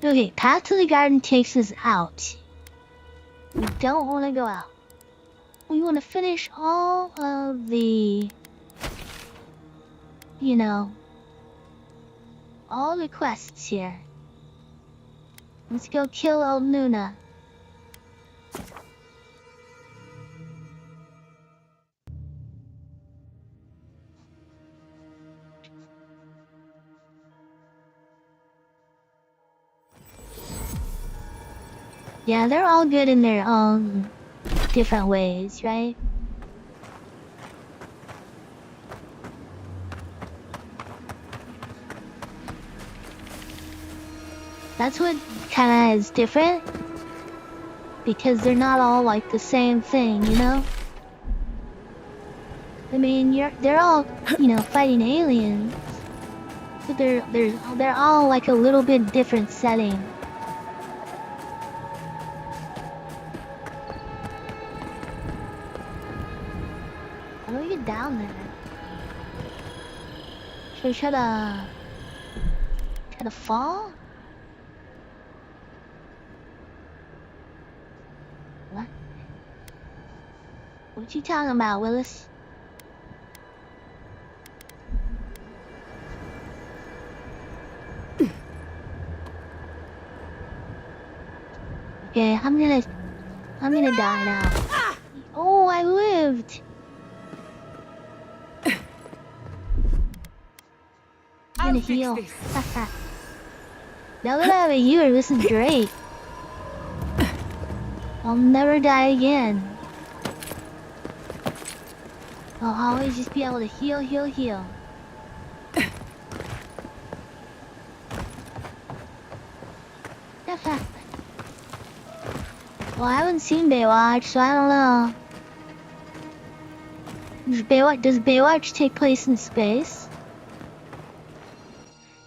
Okay, Path to the Garden takes us out. We don't want to go out. We want to finish all of the, you know, all the quests here. Let's go kill old Nuna. Yeah, they're all good in their own different ways, right? That's what kind of is different, because they're not all like the same thing, you know? I mean, they're all, you know, fighting aliens, but they're all like a little bit different setting. How do we get down there? Should we try to fall? What? What you talking about, Willis? Okay, I'm gonna die now. Oh, I lived. I'm gonna heal. Now that I have a healer, this is great. I'll never die again. I'll always just be able to heal. Well, I haven't seen Baywatch, so I don't know. Does Baywatch take place in space?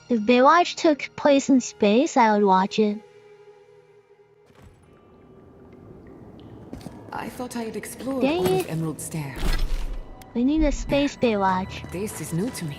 If Baywatch took place in space, I would watch it. I thought I had explored Dang all it. of Emerald Stair. We need a space Baywatch. This is new to me.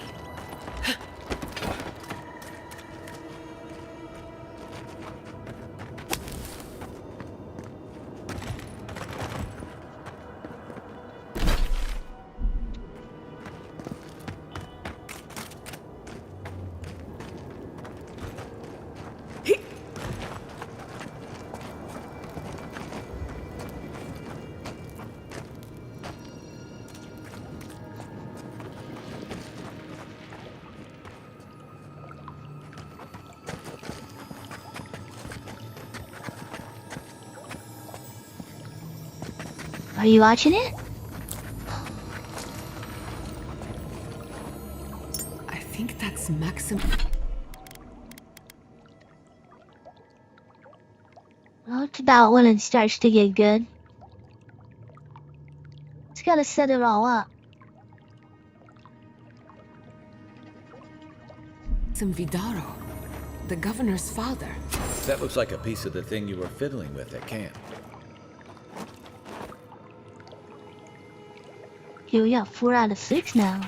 Are you watching it? I think that's Maxim. Well, it's about when it starts to get good. It's gotta set it all up. Maxim Vidaro, the governor's father. That looks like a piece of the thing you were fiddling with at camp. Here we got 4 out of 6 now.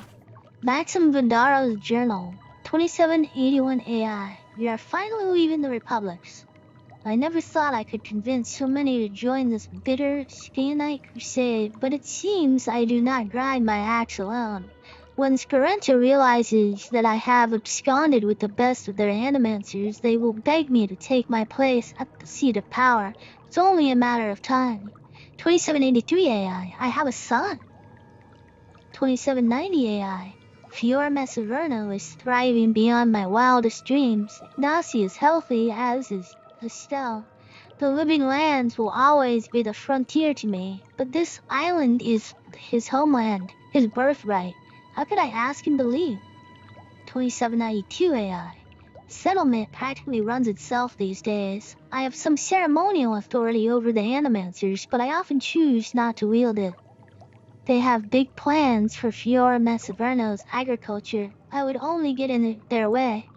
Maxim Vindaro's journal, 2781 AI. We are finally leaving the republics. I never thought I could convince so many to join this bitter Scanite crusade, but it seems I do not grind my axe alone. When Scarenta realizes that I have absconded with the best of their animancers, they will beg me to take my place at the seat of power. It's only a matter of time. 2783 AI. I have a son. 2790 AI. Fiora Messaverno is thriving beyond my wildest dreams. Ignacy is healthy, as is Estelle. The living lands will always be the frontier to me, but this island is his homeland, his birthright. How could I ask him to leave? 2792 AI. Settlement practically runs itself these days. I have some ceremonial authority over the animancers, but I often choose not to wield it. They have big plans for Fiora Messaverno's agriculture. I would only get in their way.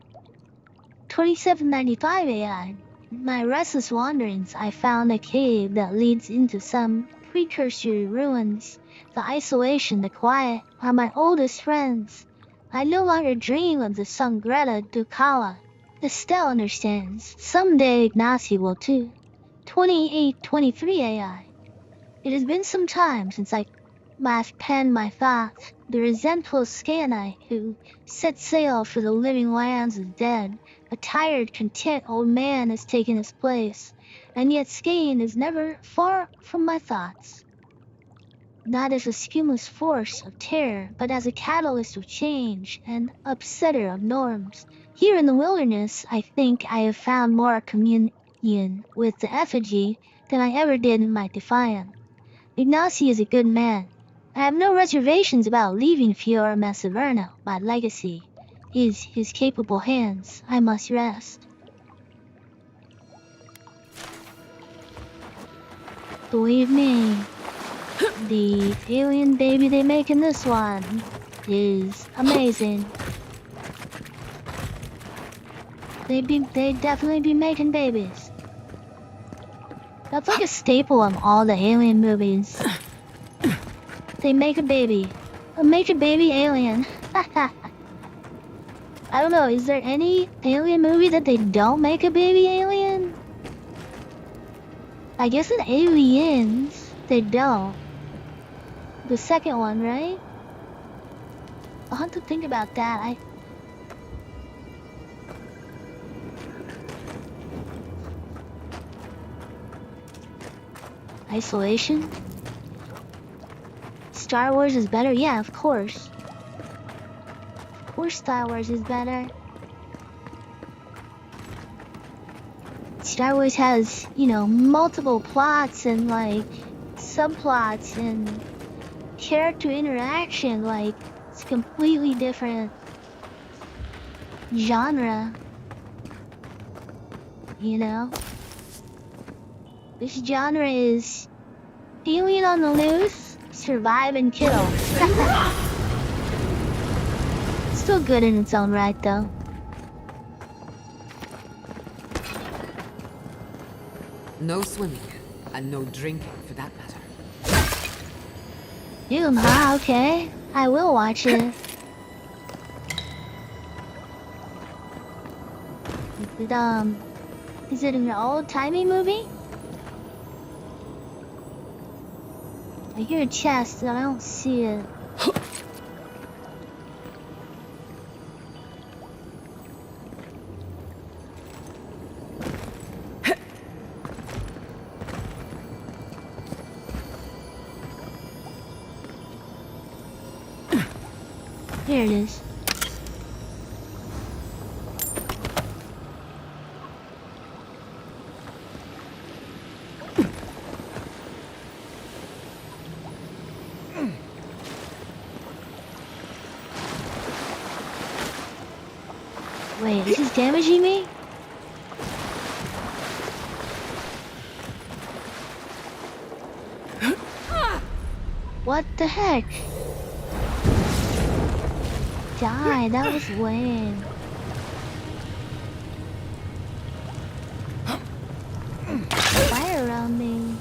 2795 AI. In my restless wanderings, I found a cave that leads into some precursor ruins. The isolation, the quiet are my oldest friends. I no longer dream of the Sangreta Ducala. Estelle understands. Someday Ignacy will too. 2823 AI. It has been some time since I last penned my thoughts. The resentful Scanite who set sail for the living lands is dead. A tired, content old man has taken his place, and yet Skane is never far from my thoughts. Not as a schemless force of terror, but as a catalyst of change and upsetter of norms. Here in the wilderness, I think I have found more communion with the effigy than I ever did in my Defiant. Ignacy is a good man. I have no reservations about leaving Fiora Messaverno. My legacy is his capable hands. I must rest. Believe me, the alien baby they make in this one is amazing. They'd definitely be making babies. That's like a staple of all the alien movies. They make a baby. Make a baby alien. I don't know, is there any alien movie that they don't make a baby alien? I guess in Aliens, they don't. The second one, right? I'll have to think about that. Isolation? Star Wars is better? Yeah, of course. Of course Star Wars is better. Star Wars has, you know, multiple plots and like subplots and character interaction. Like, it's completely different genre, you know? This genre is feeling on the loose, survive and kill. Still good in its own right, though. No swimming, and no drinking for that matter. Okay. I will watch it. Is it an old-timey movie? I hear a chest, and I don't see it. Here it is. Wait, is this damaging me? What the heck? Die, that was lame. Fire around me.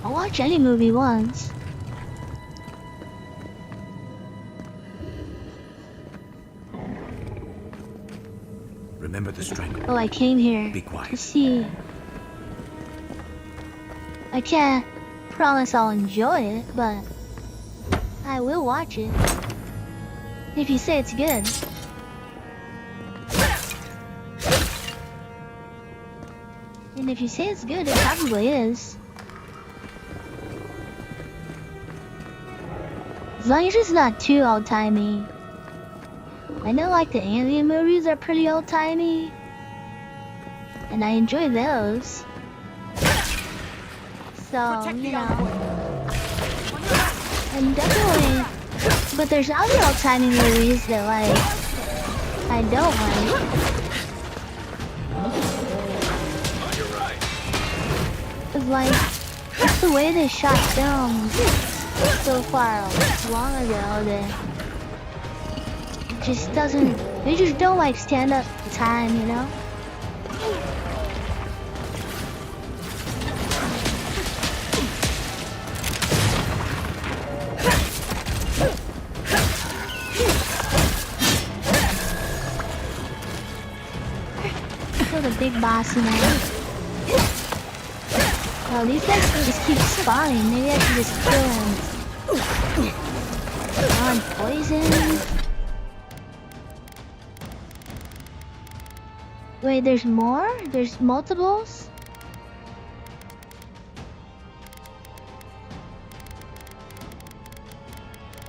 I'll watch any movie once. Remember the strangle. Oh, I came here Be quiet. to see. I can't promise I'll enjoy it, but I will watch it. If you say it's good. And if you say it's good, it probably is. As long as it's not too old-timey. I know like the alien movies are pretty old-timey. And I enjoy those. So, you know. And definitely, but there's other old-timey movies that like, I don't like. Cause like, just the way they shot films so far long ago that it just doesn't, they just don't like stand up to time, you know? Kill the big boss now. Oh, these guys just keep spawning. Maybe I should just kill him. On poison. Wait, there's more? There's multiples?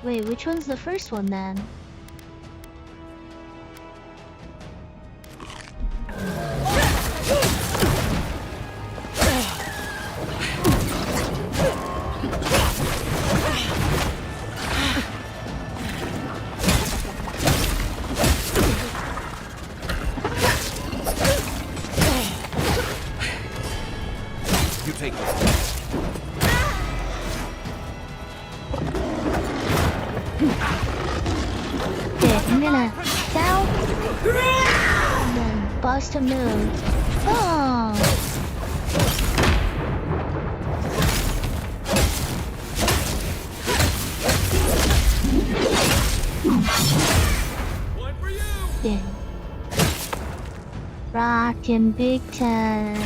Wait, which one's the first one then? You take this. Okay, I'm gonna down and then bust a move. Oh. Yeah. Rockin' Big Ten.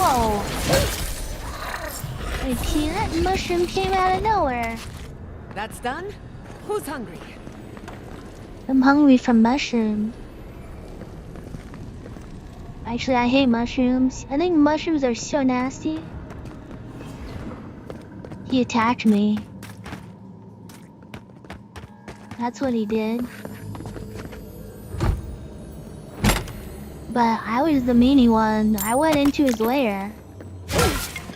Whoa. Wait, see, that mushroom came out of nowhere. That's done? Who's hungry? I'm hungry for mushrooms. Actually, I hate mushrooms. I think mushrooms are so nasty. He attacked me. That's what he did. But I was the meanie one. I went into his lair.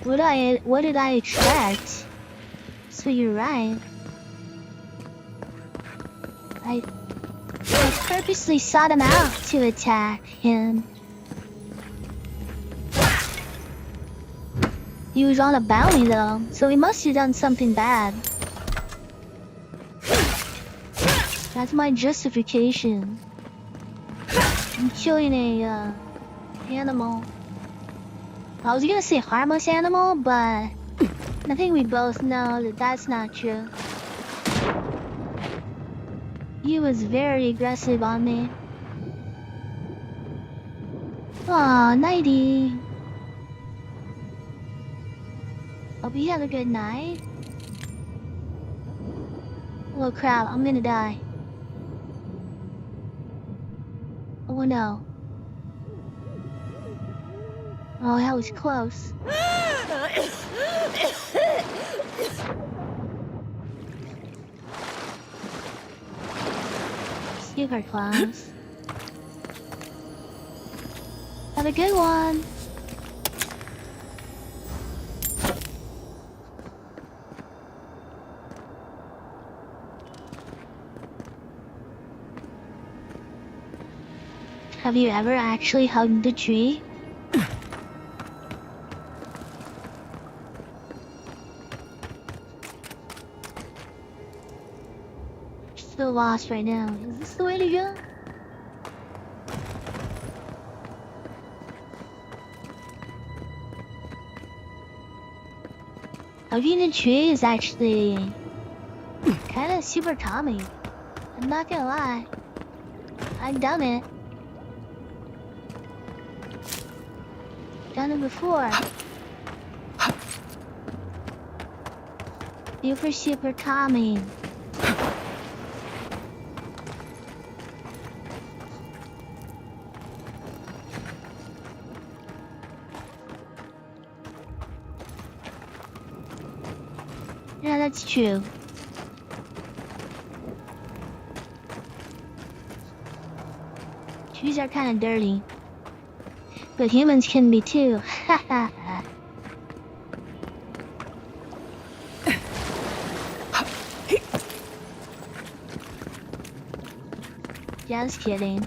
What did I expect? So you're right. I purposely sought him out to attack him. He was on a bounty though, so he must have done something bad. That's my justification. I'm killing a animal. I was gonna say harmless animal, but I think we both know that that's not true. He was very aggressive on me. Aw, nighty. Hope you had a good night. Oh crap, I'm gonna die. Oh no. Oh, that was close. Super close. Have a good one. Have you ever actually hugged the tree? Still lost right now. Is this the way to go? Hugging a tree is actually kind of super calming. I'm not gonna lie. I've done it. Done it before. Super calming. Yeah, that's true. Trees are kind of dirty. But humans can be too. Haha. Just kidding.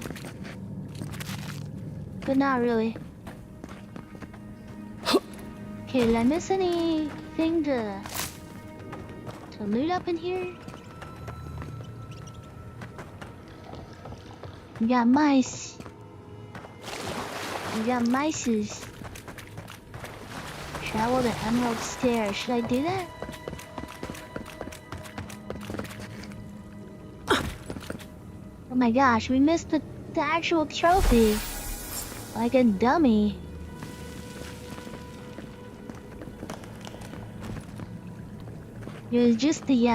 But not really. Okay, did I miss anything to loot up in here? We got mice. We got mices. Travel the Emerald Stairs. Should I do that? Oh my gosh, we missed the actual trophy. Like a dummy. It was just the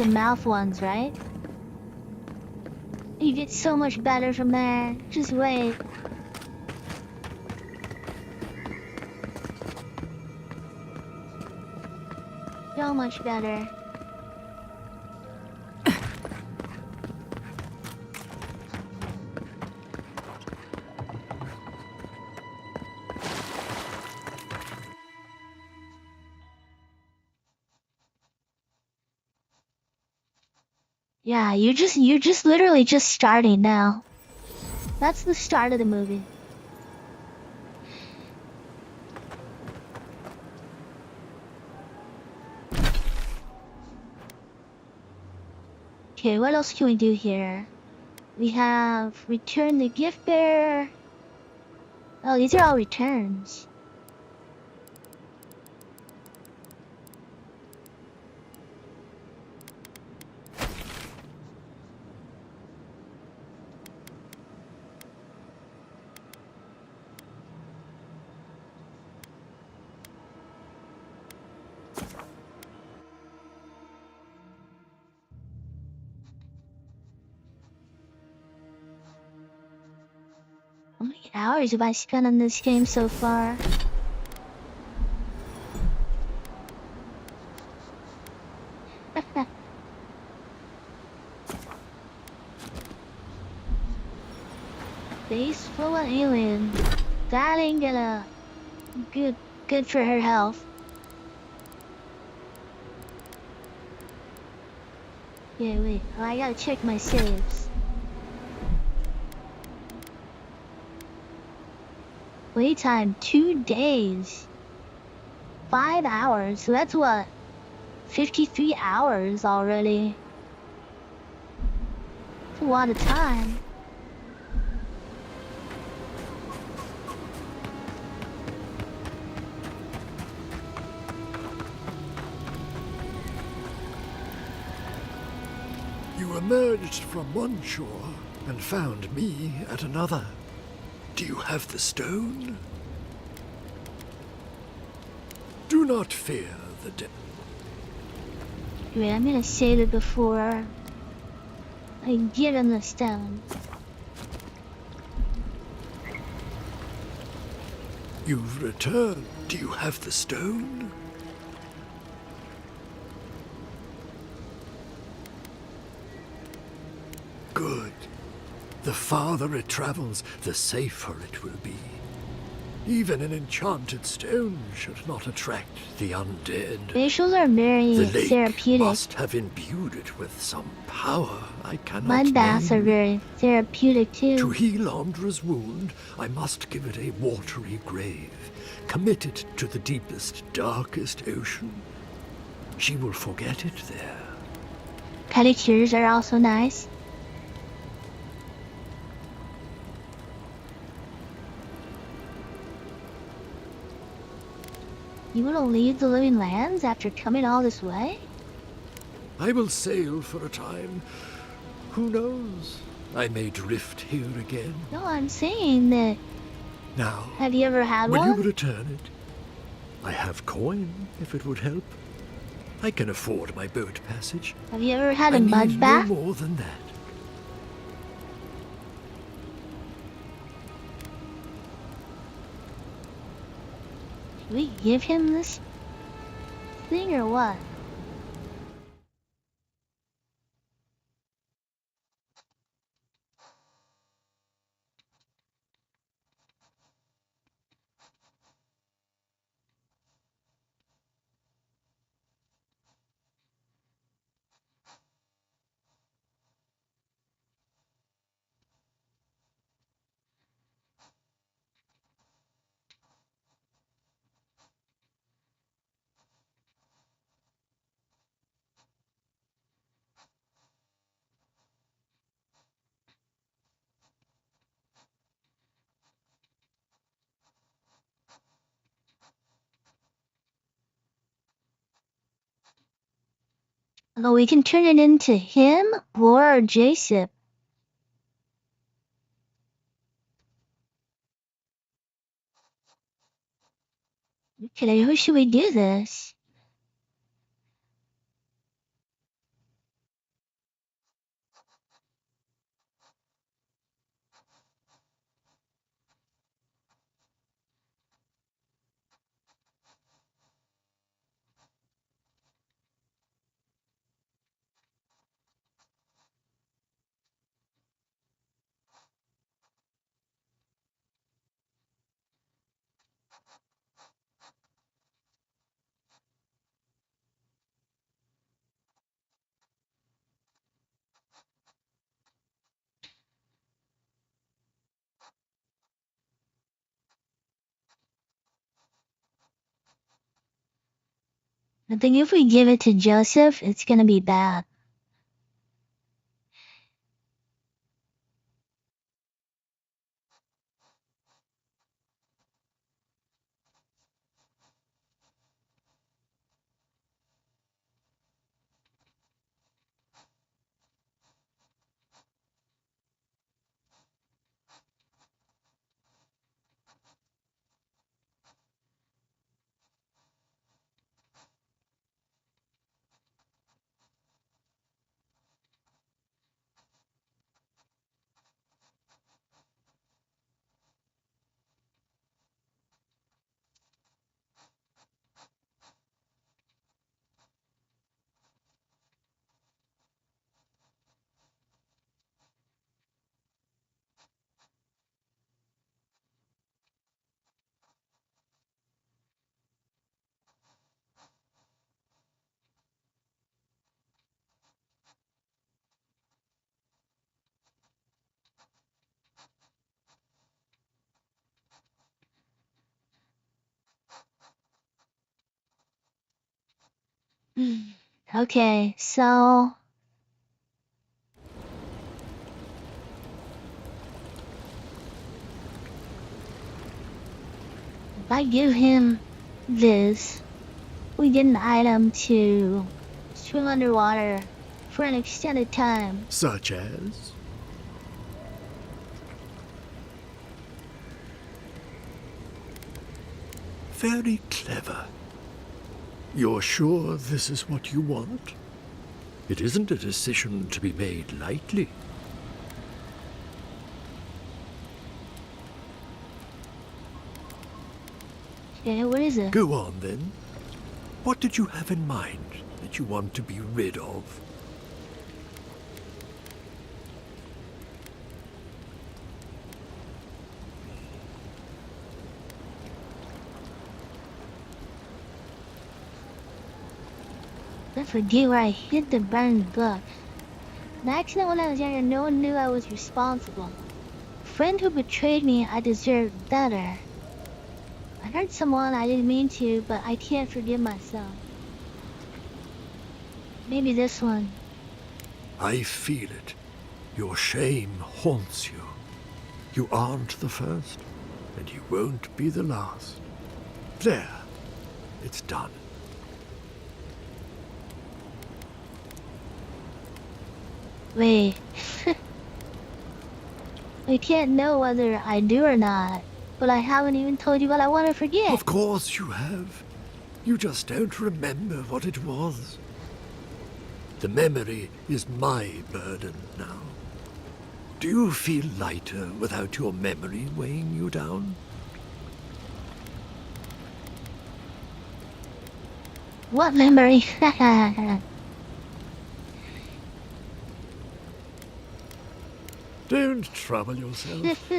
mouth ones, right? You get so much better from there. Just wait. So much better. Yeah, you're just literally just starting now. That's the start of the movie. Okay, what else can we do here? We have return the gift bearer. Oh, these are all returns. How many hours have I spent on this game so far? Space full of aliens. That ain't gonna good for her health. Yeah, wait. Oh, I gotta check my saves. Wait time 2 days. 5 hours. So that's what? 53 hours already. It's a lot of time. You emerged from one shore and found me at another. Do you have the stone? Do not fear the dead. Wait, I'm gonna save it before I get on the stone. You've returned. Do you have the stone? Good. The farther it travels, the safer it will be. Even an enchanted stone should not attract the undead. Facials are very The lake therapeutic. must have imbued it with some power I cannot Mud baths are name. very therapeutic too. To heal Andra's wound, I must give it a watery grave, committed to the deepest, darkest ocean. She will forget it there. Pedicures are also nice. You wanna leave the living lands after coming all this way? I will sail for a time. Who knows? I may drift here again. No, I'm saying that. Now, Have you ever had will one? you return it? I have coin, if it would help. I can afford my boat passage. Have you ever had I a mud need bath? no more than that. Should we give him this thing or what? Although we can turn it into him or Jason. Okay, who should we do this? I think if we give it to Joseph, it's gonna be bad. Okay, so if I give him this, we get an item to swim underwater for an extended time. Such as? Very clever. You're sure this is what you want? It isn't a decision to be made lightly. Okay, what is it? Go on, then. What did you have in mind that you want to be rid of? I forget where I hid the burned book. An accident when I was younger, no one knew I was responsible. A friend who betrayed me, I deserved better. I hurt someone I didn't mean to, but I can't forgive myself. Maybe this one. I feel it. Your shame haunts you. You aren't the first, and you won't be the last. There. It's done. Wait. We can't know whether I do or not, but I haven't even told you what I want to forget. Of course you have. You just don't remember what it was. The memory is my burden now. Do you feel lighter without your memory weighing you down? What memory? Don't trouble yourself.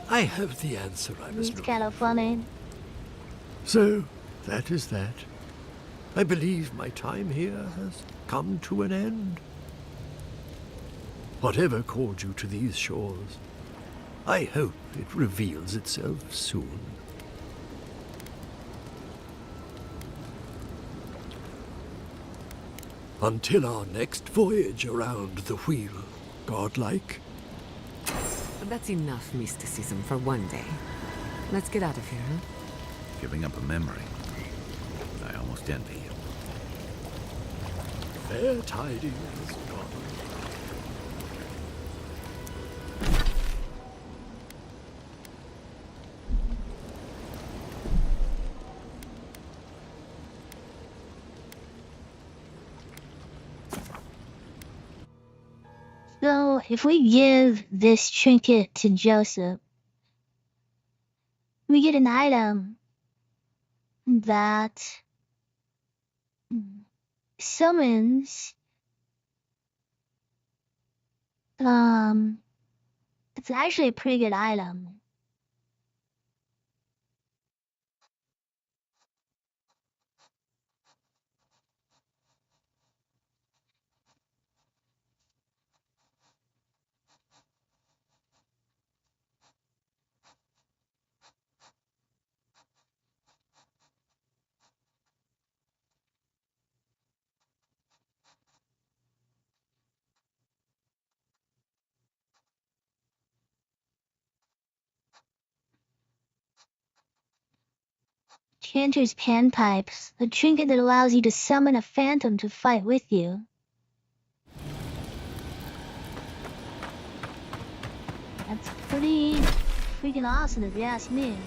I have the answer I was It's looking kind of funny. So, that is that. I believe my time here has come to an end. Whatever called you to these shores, I hope it reveals itself soon. Until our next voyage around the wheel, godlike. That's enough mysticism for one day. Let's get out of here, huh? Giving up a memory. I almost envy you. Fair tidings, God. So, if we give this trinket to Joseph, we get an item that summons it's actually a pretty good item. Chanter's panpipes, a trinket that allows you to summon a phantom to fight with you. That's pretty freaking awesome if you ask me.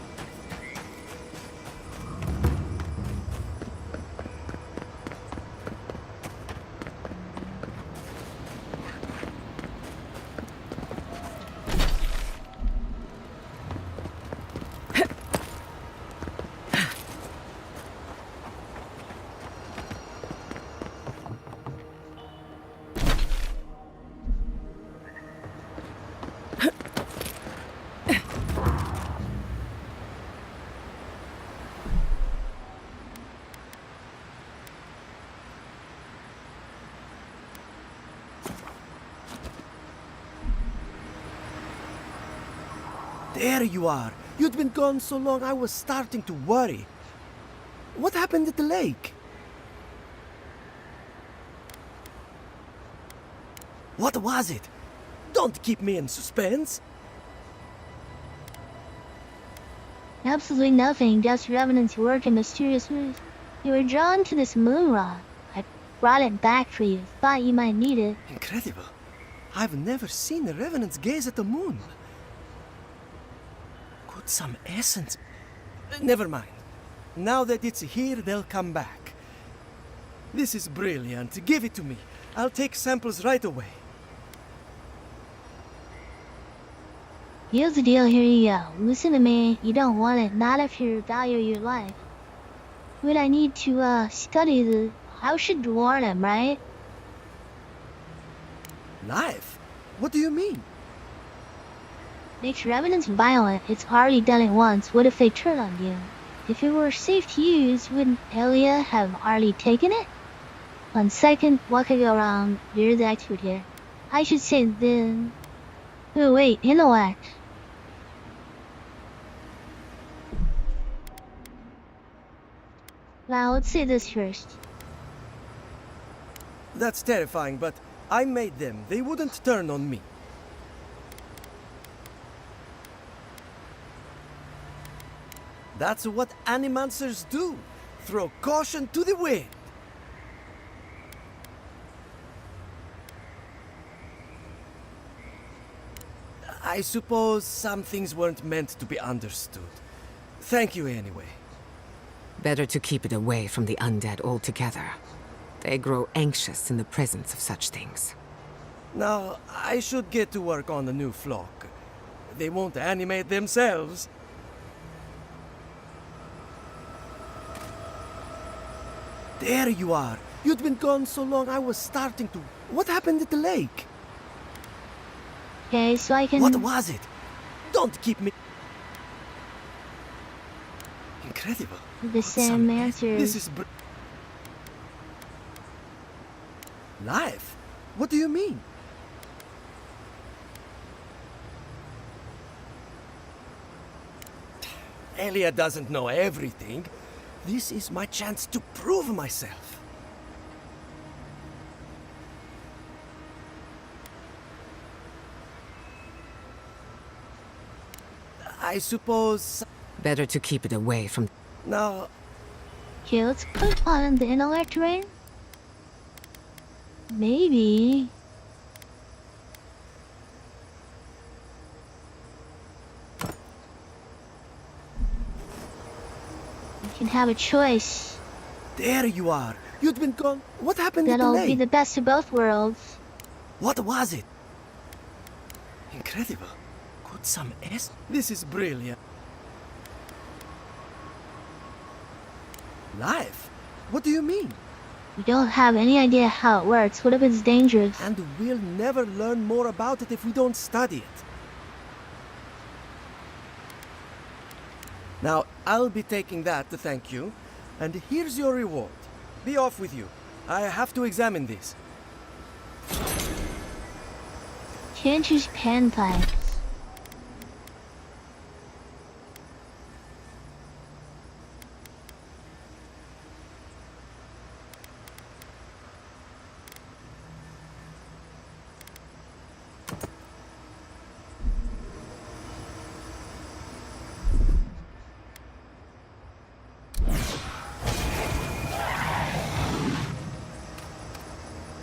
There you are. You'd been gone so long I was starting to worry. What happened at the lake? What was it? Don't keep me in suspense. Absolutely nothing, just revenants work in mysterious ways. You were drawn to this moon rock. I brought it back for you. Thought you might need it. Incredible. I've never seen the revenants gaze at the moon. Could some essence... Never mind. Now that it's here, they'll come back. This is brilliant. Give it to me. I'll take samples right away. Here's the deal, here you go. Listen to me, you don't want it, not if you value your life. Would I need to, study the... How should warn him, right? Life? What do you mean? Makes revenants violent. It's already done it once. What if they turn on you? If it were safe to use, wouldn't Elia have already taken it? On second, what could go wrong? You're the expert here. I should say then... Oh wait, intellect. Now let's say this first. That's terrifying, but I made them. They wouldn't turn on me. That's what animancers do. Throw caution to the wind. I suppose some things weren't meant to be understood. Thank you anyway. Better to keep it away from the undead altogether. They grow anxious in the presence of such things. Now, I should get to work on the new flock. They won't animate themselves. There you are. You'd been gone so long I was starting to... What happened at the lake? Okay, so I can... What was it? Don't keep me... Incredible. The same answers. This is... Life? What do you mean? Elia doesn't know everything. This is my chance to prove myself. I suppose... Better to keep it away from... Now... Okay, let's put on the intellect ring. Maybe... You can have a choice. There you are. You'd been gone. What happened at the That'll lake? be the best of both worlds. What was it? Incredible. Could some S... This is brilliant. Life? What do you mean? We don't have any idea how it works. What if it's dangerous? And we'll never learn more about it if we don't study it. Now, I'll be taking that to thank you. And here's your reward. Be off with you. I have to examine this. Can't choose pen types.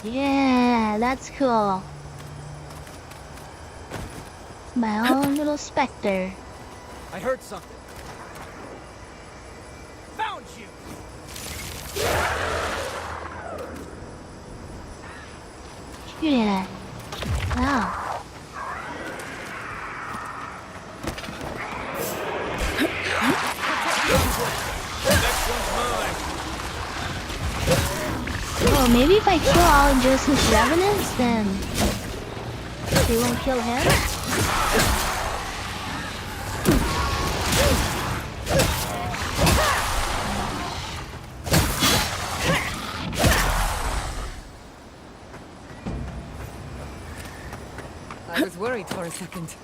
Yeah, that's cool. My own little specter. I heard something. Found you! Shoot it. Wow. Oh, maybe if I kill all of Joseph's revenants, then they won't kill him? I was worried for a second.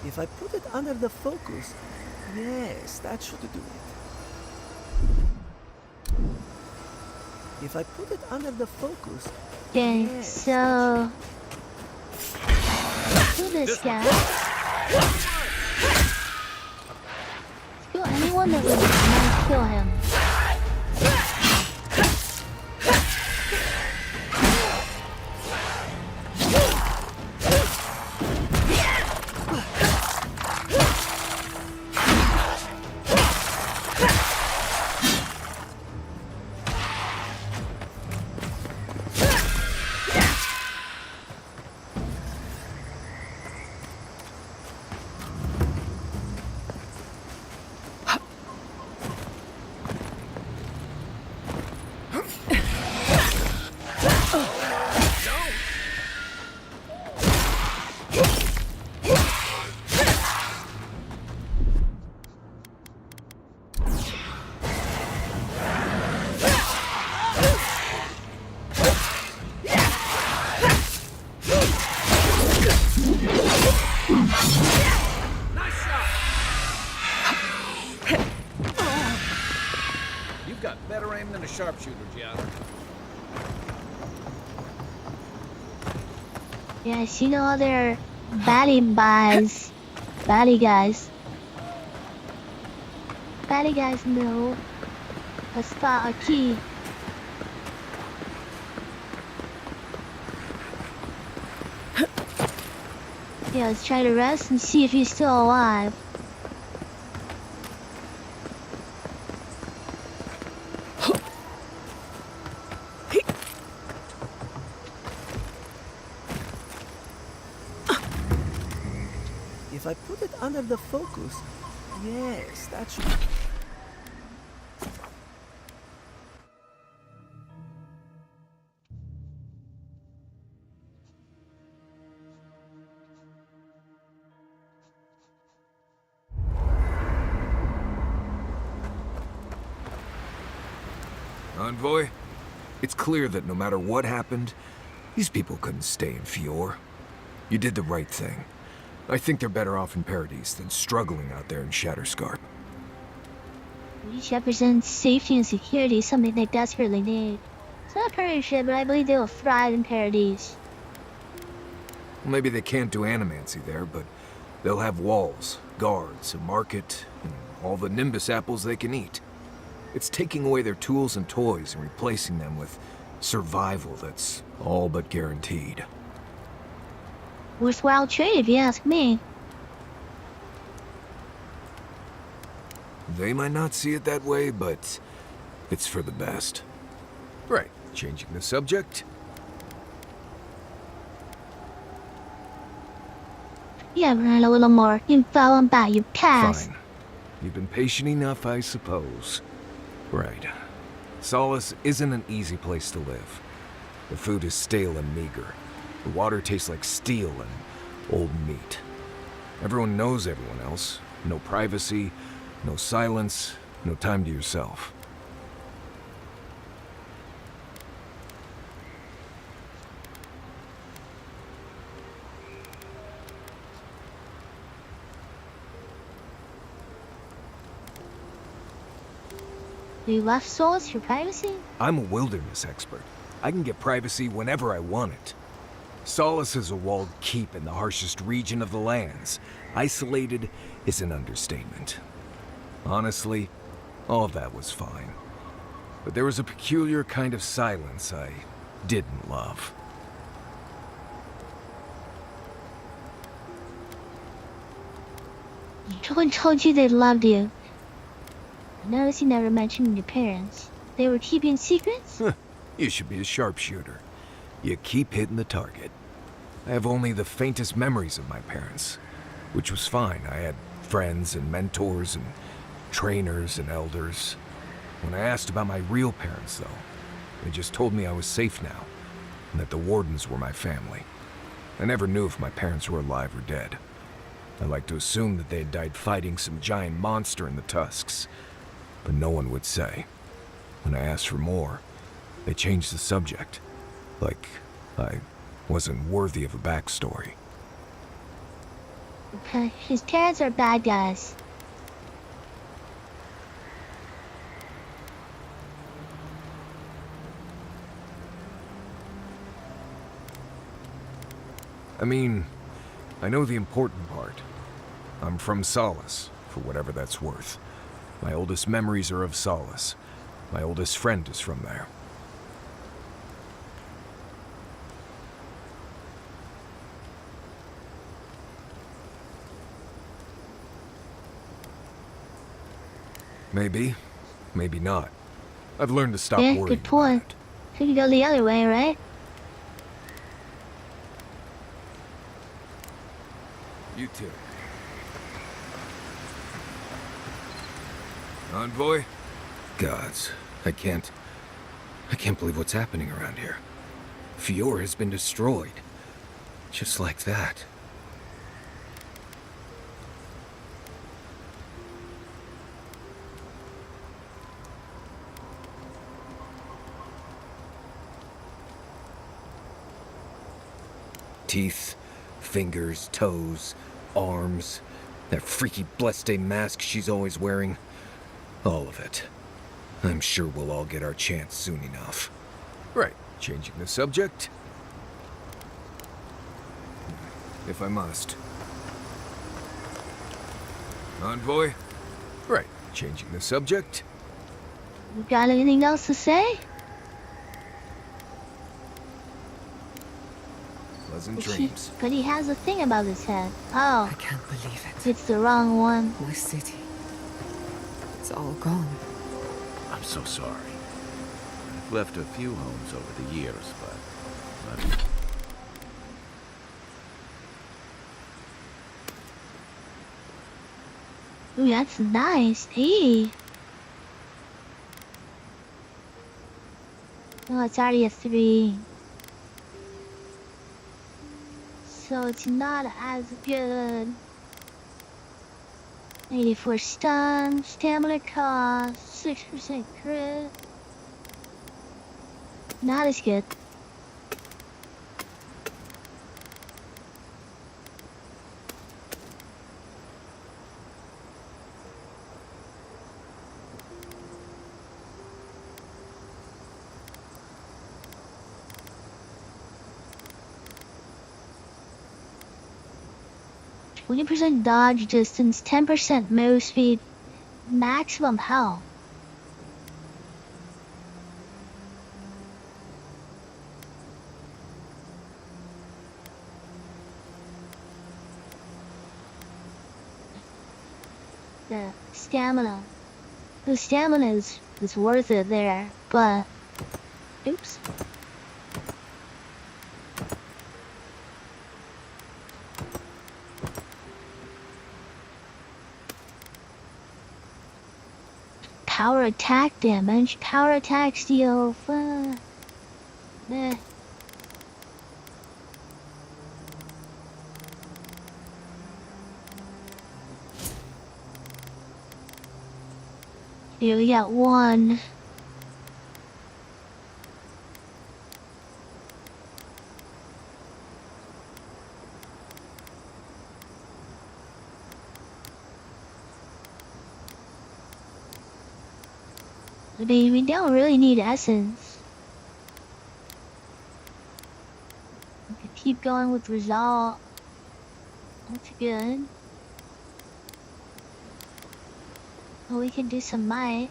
If I put it under the focus, yes, that should do it. If I put it under the focus, Okay, yes, so kill this guy. Kill anyone that would not kill him. You've got better aim than a sharpshooter, Gianna. Yes, you know other bally guys. Bally guys. Bally guys know a spot a key. Yeah, let's try to rest and see if he's still alive. if I put it under the focus, yes, that should... Envoy, it's clear that no matter what happened, these people couldn't stay in Fior. You did the right thing. I think they're better off in Paradise than struggling out there in Shatterscarp. Each represents safety and security, something they desperately need. It's not a perfect ship, but I believe they will thrive in Paradise. Well, maybe they can't do animancy there, but they'll have walls, guards, a market, and all the Nimbus apples they can eat. It's taking away their tools and toys and replacing them with survival that's all but guaranteed. Worthwhile trade if you ask me. They might not see it that way, but it's for the best. Right, changing the subject. Yeah, run a little more info about your past. Fine. You've been patient enough, I suppose. Right. Solace isn't an easy place to live. The food is stale and meager. The water tastes like steel and old meat. Everyone knows everyone else. No privacy, no silence, no time to yourself. You left Solace for privacy? I'm a wilderness expert. I can get privacy whenever I want it. Solace is a walled keep in the harshest region of the lands. Isolated is an understatement. Honestly, all of that was fine. But there was a peculiar kind of silence I didn't love. No one told you they loved you. I noticed you never mentioned your parents. They were keeping secrets? You should be a sharpshooter. You keep hitting the target. I have only the faintest memories of my parents, which was fine. I had friends and mentors and trainers and elders. When I asked about my real parents, though, they just told me I was safe now, and that the Wardens were my family. I never knew if my parents were alive or dead. I like to assume that they had died fighting some giant monster in the Tusks, but no one would say. When I asked for more, they changed the subject, like I wasn't worthy of a backstory. His parents are bad guys. I mean, I know the important part. I'm from Solace, for whatever that's worth. My oldest memories are of Solace. My oldest friend is from there. Maybe. Maybe not. I've learned to stop Yeah, worrying. good point. We could go the other way, right? You too. Envoy? Gods, I can't believe what's happening around here. Fior has been destroyed. Just like that. Teeth, fingers, toes, arms, that freaky Blessed mask she's always wearing. All of it. I'm sure we'll all get our chance soon enough. Right, changing the subject. If I must. Envoy? Right, changing the subject. You got anything else to say? Pleasant dreams. But he has a thing about his head. Oh. I can't believe it. It's the wrong one. My city. It's all gone. I'm so sorry. I've left a few homes over the years, but Ooh, that's nice. Hey. Oh, it's already a 3. So it's not as good. 84 stun, stamina cost, 6% crit. Not as good. %, dodge distance, 10% move speed, maximum health. The stamina. The stamina is worth it there, but oops. Power attack damage, power attack steal, Here we got 1. I mean, we don't really need essence. We could keep going with result. That's good. Well, we can do some might.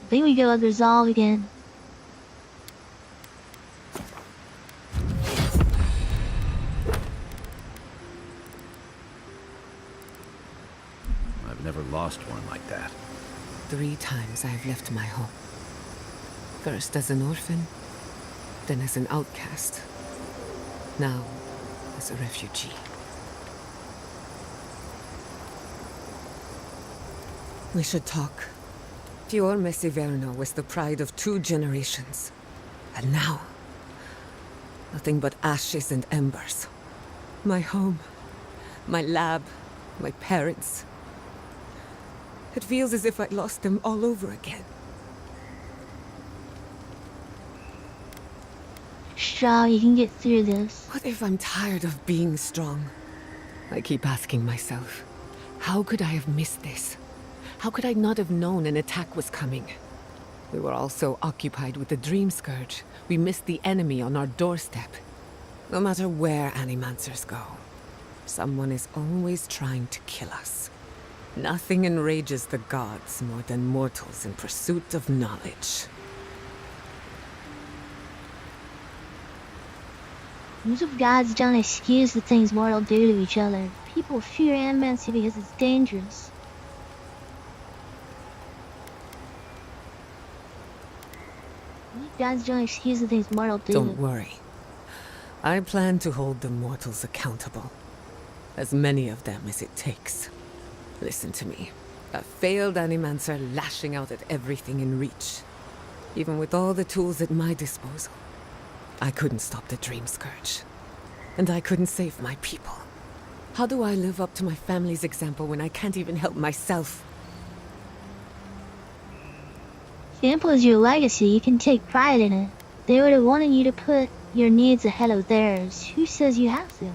I think we go with resolve again. I've never lost one like that. 3 times I've left my home. First as an orphan, then as an outcast. Now, as a refugee. We should talk. Fior Mesiverno was the pride of 2 generations. And now, nothing but ashes and embers. My home, my lab, my parents. It feels as if I lost them all over again. strong. You can get through this. What if I'm tired of being strong? I keep asking myself, how could I have missed this? How could I not have known an attack was coming? We were all so occupied with the Dream Scourge, we missed the enemy on our doorstep. No matter where Animancers go, someone is always trying to kill us. Nothing enrages the gods more than mortals in pursuit of knowledge. Most of gods don't excuse the things mortals do to each other. People fear animancy because it's dangerous. Gods don't excuse the things mortals do. Don't worry. I plan to hold the mortals accountable. As many of them as it takes. Listen to me. A failed Animancer lashing out at everything in reach. Even with all the tools at my disposal. I couldn't stop the Dream Scourge. And I couldn't save my people. How do I live up to my family's example when I can't even help myself? Example is your legacy. You can take pride in it. They would have wanted you to put your needs ahead of theirs. Who says you have to?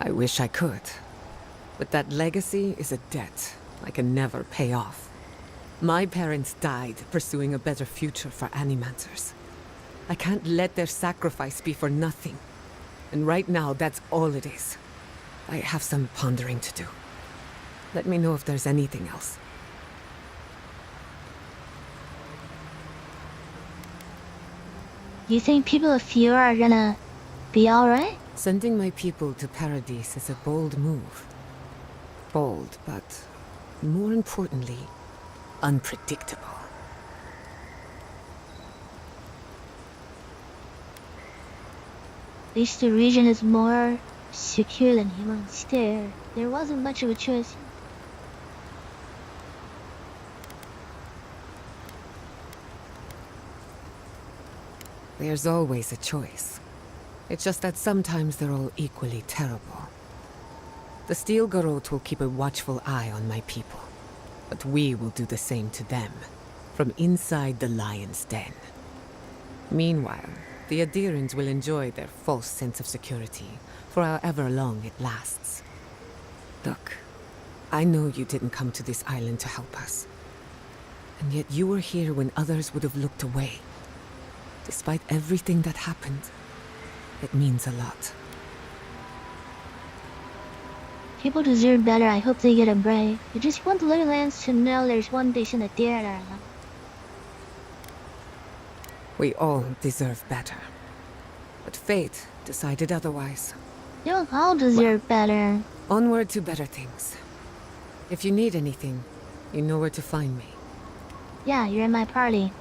I wish I could. But that legacy is a debt I can never pay off. My parents died pursuing a better future for Animancers. I can't let their sacrifice be for nothing. And right now, that's all it is. I have some pondering to do. Let me know if there's anything else. You think people of Fiora are gonna be alright? Sending my people to Paradise is a bold move. Bold, but more importantly, unpredictable. At least the region is more secure than humans there. There wasn't much of a choice. There's always a choice. It's just that sometimes they're all equally terrible. The Steel Garrote will keep a watchful eye on my people, but we will do the same to them, from inside the lion's den. Meanwhile, the Adherents will enjoy their false sense of security, for however long it lasts. Look, I know you didn't come to this island to help us. And yet you were here when others would have looked away. Despite everything that happened, it means a lot. People deserve better. I hope they get a break. I just want the little lands to know there's one decent Adherent. We all deserve better. But fate decided otherwise. They don't all deserve better. Onward to better things. If you need anything, you know where to find me. Yeah, you're in my party.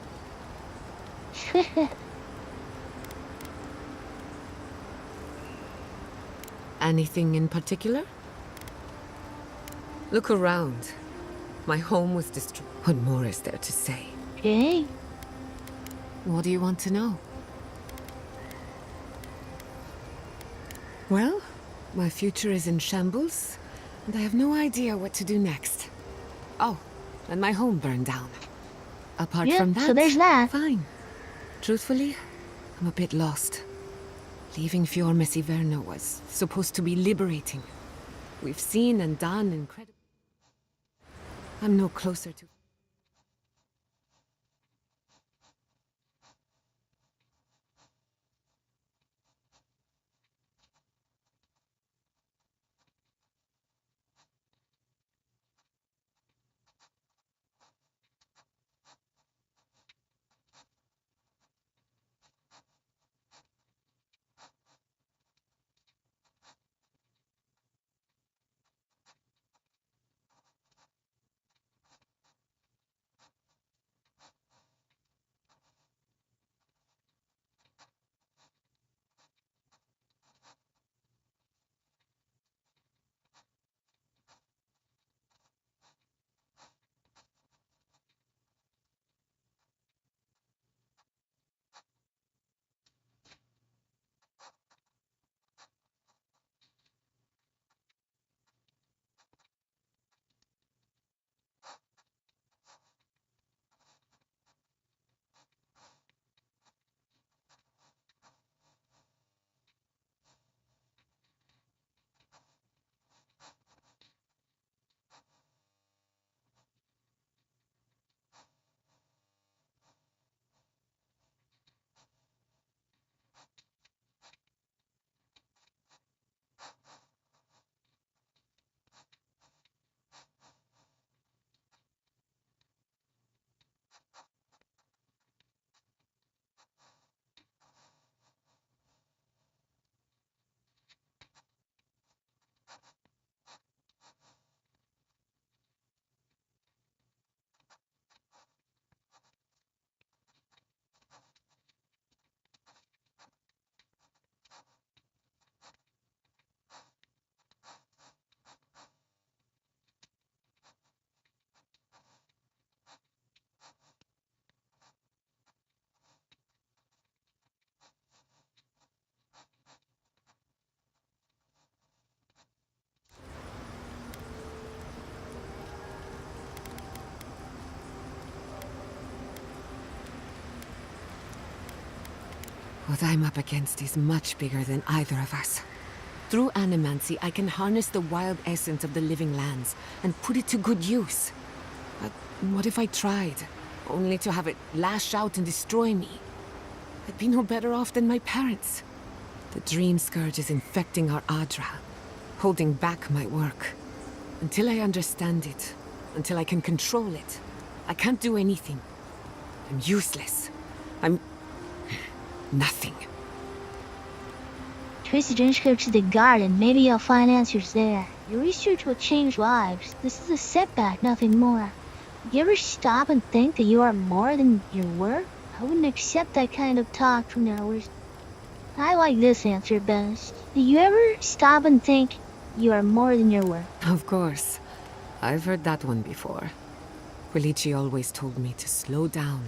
Anything in particular? Look around. My home was destroyed. What more is there to say? Okay. What do you want to know? Well, my future is in shambles, and I have no idea what to do next. Oh, and my home burned down. Apart from that, so there's that. Fine. Truthfully, I'm a bit lost. Leaving Fior Messiverno was supposed to be liberating. We've seen and done incredible. I'm no closer to... What I'm up against is much bigger than either of us. Through animancy, I can harness the wild essence of the living lands and put it to good use. But what if I tried, only to have it lash out and destroy me? I'd be no better off than my parents. The dream scourge is infecting our Adra, holding back my work. Until I understand it, until I can control it, I can't do anything. I'm useless. I'm... nothing. Tracy didn't go to the garden. Maybe you'll find answers there. Your research will change lives. This is a setback, nothing more. You ever stop and think that you are more than your work? I wouldn't accept that kind of talk from ours. I like this answer best. Do you ever stop and think you are more than your work? Of course. I've heard that one before. Quilici always told me to slow down,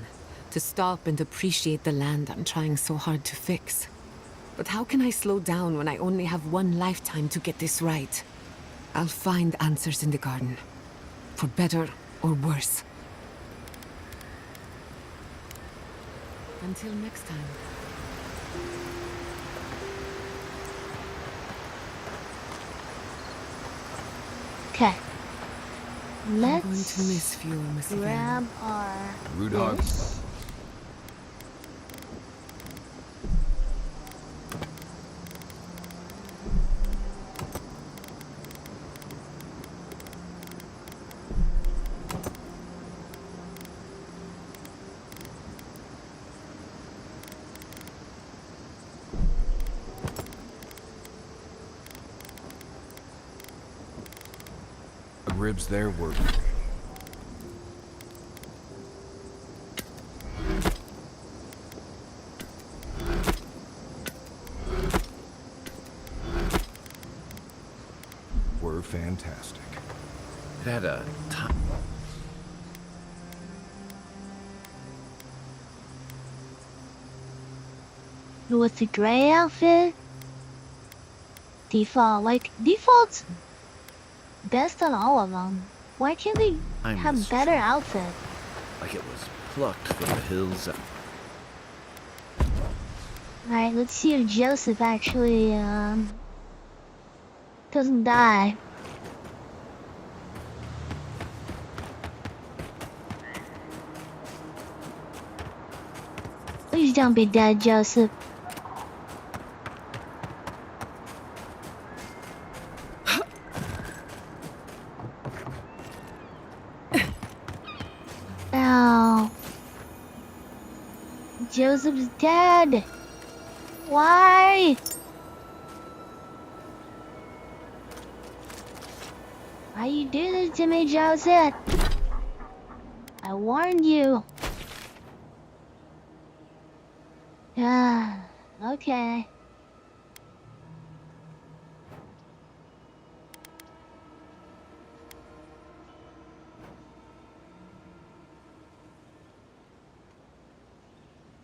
to stop and appreciate the land I'm trying so hard to fix. But how can I slow down when I only have one lifetime to get this right? I'll find answers in the garden. For better or worse. Until next time. Okay. I'm going to Let's miss fuel, Miss grab our Root hog. this. Ribs there were... were fantastic. It had a ton. With the gray outfit? Default's best on all of them. Why can't they I'm have better outfit? Like it was plucked from the hills. Alright, let's see if Joseph actually, doesn't die. Please don't be dead, Joseph. Ow. Joseph's dead. Why? Why you do this to me, Joseph? I warned you. Ah, okay.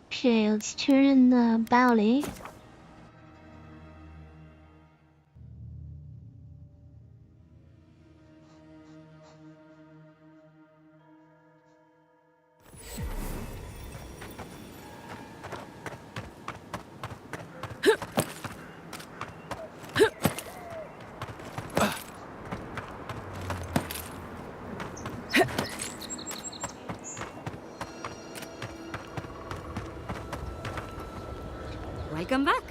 Okay, let's turn in the bounty. Welcome back.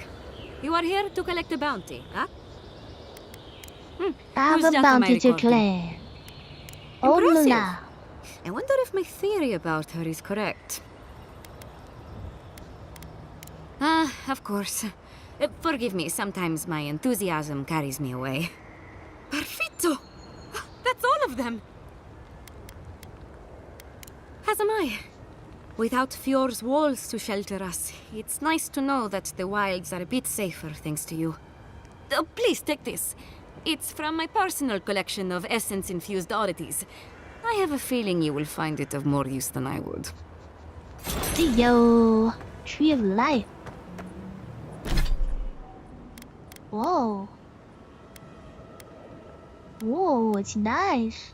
You are here to collect a bounty, huh? I have Who's a just on my bounty to recording? claim. Oh Impressive. la. I wonder if my theory about her is correct. Of course. Forgive me, sometimes my enthusiasm carries me away. Perfetto! That's all of them! As am I. Without Fjord's walls to shelter us, it's nice to know that the wilds are a bit safer thanks to you. Please take this. It's from my personal collection of essence-infused oddities. I have a feeling you will find it of more use than I would. Yo, Tree of Life. Whoa. Whoa, it's nice.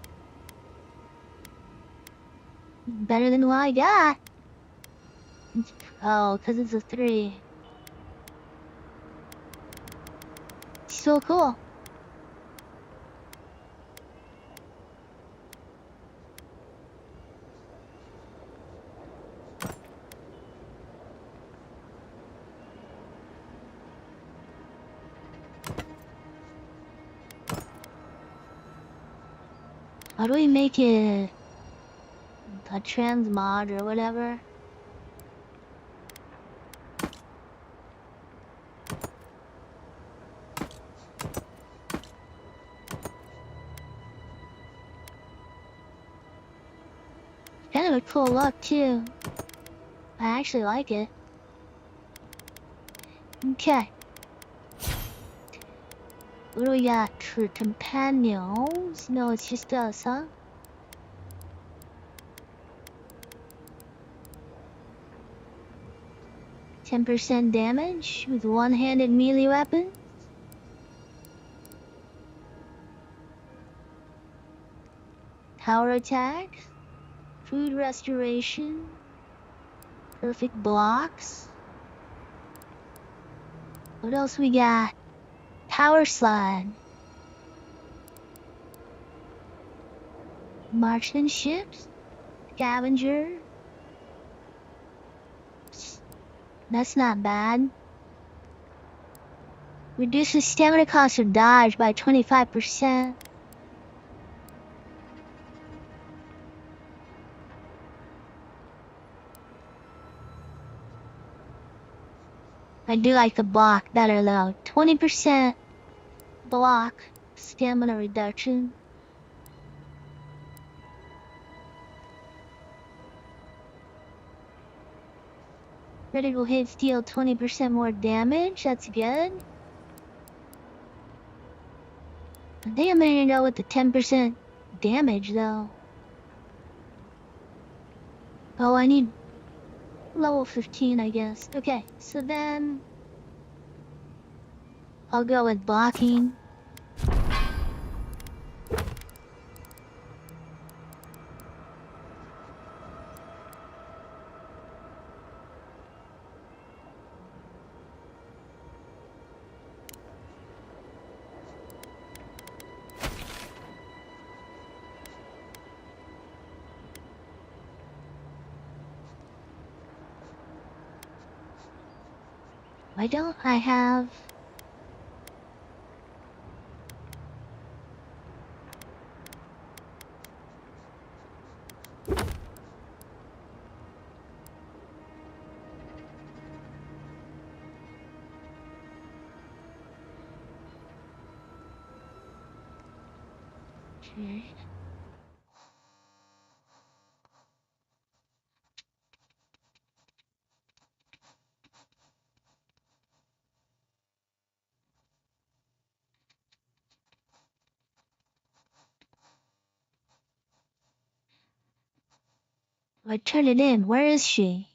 Better than what I got. Oh, because it's a 3. so cool. How do we make it a transmod or whatever? Kind of a cool look too. I actually like it. Okay. What do we got for companions? No, it's just us, huh? %10 damage with one-handed melee weapon. Power attack. Food restoration. Perfect blocks. What else we got? Power slide. Marksmanship. Scavenger. That's not bad. Reduces stamina cost of dodge by 25%. I do like the block better though. 20% block stamina reduction. Critical hits deal 20% more damage. That's good. Damn, I didn't know with the 10% damage though. Oh, I need level 15, I guess. Okay, so then I'll go with blocking. Why don't I have... Okay. I turn it in. Where is she?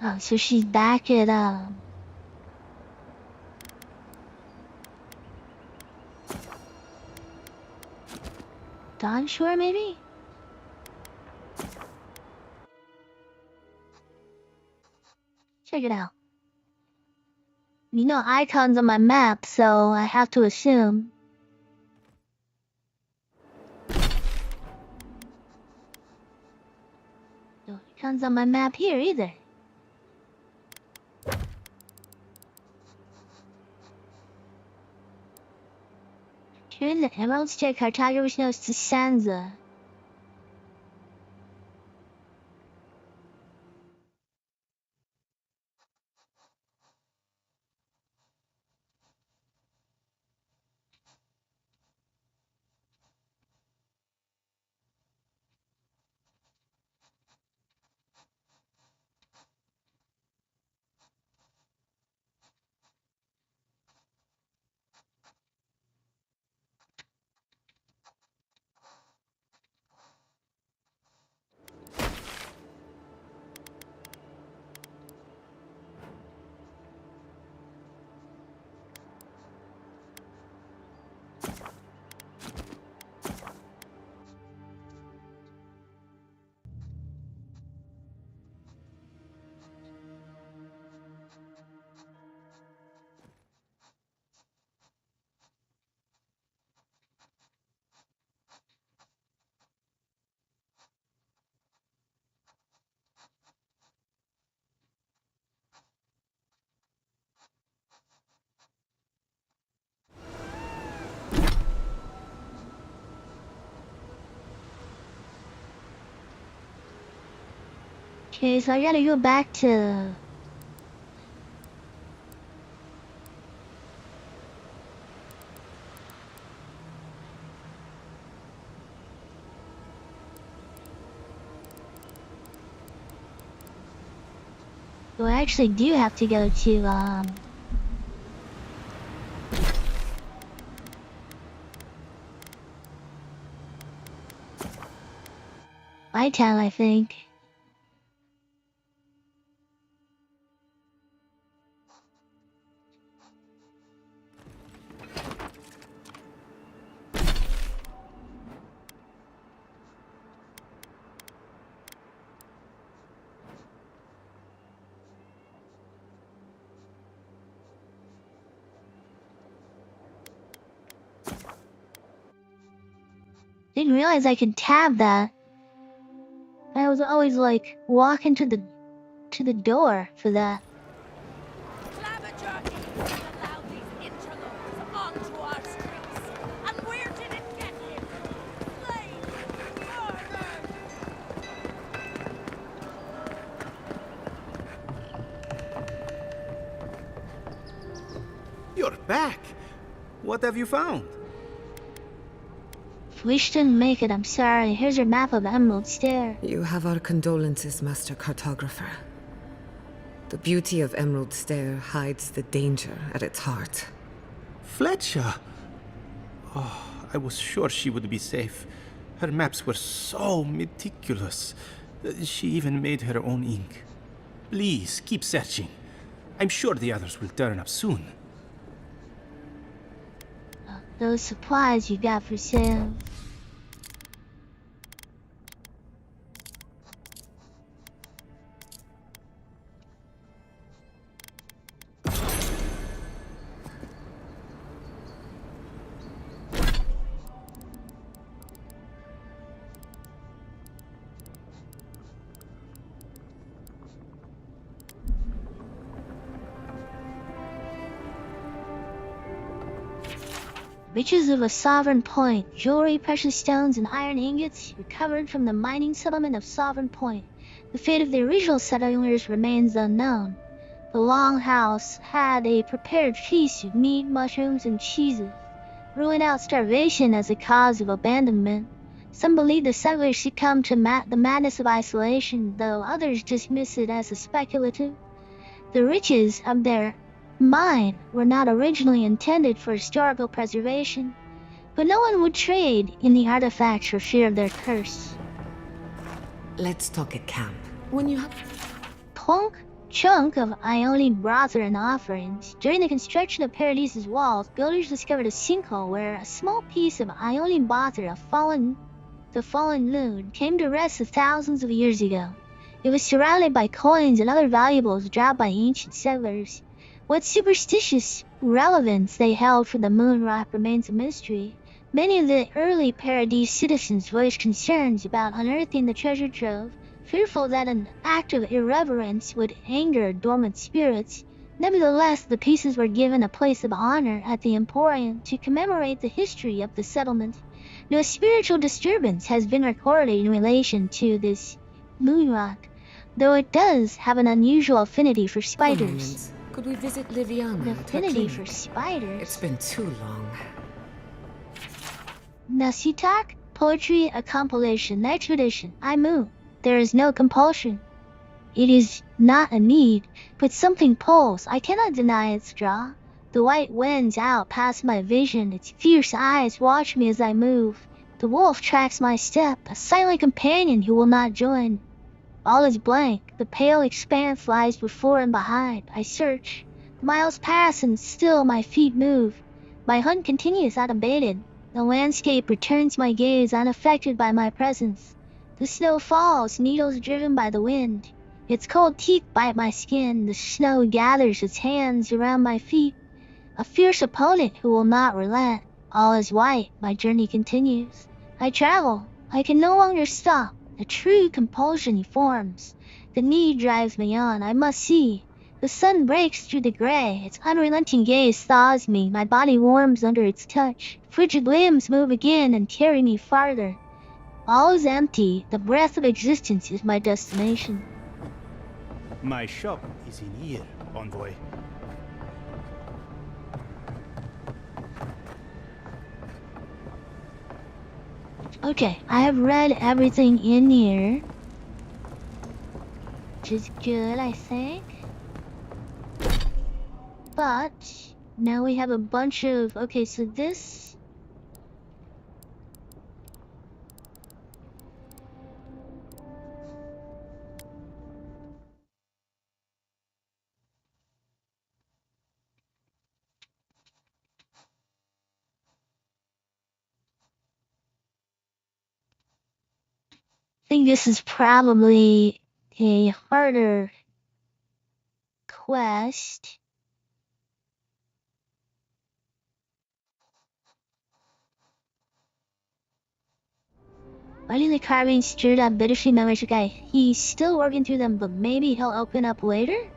Oh, so she's back at, Dawn Shore, maybe? Check it out. You know icons on my map, so I have to assume. No icons on my map here either. Schön, Emeralds der Karthagerischen aus Sansa. Okay, so I gotta go back to... So I actually do have to go to, my town, I think. Didn't realize I could tab that. I was always like walking to the door for that. You're back. What have you found? If we didn't make it, I'm sorry. Here's your map of Emerald Stair. You have our condolences, Master Cartographer. The beauty of Emerald Stair hides the danger at its heart. Fletcher! Oh, I was sure she would be safe. Her maps were so meticulous. She even made her own ink. Please, keep searching. I'm sure the others will turn up soon. Those supplies you got for sale. Riches of a sovereign point, jewelry, precious stones, and iron ingots recovered from the mining settlement of Sovereign Point. The fate of the original settlers remains unknown. The Longhouse had a prepared feast of meat, mushrooms, and cheeses, ruling out starvation as a cause of abandonment. Some believe the settlers succumbed to the madness of isolation, though others dismiss it as a speculative. The riches of their mine were not originally intended for historical preservation, but no one would trade in the artifacts for fear of their curse. Let's talk at camp. When you have... Plunk chunk of Ionian bronzer and offerings. During the construction of Paradise's walls, builders discovered a sinkhole where a small piece of Ionian bronzer, the fallen loon, came to rest thousands of years ago. It was surrounded by coins and other valuables dropped by ancient settlers. What superstitious relevance they held for the moon rock remains a mystery. Many of the early Paradise citizens voiced concerns about unearthing the treasure trove, fearful that an act of irreverence would anger dormant spirits. Nevertheless, the pieces were given a place of honor at the Emporium to commemorate the history of the settlement. No spiritual disturbance has been recorded in relation to this moon rock, though it does have an unusual affinity for spiders. Could we visit Liviana? An affinity for spiders? It's been too long. Nasitak? Poetry, a compilation, that tradition. I move. There is no compulsion. It is not a need, but something pulls. I cannot deny its draw. The white winds out past my vision. Its fierce eyes watch me as I move. The wolf tracks my step, a silent companion who will not join. All is blank. The pale expanse lies before and behind. I search. Miles pass and still my feet move. My hunt continues unabated. The landscape returns my gaze unaffected by my presence. The snow falls, needles driven by the wind. Its cold teeth bite my skin. The snow gathers its hands around my feet. A fierce opponent who will not relent. All is white. My journey continues. I travel. I can no longer stop. A true compulsion forms. The need drives me on. I must see. The sun breaks through the gray. Its unrelenting gaze thaws me. My body warms under its touch. Frigid limbs move again and carry me farther. All is empty. The breath of existence is my destination. My shop is in here, envoy. Okay, I have read everything in here. Which is good, I think. But now we have a bunch of... Okay, so this... I think this is probably a harder quest. Why do the carvings stir that bittersweet memories guy? He's still working through them, but maybe he'll open up later?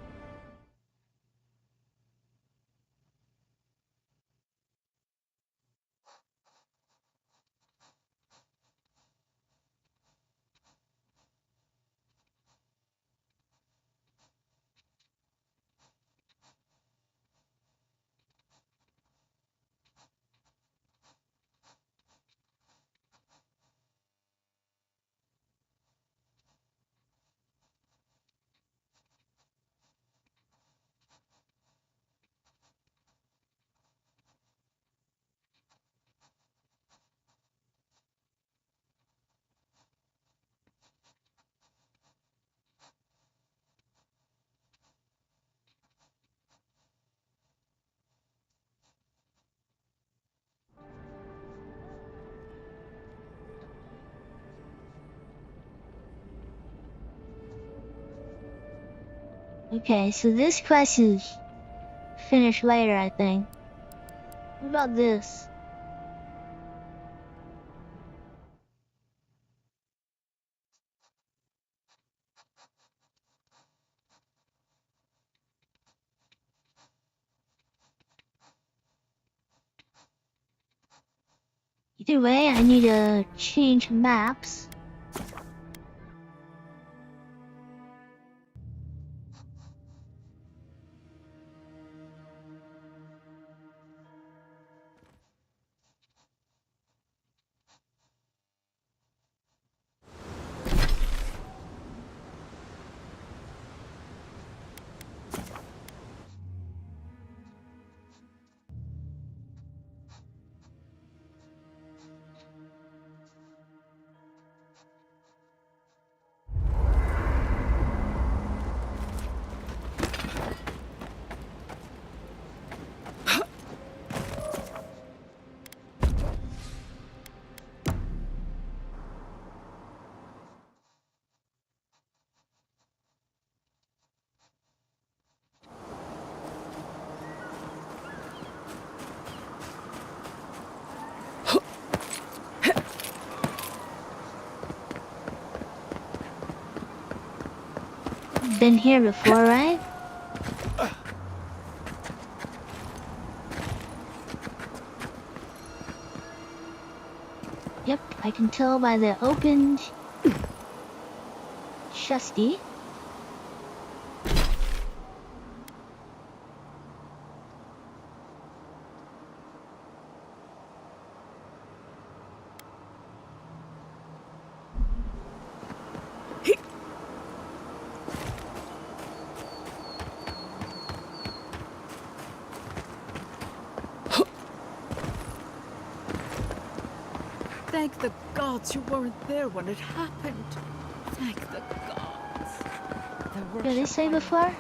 Okay, so this quest is finished later, I think. What about this? Either way, I need to change maps. Been here before, right? Yep, I can tell by the opened chesty. Thank the gods you weren't there when it happened. Thank the gods. Did they say before?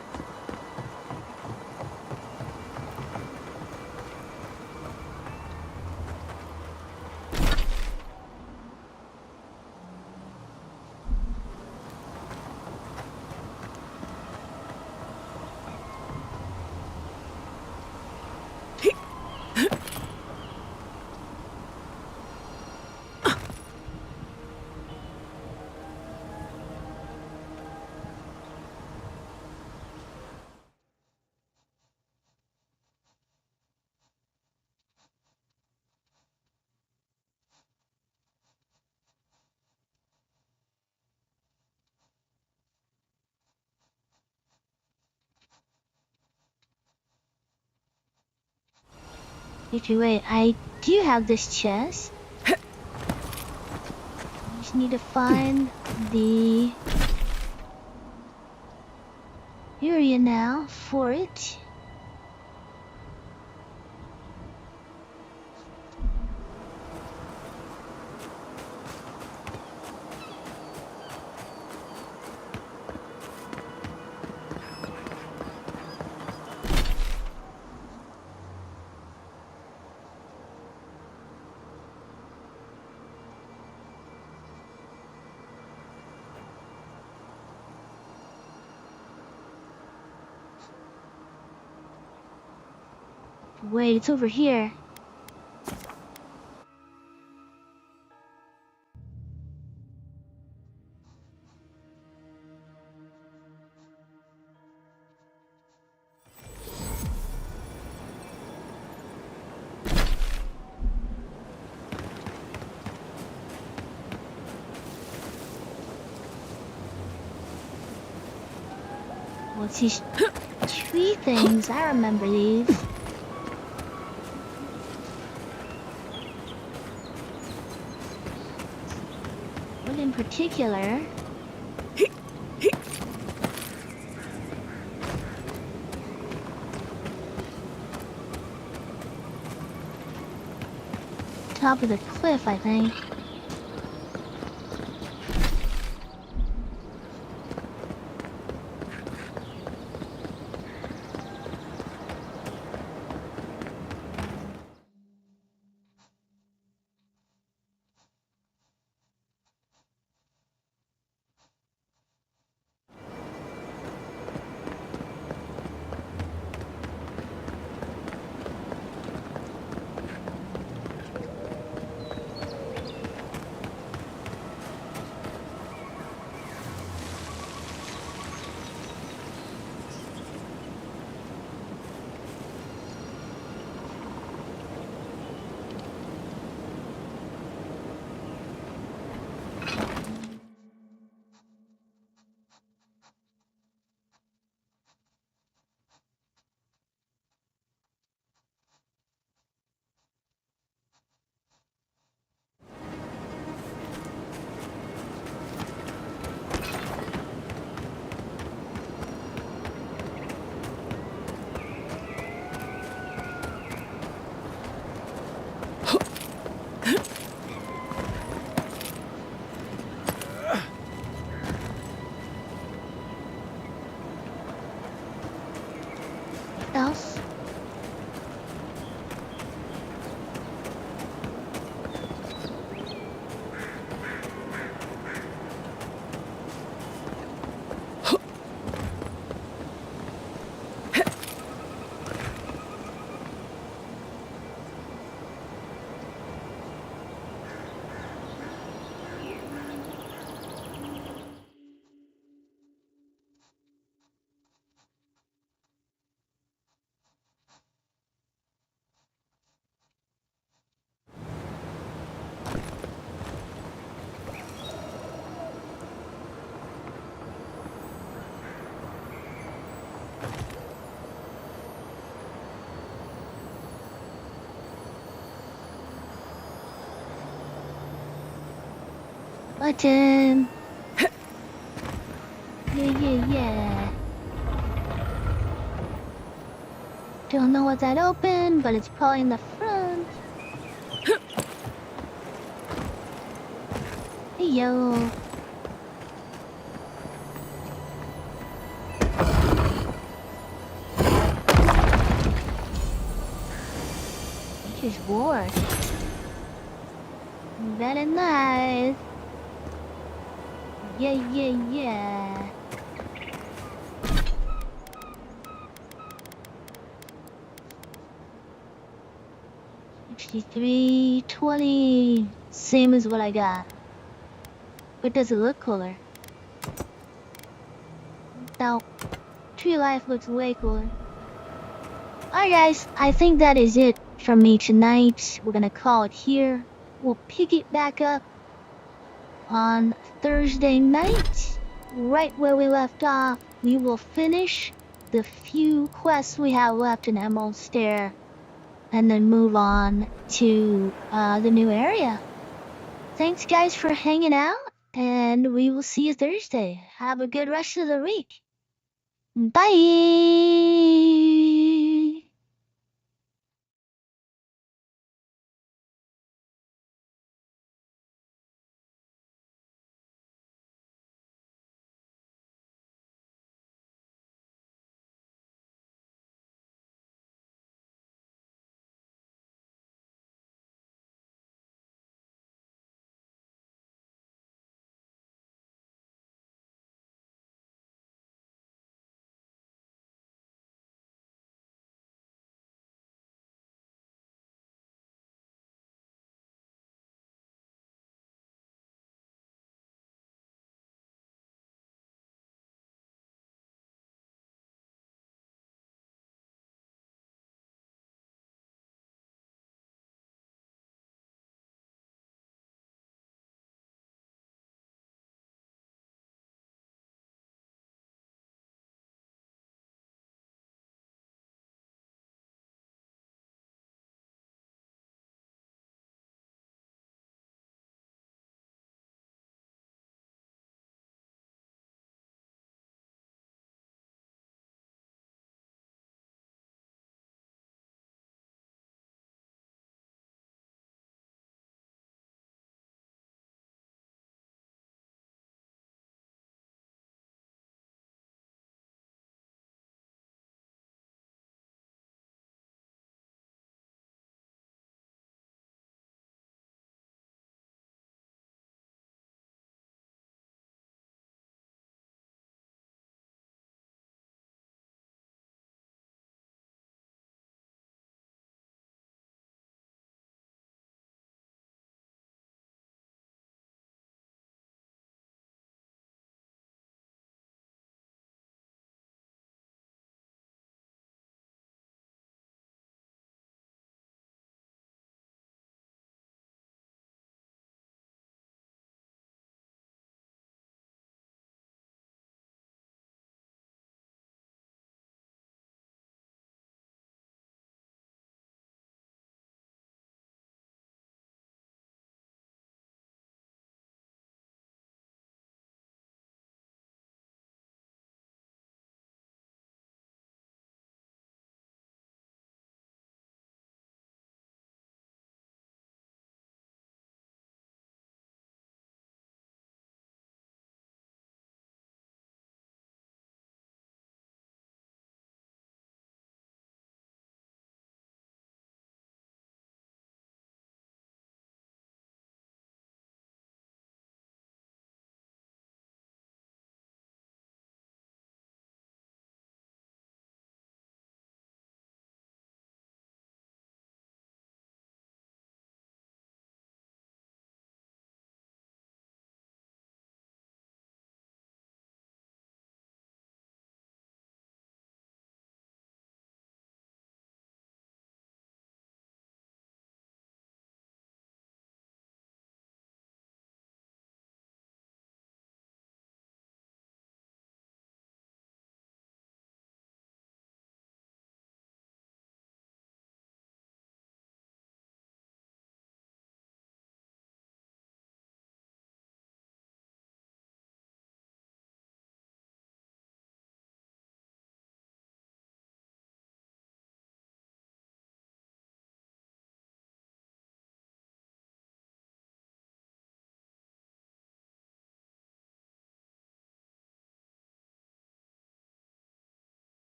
Okay, wait, I do have this chest. Just need to find the area now for it. Wait, it's over here. What's these tree things? I remember these. What in particular? Top of the cliff, I think. Else? Button. Yeah. Don't know what's that open, but it's probably in the front. Hey, yo. Just bored. Very nice. Yeah. 6320. Same as what I got. But does it look cooler? No. Tree life looks way cooler. Alright guys, I think that is it from me tonight. We're gonna call it here. We'll pick it back up on Thursday night, right where we left off. We will finish the few quests we have left in Emerald Stair. and then move on to the new area. Thanks guys for hanging out, and we will see you Thursday. Have a good rest of the week. Bye!